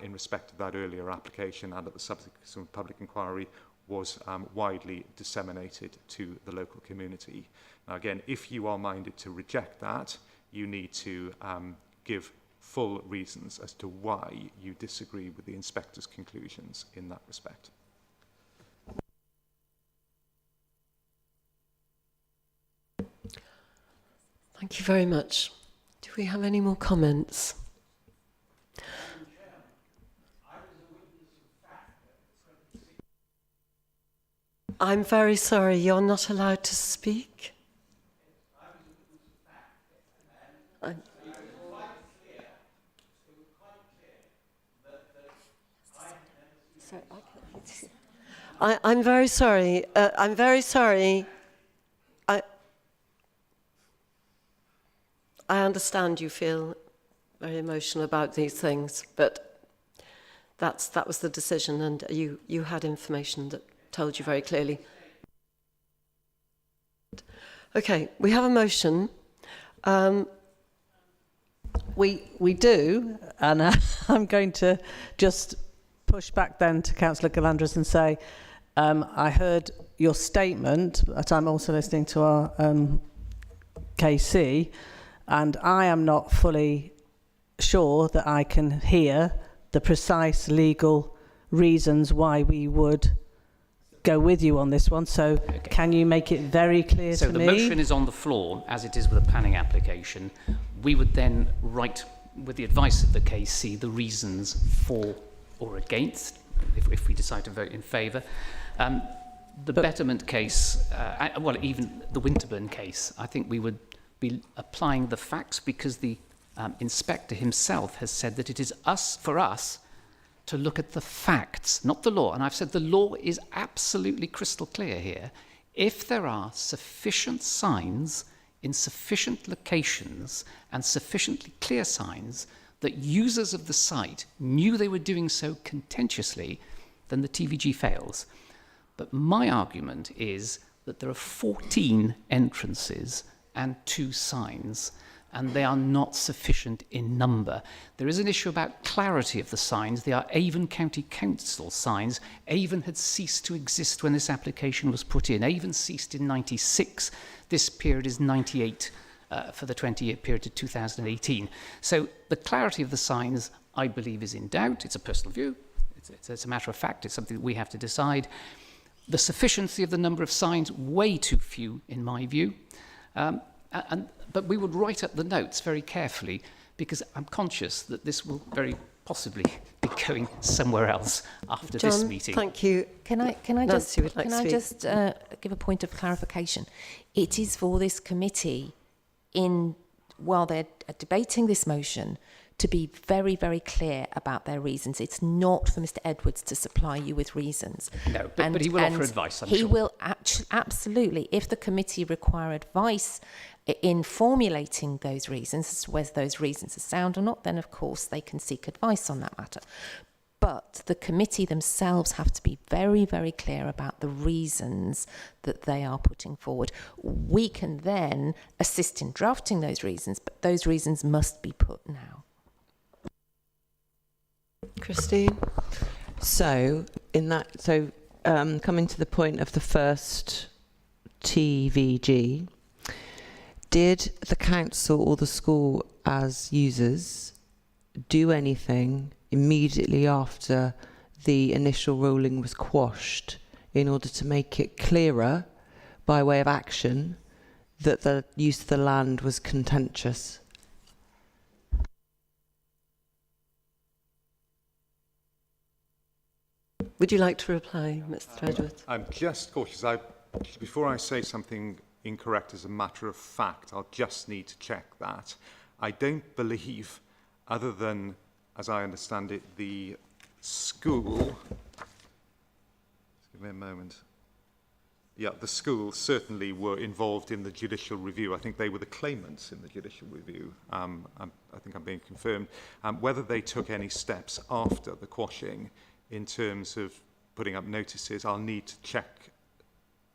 in respect of that earlier application and at the subsequent public inquiry was widely disseminated to the local community. Now, again, if you are minded to reject that, you need to give full reasons as to why you disagree with the inspector's conclusions in that respect. Thank you very much. Do we have any more comments? I'm very sorry, you're not allowed to speak. I'm very sorry. I'm very sorry. I understand you feel very emotional about these things, but that was the decision, and you had information that told you very clearly. Okay, we have a motion. We do, and I'm going to just push back then to Councillor Galandras and say, I heard your statement, but I'm also listening to our KC, and I am not fully sure that I can hear the precise legal reasons why we would go with you on this one. So can you make it very clear to me? So the motion is on the floor, as it is with a planning application. We would then write, with the advice of the KC, the reasons for or against, if we decide to vote in favour. The Betterment case, well, even the Winterburn case, I think we would be applying the facts, because the inspector himself has said that it is for us to look at the facts, not the law. And I've said the law is absolutely crystal clear here. If there are sufficient signs in sufficient locations and sufficiently clear signs that users of the site knew they were doing so contentiously, then the TVG fails. But my argument is that there are 14 entrances and 2 signs, and they are not sufficient in number. There is an issue about clarity of the signs. They are Avon County Council signs. Avon had ceased to exist when this application was put in. Avon ceased in 96. This period is 98 for the 20-year period to 2018. So the clarity of the signs, I believe, is in doubt. It's a personal view. It's a matter of fact. It's something that we have to decide. The sufficiency of the number of signs, way too few, in my view. But we would write up the notes very carefully, because I'm conscious that this will very possibly be going somewhere else after John, this meeting. Thank you. Can I Nancy would like can to I speak. just give a point of clarification? It is for this committee, while they're debating this motion, to be very, very clear about their reasons. It's not for Mr. Edwards to supply you with reasons. No, but he will offer advice, I'm sure. He will absolutely. If the committee require advice in formulating those reasons, as to whether those reasons are sound or not, then of course they can seek advice on that matter. But the committee themselves have to be very, very clear about the reasons that they are putting forward. We can then assist in drafting those reasons, but those reasons must be put now. Christine? So, coming to the point of the first TVG, did the council or the school as users do anything immediately after the initial ruling was quashed in order to make it clearer, by way of action, that the use of the land was contentious. Would you like to reply, Mr. Edwards? I'm just cautious. Before I say something incorrect as a matter of fact, I'll just need to check that. I don't believe, other than, as I understand it, the school... Just give me a moment. Yeah, the school certainly were involved in the judicial review. I think they were the claimants in the judicial review. I think I'm being confirmed. Whether they took any steps after the quashing in terms of putting up notices, I'll need to check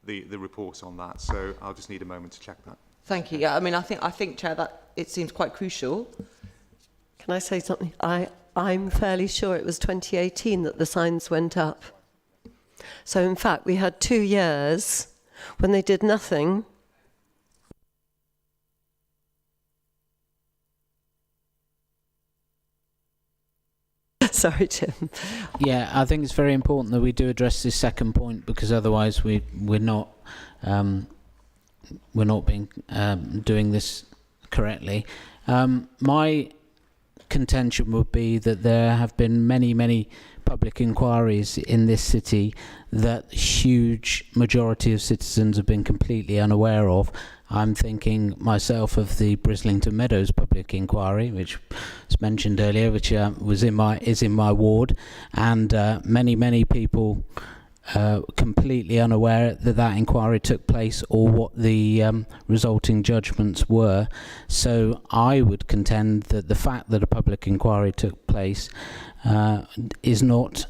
the report on that. So I'll just need a moment to check that. Thank you. Yeah, I mean, I think, Chair, that it seems quite crucial. Can I say something? I'm fairly sure it was 2018 that the signs went up. So, in fact, we had 2 years when they did nothing. Sorry, Tim. Yeah, I think it's very important that we do address this second point, because otherwise we're not being doing this correctly. My contention would be that there have been many public inquiries in this city that huge majority of citizens have been completely unaware of. I'm thinking myself of the Brislington Meadows public inquiry, which was mentioned earlier, which is in my ward, and many people completely unaware that inquiry took place or what the resulting judgments were. So I would contend that the fact that a public inquiry took place is not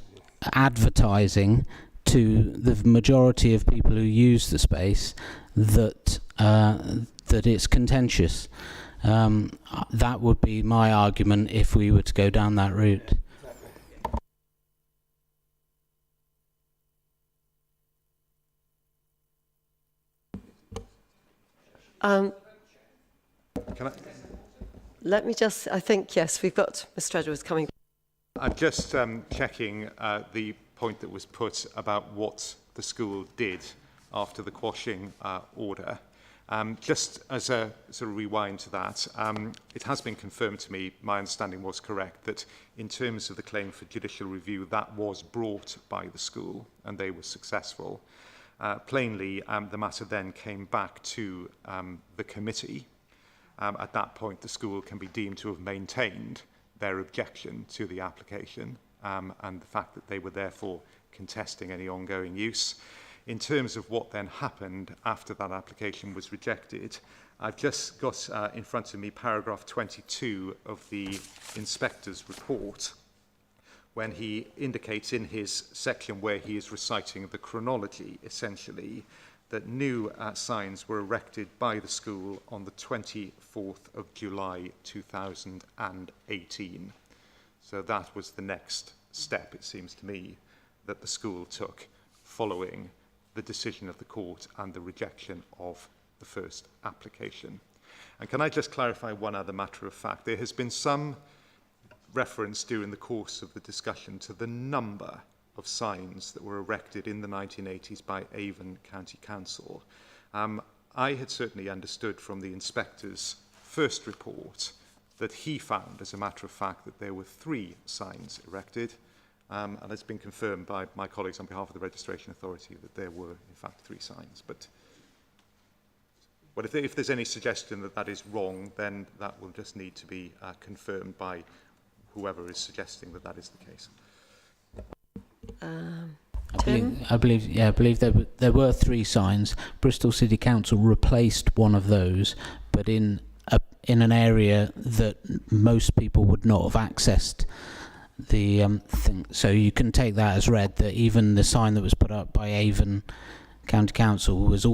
advertising to the majority of people who use the space that it's contentious. That would be my argument if we were to go down that route. Let me just, I think, yes, we've got Mr. Edwards coming. I'm just checking the point that was put about what the school did after the quashing order. Just as a sort of rewind to that, it has been confirmed to me, my understanding was correct, that in terms of the claim for judicial review, that was brought by the school and they were successful. Plainly, the matter then came back to the committee. At that point, the school can be deemed to have maintained their objection to the application and the fact that they were therefore contesting any ongoing use. In terms of what then happened after that application was rejected, I've just got in front of me paragraph 22 of the inspector's report, when he indicates in his section where he is reciting the chronology, essentially, that new signs were erected by the school on the 24th of July 2018. So that was the next step, it seems to me, that the school took following the decision of the court and the rejection of the first application. And can I just clarify one other matter of fact? There has been some reference during the course of the discussion to the number of signs that were erected in the 1980s by Avon County Council. I had certainly understood from the inspector's first report that he found, as a matter of fact, that there were 3 signs erected, and it's been confirmed by my colleagues on behalf of the Registration Authority that there were, in fact, 3 signs. But if there's any suggestion that that is wrong, then that will just need to be confirmed by whoever is suggesting that that is the case. I believe there were 3 signs. Bristol City Council replaced one of those, but in an area that most people would not have accessed the thing. So you can take that as read that even the sign that was put up by Avon County Council was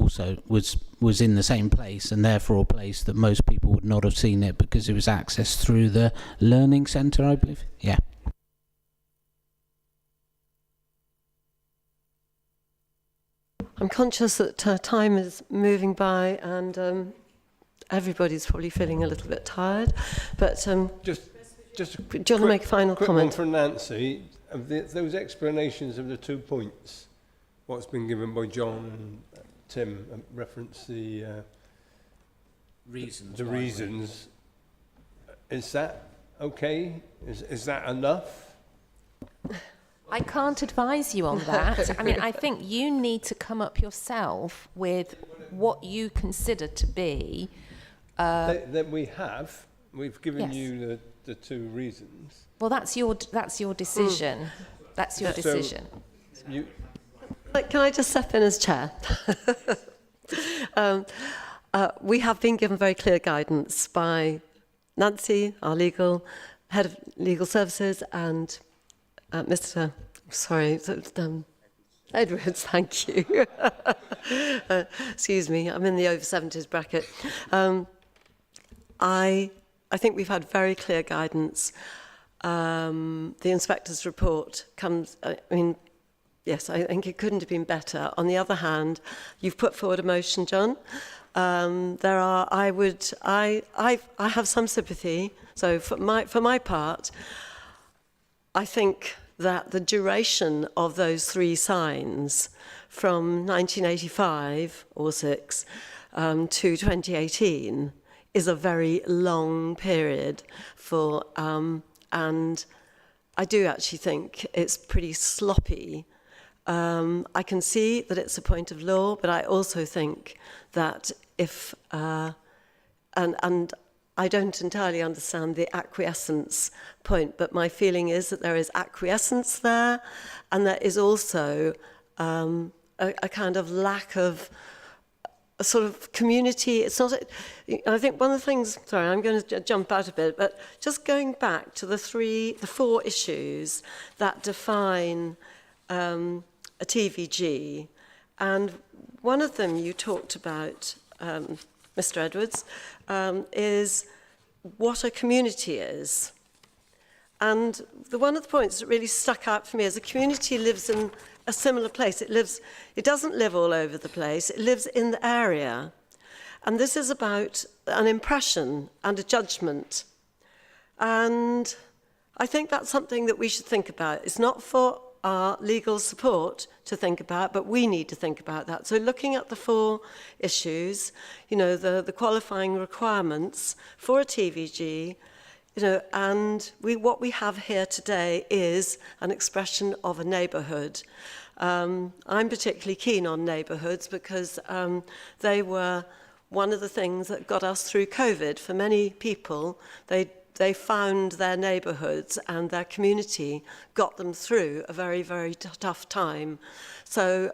in the same place, and therefore a place that most people would not have seen it because it was accessed through the learning centre, I believe. Yeah. I'm conscious that time is moving by and everybody's probably feeling a little bit tired. But just do you want to make a final comment? One for Nancy. Those explanations of the 2 points, what's been given by John and Tim, reference the reasons. The reasons. Is that okay? Is that enough? I can't advise you on that. I mean, I think you need to come up yourself with what you consider to be. That we've given Yes. you the two reasons. Well, that's your decision. That's your decision. Can I just step in as chair? We have been given very clear guidance by Nancy, our head of legal services, and Mr. Edwards. Thank you. Excuse me, I'm in the over 70s bracket. I think we've had very clear guidance. The inspector's report comes. Yes, I think it couldn't have been better. On the other hand, you've put forward a motion, John. I have some sympathy. So for my part, I think that the duration of those 3 signs from 1985 or 6 to 2018 is a very long period for, and I do actually think it's pretty sloppy. I can see that it's a point of law, but I also think that if, and I don't entirely understand the acquiescence point, but my feeling is that there is acquiescence there, and there is also a kind of lack of a sort of community. It's not. I think one of the things. Sorry, I'm going to jump out a bit, but just going back to the 4 issues that define a TVG, and one of them you talked about, Mr. Edwards, is what a community is. And one of the points that really stuck out for me is a community lives in a similar place. It doesn't live all over the place. It lives in the area. And this is about an impression and a judgment. And I think that's something that we should think about. It's not for our legal support to think about, but we need to think about that. So looking at the 4 issues, the qualifying requirements for a TVG, and what we have here today is an expression of a neighbourhood. I'm particularly keen on neighbourhoods because they were one of the things that got us through COVID. For many people, they found their neighbourhoods and their community got them through a very, very tough time. So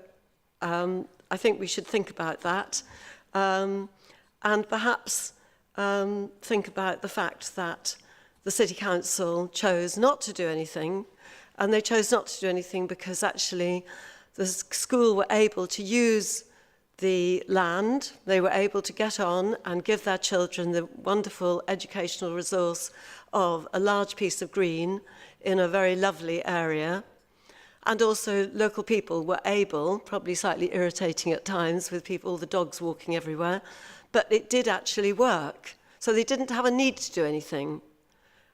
I think we should think about that. And perhaps think about the fact that the City Council chose not to do anything, and they chose not to do anything because actually the school were able to use the land. They were able to get on and give their children the wonderful educational resource of a large piece of green in a very lovely area. And also local people were able, probably slightly irritating at times with all the dogs walking everywhere, but it did actually work. So they didn't have a need to do anything.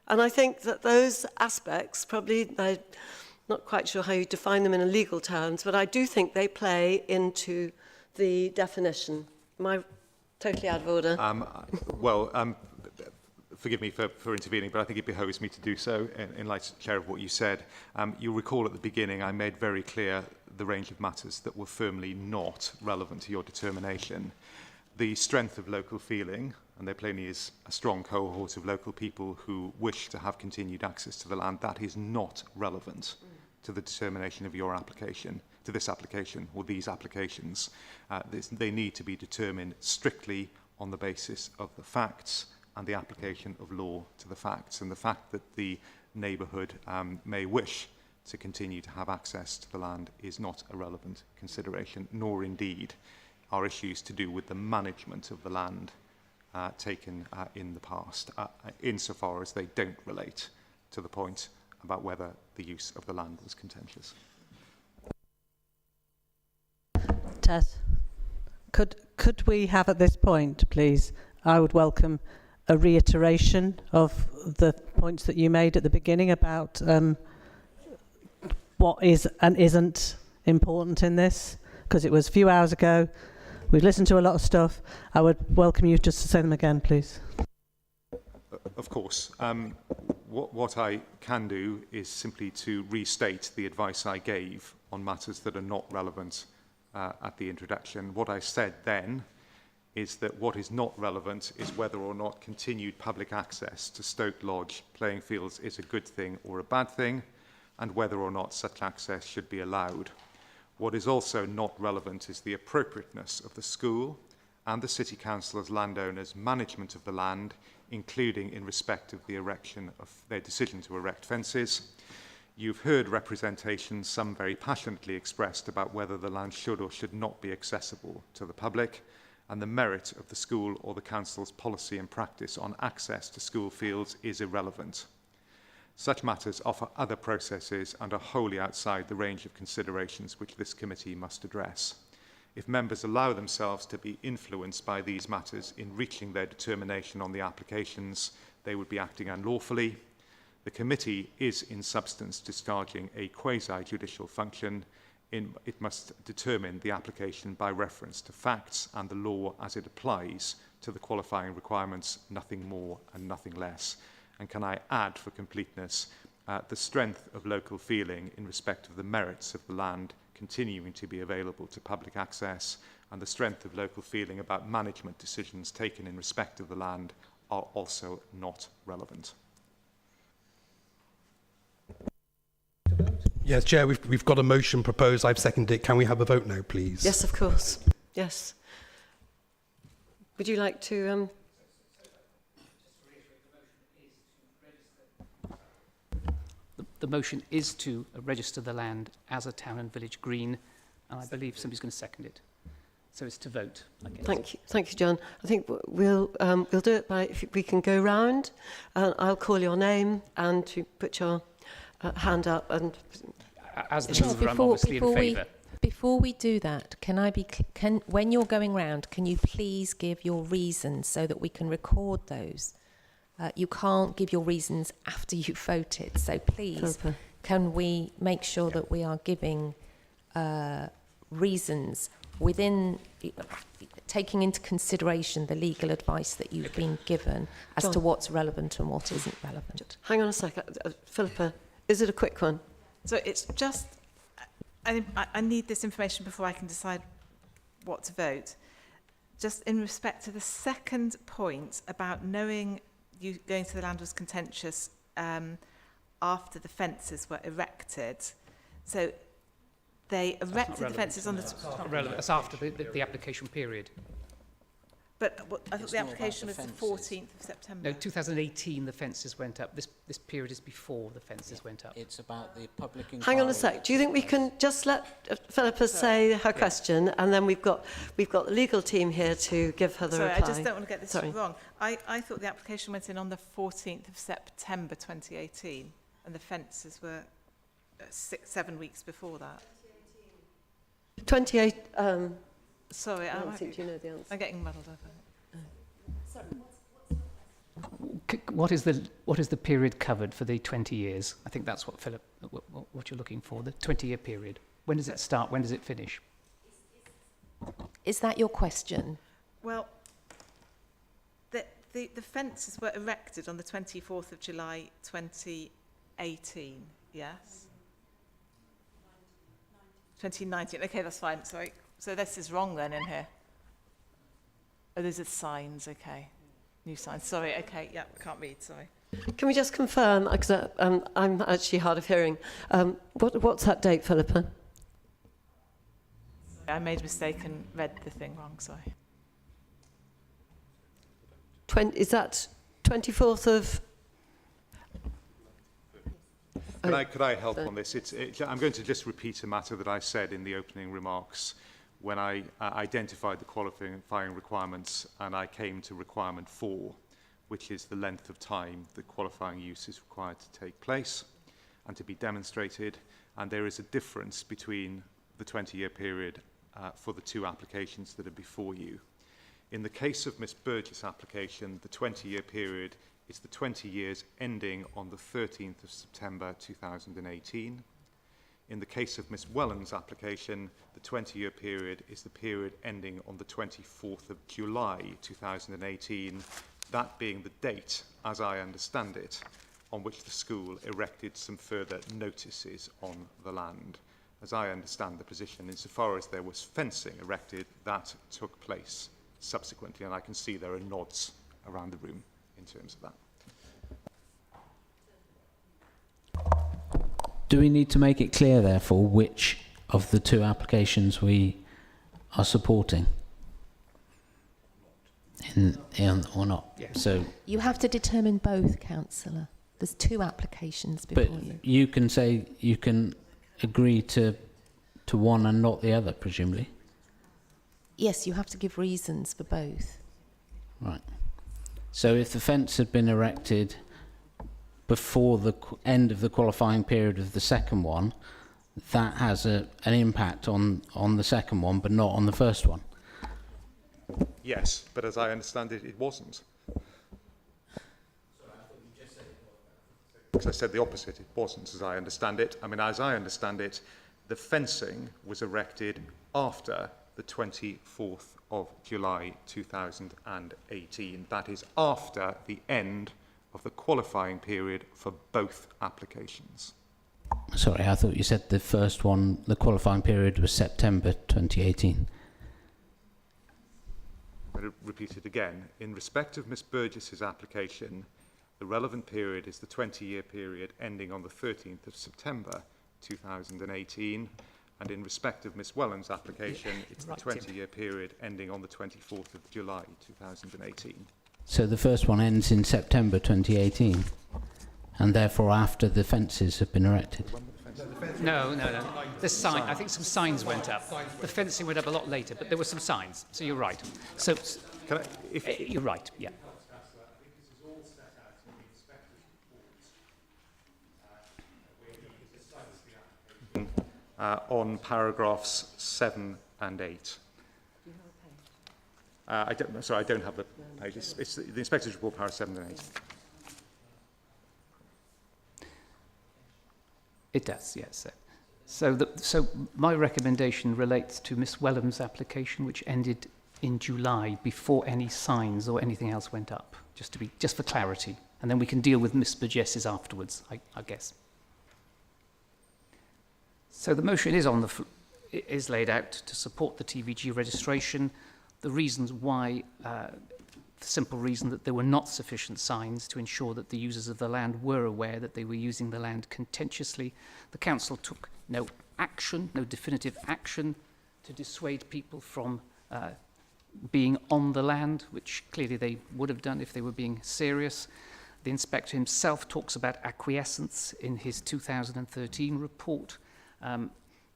And I think that those aspects, probably, I'm not quite sure how you define them in legal terms, but I do think they play into the definition. Am I totally out of order? Forgive me for intervening, but I think it behoves me to do so in light, Chair, of what you said. You'll recall at the beginning I made very clear the range of matters that were firmly not relevant to your determination. The strength of local feeling, and there plainly is a strong cohort of local people who wish to have continued access to the land, that is not relevant to the determination of your application, to this application or these applications. They need to be determined strictly on the basis of the facts and the application of law to the facts. And the fact that the neighbourhood may wish to continue to have access to the land is not a relevant consideration, nor indeed are issues to do with the management of the land taken in the past, insofar as they don't relate to the point about whether the use of the land was contentious. Tess, could we have at this point, please, I would welcome a reiteration of the points that you made at the beginning about what is and isn't important in this, because it was a few hours ago, We've listened to a lot of stuff. I would welcome you just to say them again, please. Of course. What I can do is simply to restate the advice I gave on matters that are not relevant at the introduction. What I said then is that what is not relevant is whether or not continued public access to Stoke Lodge playing fields is a good thing or a bad thing, and whether or not such access should be allowed. What is also not relevant is the appropriateness of the school and the City Council as landowners' management of the land, including in respect of the erection of their decision to erect fences. You've heard representations, some very passionately expressed, about whether the land should or should not be accessible to the public, and the merit of the school or the council's policy and practice on access to school fields is irrelevant. Such matters offer other processes and are wholly outside the range of considerations which this committee must address. If members allow themselves to be influenced by these matters in reaching their determination on the applications, they would be acting unlawfully. The committee is in substance discharging a quasi-judicial function. It must determine the application by reference to facts and the law as it applies to the qualifying requirements, nothing more and nothing less. And can I add, for completeness, the strength of local feeling in respect of the merits of the land continuing to be available to public access, and the strength of local feeling about management decisions taken in respect of the land are also not relevant. Yes, Chair, we've got a motion proposed. I've seconded it. Can we have a vote now, please? Yes, of course. Yes. Would you like to... The motion is to register the land as a town and village green, and I believe somebody's going to second it. So it's to vote. Thank you, John. I think we'll do it by, if we can go round. I'll call your name and to put your hand up. And as the mover, I'm obviously in favour. Before we do that, when you're going round, can you please give your reasons so that we can record those? You can't give your reasons after you've voted, so please, can we make sure that we are giving reasons within, taking into consideration the legal advice that you've been given as John, to what's relevant and what isn't relevant. Hang on a second. Philippa, is it a quick one? So it's just, I need this information before I can decide what to vote. Just in respect to the second point about knowing you going to the land was contentious after the fences were erected. So they erected the fences on the... It's not relevant. It's after the application period. But I thought the application was the 14th of September. No, 2018 the fences went up. This period is before the fences went up. It's about the public inquiry. Hang on a sec. Do you think we can just let Philippa say her question, and then we've got the legal team here to give her the reply? I just don't want to get this wrong. I thought the application went in on the 14th of September 2018, and the fences were 7 weeks before that. 28. Sorry, I don't think you know the answer. I'm getting muddled up. Sorry. What is the period covered for the 20 years? I think that's what Philip, what you're looking for. The 20-year period. When does it start? When does it finish? Is that your question? Well, the fences were erected on the 24th of July 2018. Yes. 2019. Okay, that's fine. Sorry. So this is wrong then in here. Oh, those are signs. Okay. New signs. Sorry. Okay. Yeah, I can't read. Sorry. Can we just confirm, because I'm actually hard of hearing, what's that date, Philippa? I made a mistake and read the thing wrong. Sorry. Is that 24th of... Could I help on this? I'm going to just repeat a matter that I said in the opening remarks when I identified the qualifying requirements, and I came to requirement 4, which is the length of time the qualifying use is required to take place and to be demonstrated. And there is a difference between the 20-year period for the two applications that are before you. In the case of Ms. Burgess' application, the 20-year period is the 20 years ending on the 13th of September 2018. In the case of Ms Welland's application, the 20-year period is the period ending on the 24th of July 2018, that being the date, as I understand it, on which the school erected some further notices on the land. As I understand the position, insofar as there was fencing erected, that took place subsequently, and I can see there are nods around the room in terms of that. Do we need to make it clear, therefore, which of the two applications we are supporting? Or not? Yes. So You have to determine both, councillor. There's two applications before but you. you can say you can agree to one and not the other, presumably. Yes, you have to give reasons for both. Right. So if the fence had been erected before the end of the qualifying period of the second one, that has an impact on the second one, but not on the first one. Yes, but as I understand it, it wasn't. Because I said the opposite, it wasn't, as I understand it. I mean, as I understand it, the fencing was erected after the 24th of July 2018. That is after the end of the qualifying period for both applications. Sorry, I thought you said the first one, the qualifying period was September 2018. I'm going to repeat it again. In respect of Ms Burgess's application, the relevant period is the 20-year period ending on the 13th of September 2018, and in respect of Ms Welland's application, it's the 20-year period ending on the 24th of July 2018. So the first one ends in September 2018, and therefore after the fences have been erected. No. The sign. I think some signs went up. The fencing went up a lot later, but there were some signs. So you're right. So you're right. Yeah. On paragraphs 7 and 8. I don't have the pages. It's the Inspector's Report, paragraphs 7 and 8. It does, yes. So my recommendation relates to Miss Welland's application, which ended in July before any signs or anything else went up, just for clarity, and then we can deal with Miss Burgess's afterwards, I guess. So the motion is laid out to support the TVG registration. The reasons why, the simple reason that there were not sufficient signs to ensure that the users of the land were aware that they were using the land contentiously. The council took no definitive action to dissuade people from being on the land, which clearly they would have done if they were being serious. The inspector himself talks about acquiescence in his 2013 report.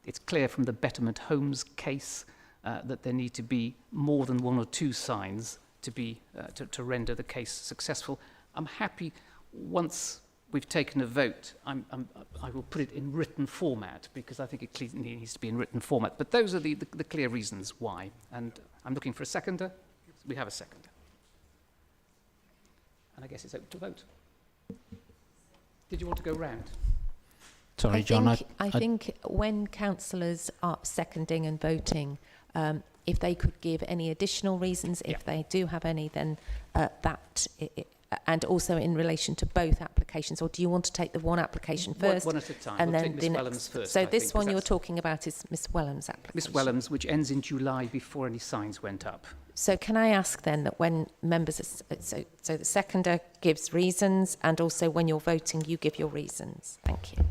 It's clear from the Betterment Homes case that there need to be more than one or two signs to render the case successful. I'm happy once we've taken a vote, I will put it in written format because I think it clearly needs to be in written format. But those are the clear reasons why. And I'm looking for a seconder. We have a seconder. And I guess it's open to vote. Did you want to go round? Sorry, John. I think when councillors are seconding and voting, if they could give any additional reasons, if they do have any, then and also in relation to both applications, or do you want to take the one application first? One at a time. And we'll then take Miss Welland's first. So this one you're talking about is Miss Welland's application. Miss Welland's, which ends in July before any signs went up. So can I ask then that when members, so the seconder gives reasons, and also when you're voting, you give your reasons. Thank you.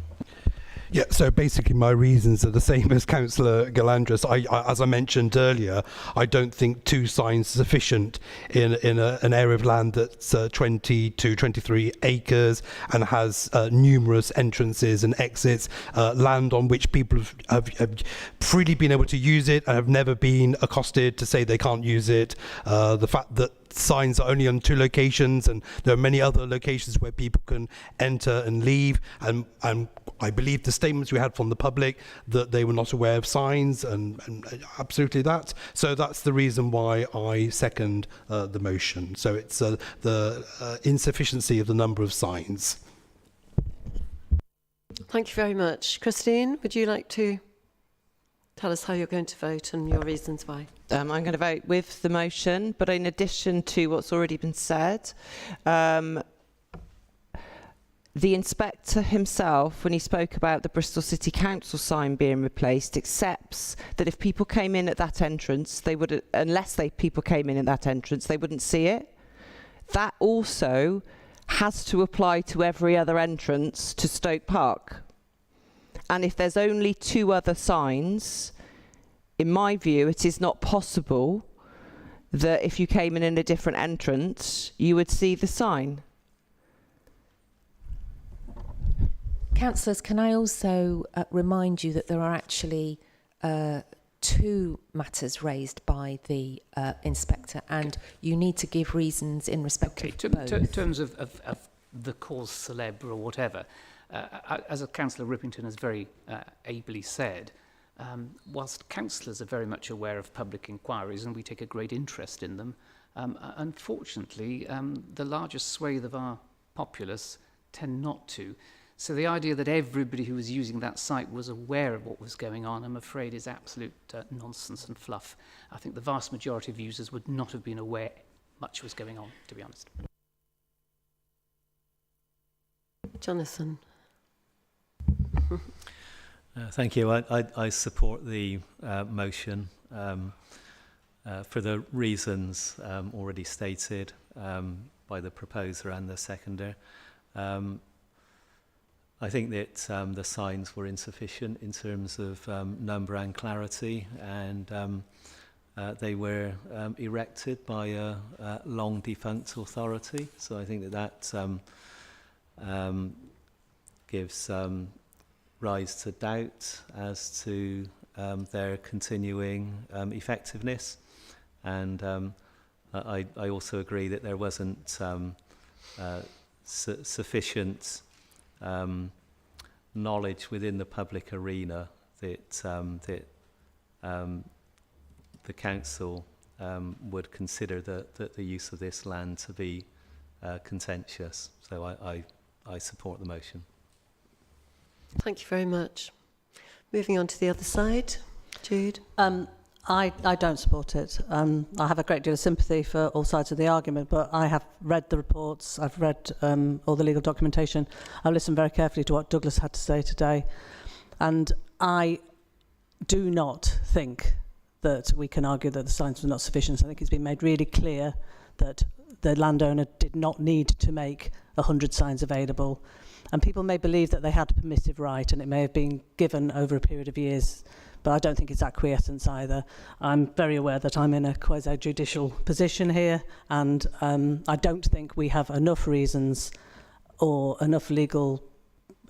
Yeah, so basically my reasons are the same as Councillor Galandras. As I mentioned earlier, I don't think two signs are sufficient in an area of land that's 20 to 23 acres and has numerous entrances and exits, land on which people have freely been able to use it and have never been accosted to say they can't use it. The fact that signs are only on two locations, and there are many other locations where people can enter and leave, and I believe the statements we had from the public that they were not aware of signs, and absolutely that. So that's the reason why I second the motion. So it's the insufficiency of the number of signs. Thank you very much. Christine, would you like to tell us how you're going to vote and your reasons why? I'm going to vote with the motion, but in addition to what's already been said, the inspector himself, when he spoke about the Bristol City Council sign being replaced, accepts that if people came in at that entrance, they would, unless people came in at that entrance, they wouldn't see it. That also has to apply to every other entrance to Stoke Park. And if there's only 2 other signs, in my view, it is not possible that if you came in a different entrance, you would see the sign. Councillors, can I also remind you that there are actually 2 matters raised by the inspector, and you need to give reasons in respect of both. In terms of the cause célèbre or whatever, as Councillor Rippington has very ably said, whilst councillors are very much aware of public inquiries and we take a great interest in them, unfortunately, the largest swathe of our populace tend not to. So the idea that everybody who was using that site was aware of what was going on, I'm afraid, is absolute nonsense and fluff. I think the vast majority of users would not have been aware much was going on, to be honest. Jonathan. Thank you. I support the motion for the reasons already stated by the proposer and the seconder. I think that the signs were insufficient in terms of number and clarity, and they were erected by a long defunct authority. So I think that gives rise to doubt as to their continuing effectiveness. And I also agree that there wasn't sufficient knowledge within the public arena that the council would consider the use of this land to be contentious. So I support the motion. Thank you very much. Moving on to the other side, Jude. I don't support it. I have a great deal of sympathy for all sides of the argument, but I have read the reports, I've read all the legal documentation, I've listened very carefully to what Douglas had to say today, and I do not think that we can argue that the signs were not sufficient. I think it's been made really clear that the landowner did not need to make 100 signs available, and people may believe that they had a permissive right and it may have been given over a period of years, but I don't think it's acquiescence either. I'm very aware that I'm in a quasi-judicial position here, and I don't think we have enough reasons or enough legal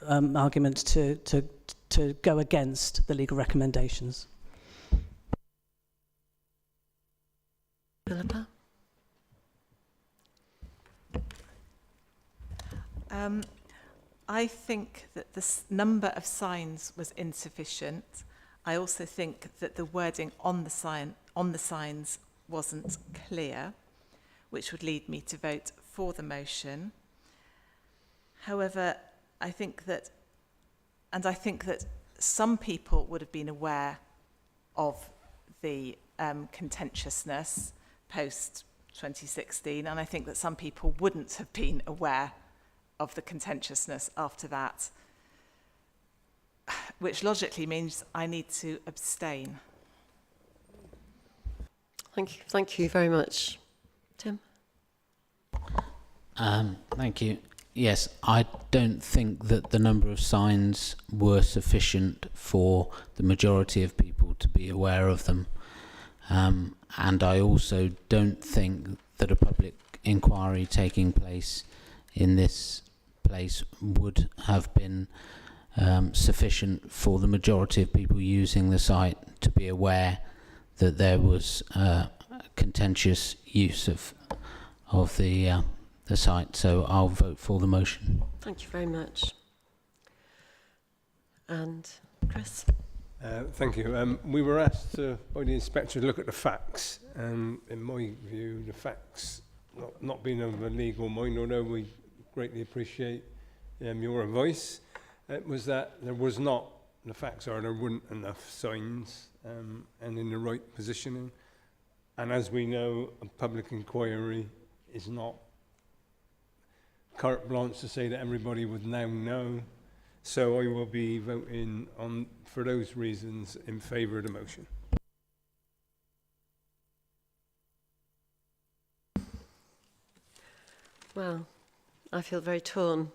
arguments to go against the legal recommendations. Philippa? I think that the number of signs was insufficient. I also think that the wording on the signs wasn't clear, which would lead me to vote for the motion. However, I think that some people would have been aware of the contentiousness post 2016, and I think that some people wouldn't have been aware of the contentiousness after that, which logically means I need to abstain. Thank you very much. Tim? Thank you. Yes, I don't think that the number of signs were sufficient for the majority of people to be aware of them. And I also don't think that a public inquiry taking place in this place would have been sufficient for the majority of people using the site to be aware that there was contentious use of the site. So I'll vote for the motion. Thank you very much. And Chris? Thank you. We were asked by the inspector to look at the facts, and in my view, the facts, not being of a legal mind, although we greatly appreciate your advice, It was that there was not, the facts are there weren't enough signs and in the right positioning. And as we know, a public inquiry is not carte blanche to say that everybody would now know. So I will be voting on, for those reasons, in favour of the motion. Well, I feel very torn.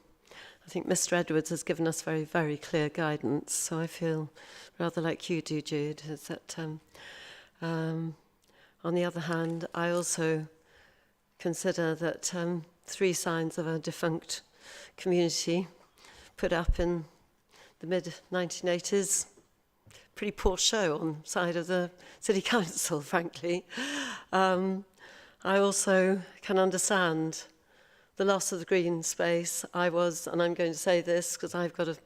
I think Mr. Edwards has given us very, very clear guidance, so I feel rather like you do, Jude, is that on the other hand, I also consider that 3 signs of a defunct community put up in the mid-1980s, pretty poor show on the side of the City Council, frankly. I also can understand the loss of the green space. I was, and I'm going to say this because I've got a,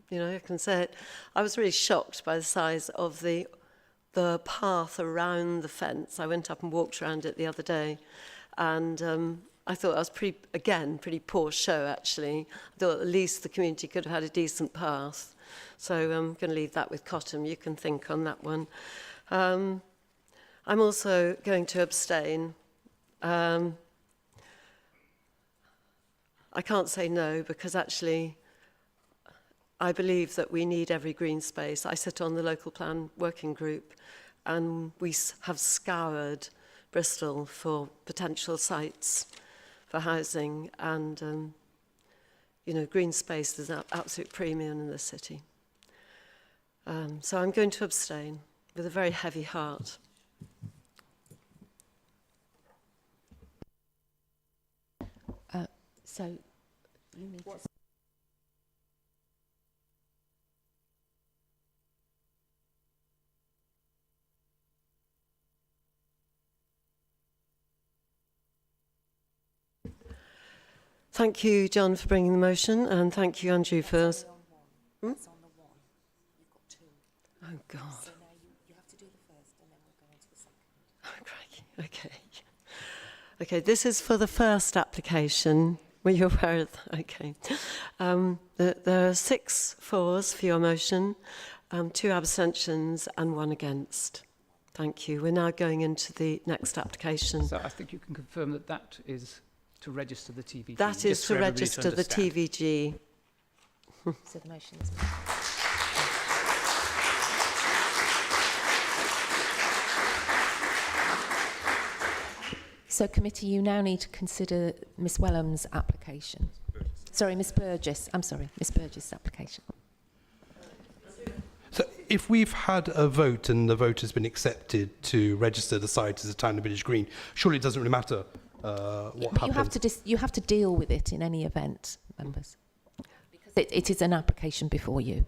I can say it, I was really shocked by the size of the path around the fence. I went up and walked around it the other day, and I thought that was pretty poor show, actually. I thought at least the community could have had a decent path. So I'm going to leave that with Cottam. You can think on that one. I'm also going to abstain. I can't say no because actually I believe that we need every green space. I sit on the local plan working group and we have scoured Bristol for potential sites for housing, and green space is an absolute premium in the city. So I'm going to abstain with a very heavy heart. So you need to... Thank you, John, for bringing the motion, and thank you, Andrew, for... That's on the 1. You've got 2. Oh, God. So now you have to do the first, and then we'll go on to the second. Oh, crikey. Okay. Okay, this is for the first application. Were you aware of that? Okay. There are 6 fours for your motion, 2 abstentions and 1 against. Thank you. We're now going into the next application. So I think you can confirm that that is to register the TVG. That is to register the TVG. So the motion is... So, committee, you now need to consider Miss Wellham's application. Sorry, Miss Burgess. I'm sorry, Miss Burgess' application. So if we've had a vote and the vote has been accepted to register the site as a town of Village Green, surely it doesn't really matter what happens. You have to deal with it in any event, members, because it is an application before you.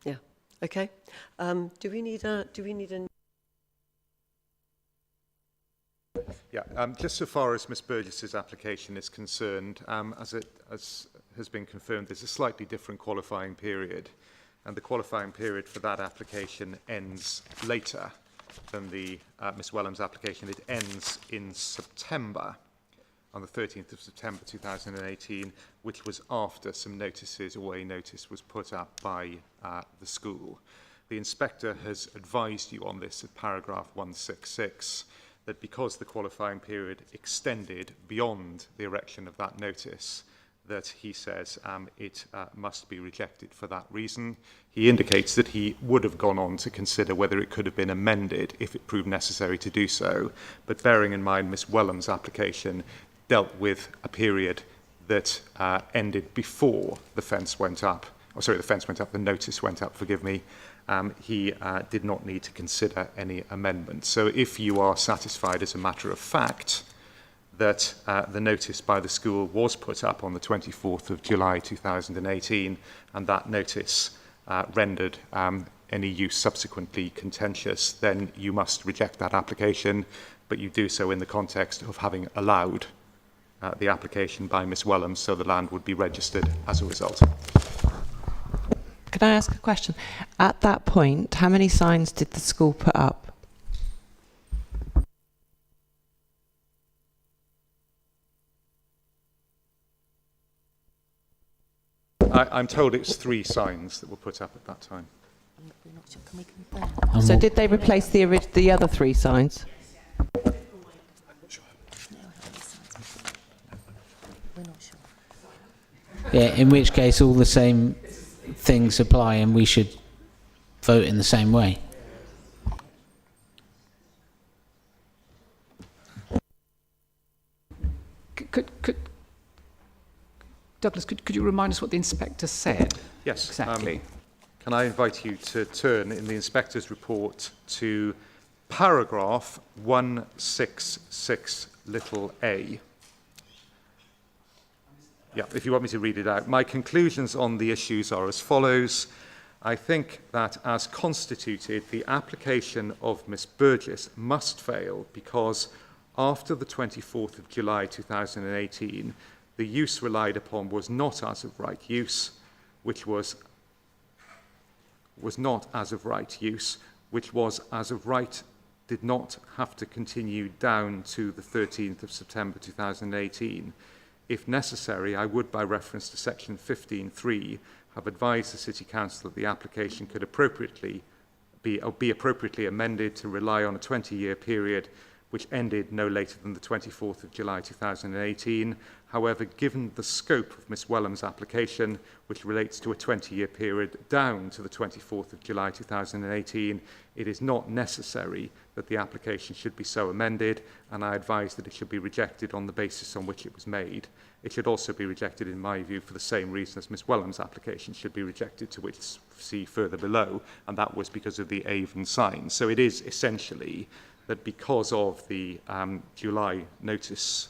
Yeah. Okay. Do we need a? Yeah, just so far as Ms Burgess's application is concerned, as has been confirmed, there's a slightly different qualifying period, and the qualifying period for that application ends later than the Ms Wellham's application. It ends in September, on the 13th of September 2018, which was after some notices, or a notice was put up by the school. The inspector has advised you on this at paragraph 166, that because the qualifying period extended beyond the erection of that notice, that he says it must be rejected for that reason. He indicates that he would have gone on to consider whether it could have been amended if it proved necessary to do so. But bearing in mind Miss Wellham's application dealt with a period that ended before the fence went up, the notice went up, forgive me, he did not need to consider any amendments. So if you are satisfied as a matter of fact that the notice by the school was put up on the 24th of July 2018 and that notice rendered any use subsequently contentious, then you must reject that application, but you do so in the context of having allowed the application by Miss Wellham, so the land would be registered as a result. Can I ask a question? At that point, how many signs did the school put up? I'm told it's 3 signs that were put up at that time. So did they replace the other 3 signs? Yeah, in which case all the same things apply and we should vote in the same way. Douglas, could you remind us what the inspector said? Yes. Exactly. Can I invite you to turn in the inspector's report to paragraph 166 little a. Yeah, if you want me to read it out. My conclusions on the issues are as follows. I think that as constituted, the application of Miss Burgess must fail because after the 24th of July 2018, the use relied upon was not as of right use, which was not as of right use, which was as of right did not have to continue down to the 13th of September 2018. If necessary, I would, by reference to section 15.3, have advised the City Council that the application could be appropriately amended to rely on a 20-year period which ended no later than the 24th of July 2018. However, given the scope of Ms Wellham's application, which relates to a 20-year period down to the 24th of July 2018, it is not necessary that the application should be so amended, and I advise that it should be rejected on the basis on which it was made. It should also be rejected, in my view, for the same reason as Ms Wellham's application should be rejected, to which see further below, and that was because of the Avon sign. So it is essentially that because of the July notices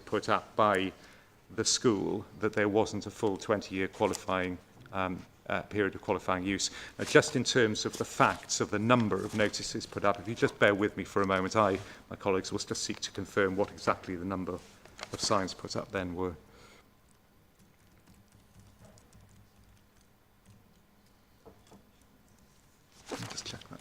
put up by the school, that there wasn't a full 20-year qualifying period of qualifying use. Now, just in terms of the facts of the number of notices put up, if you just bear with me for a moment, my colleagues will just seek to confirm what exactly the number of signs put up then were. Let me just check that.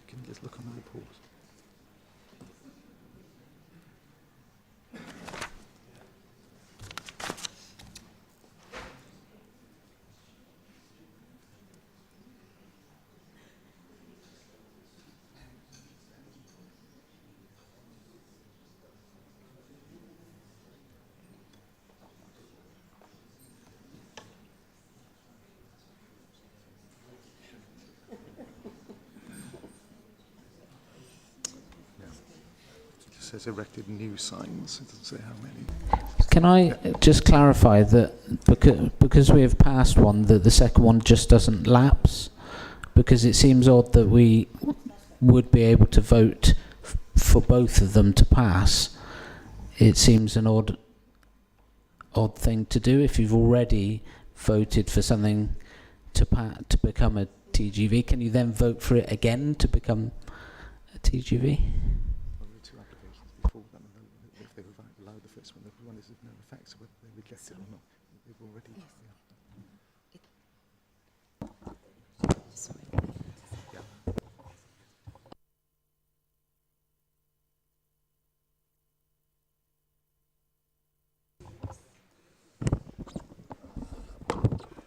Can you just look on the report? Says erected new signs. It doesn't say how many. Can I just clarify that because we have passed one, that the second one just doesn't lapse? Because it seems odd that we would be able to vote for both of them to pass. It seems an odd thing to do. If you've already voted for something to become a TGV, can you then vote for it again to become a TGV?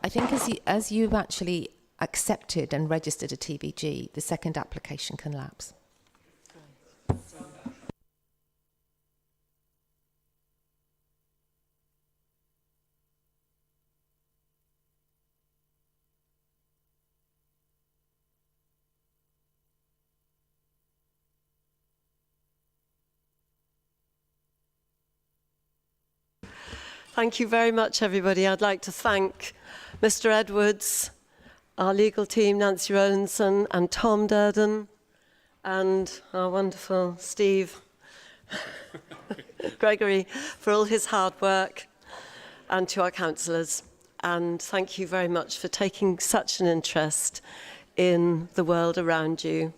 I think as you've actually accepted and registered a TVG, the second application can lapse. Thank you very much, everybody. I'd like to thank Mr. Edwards, our legal team, Nancy Rowlandson and Tom Durden, and our wonderful Steve Gregory for all his hard work, and to our councillors. And thank you very much for taking such an interest in the world around you.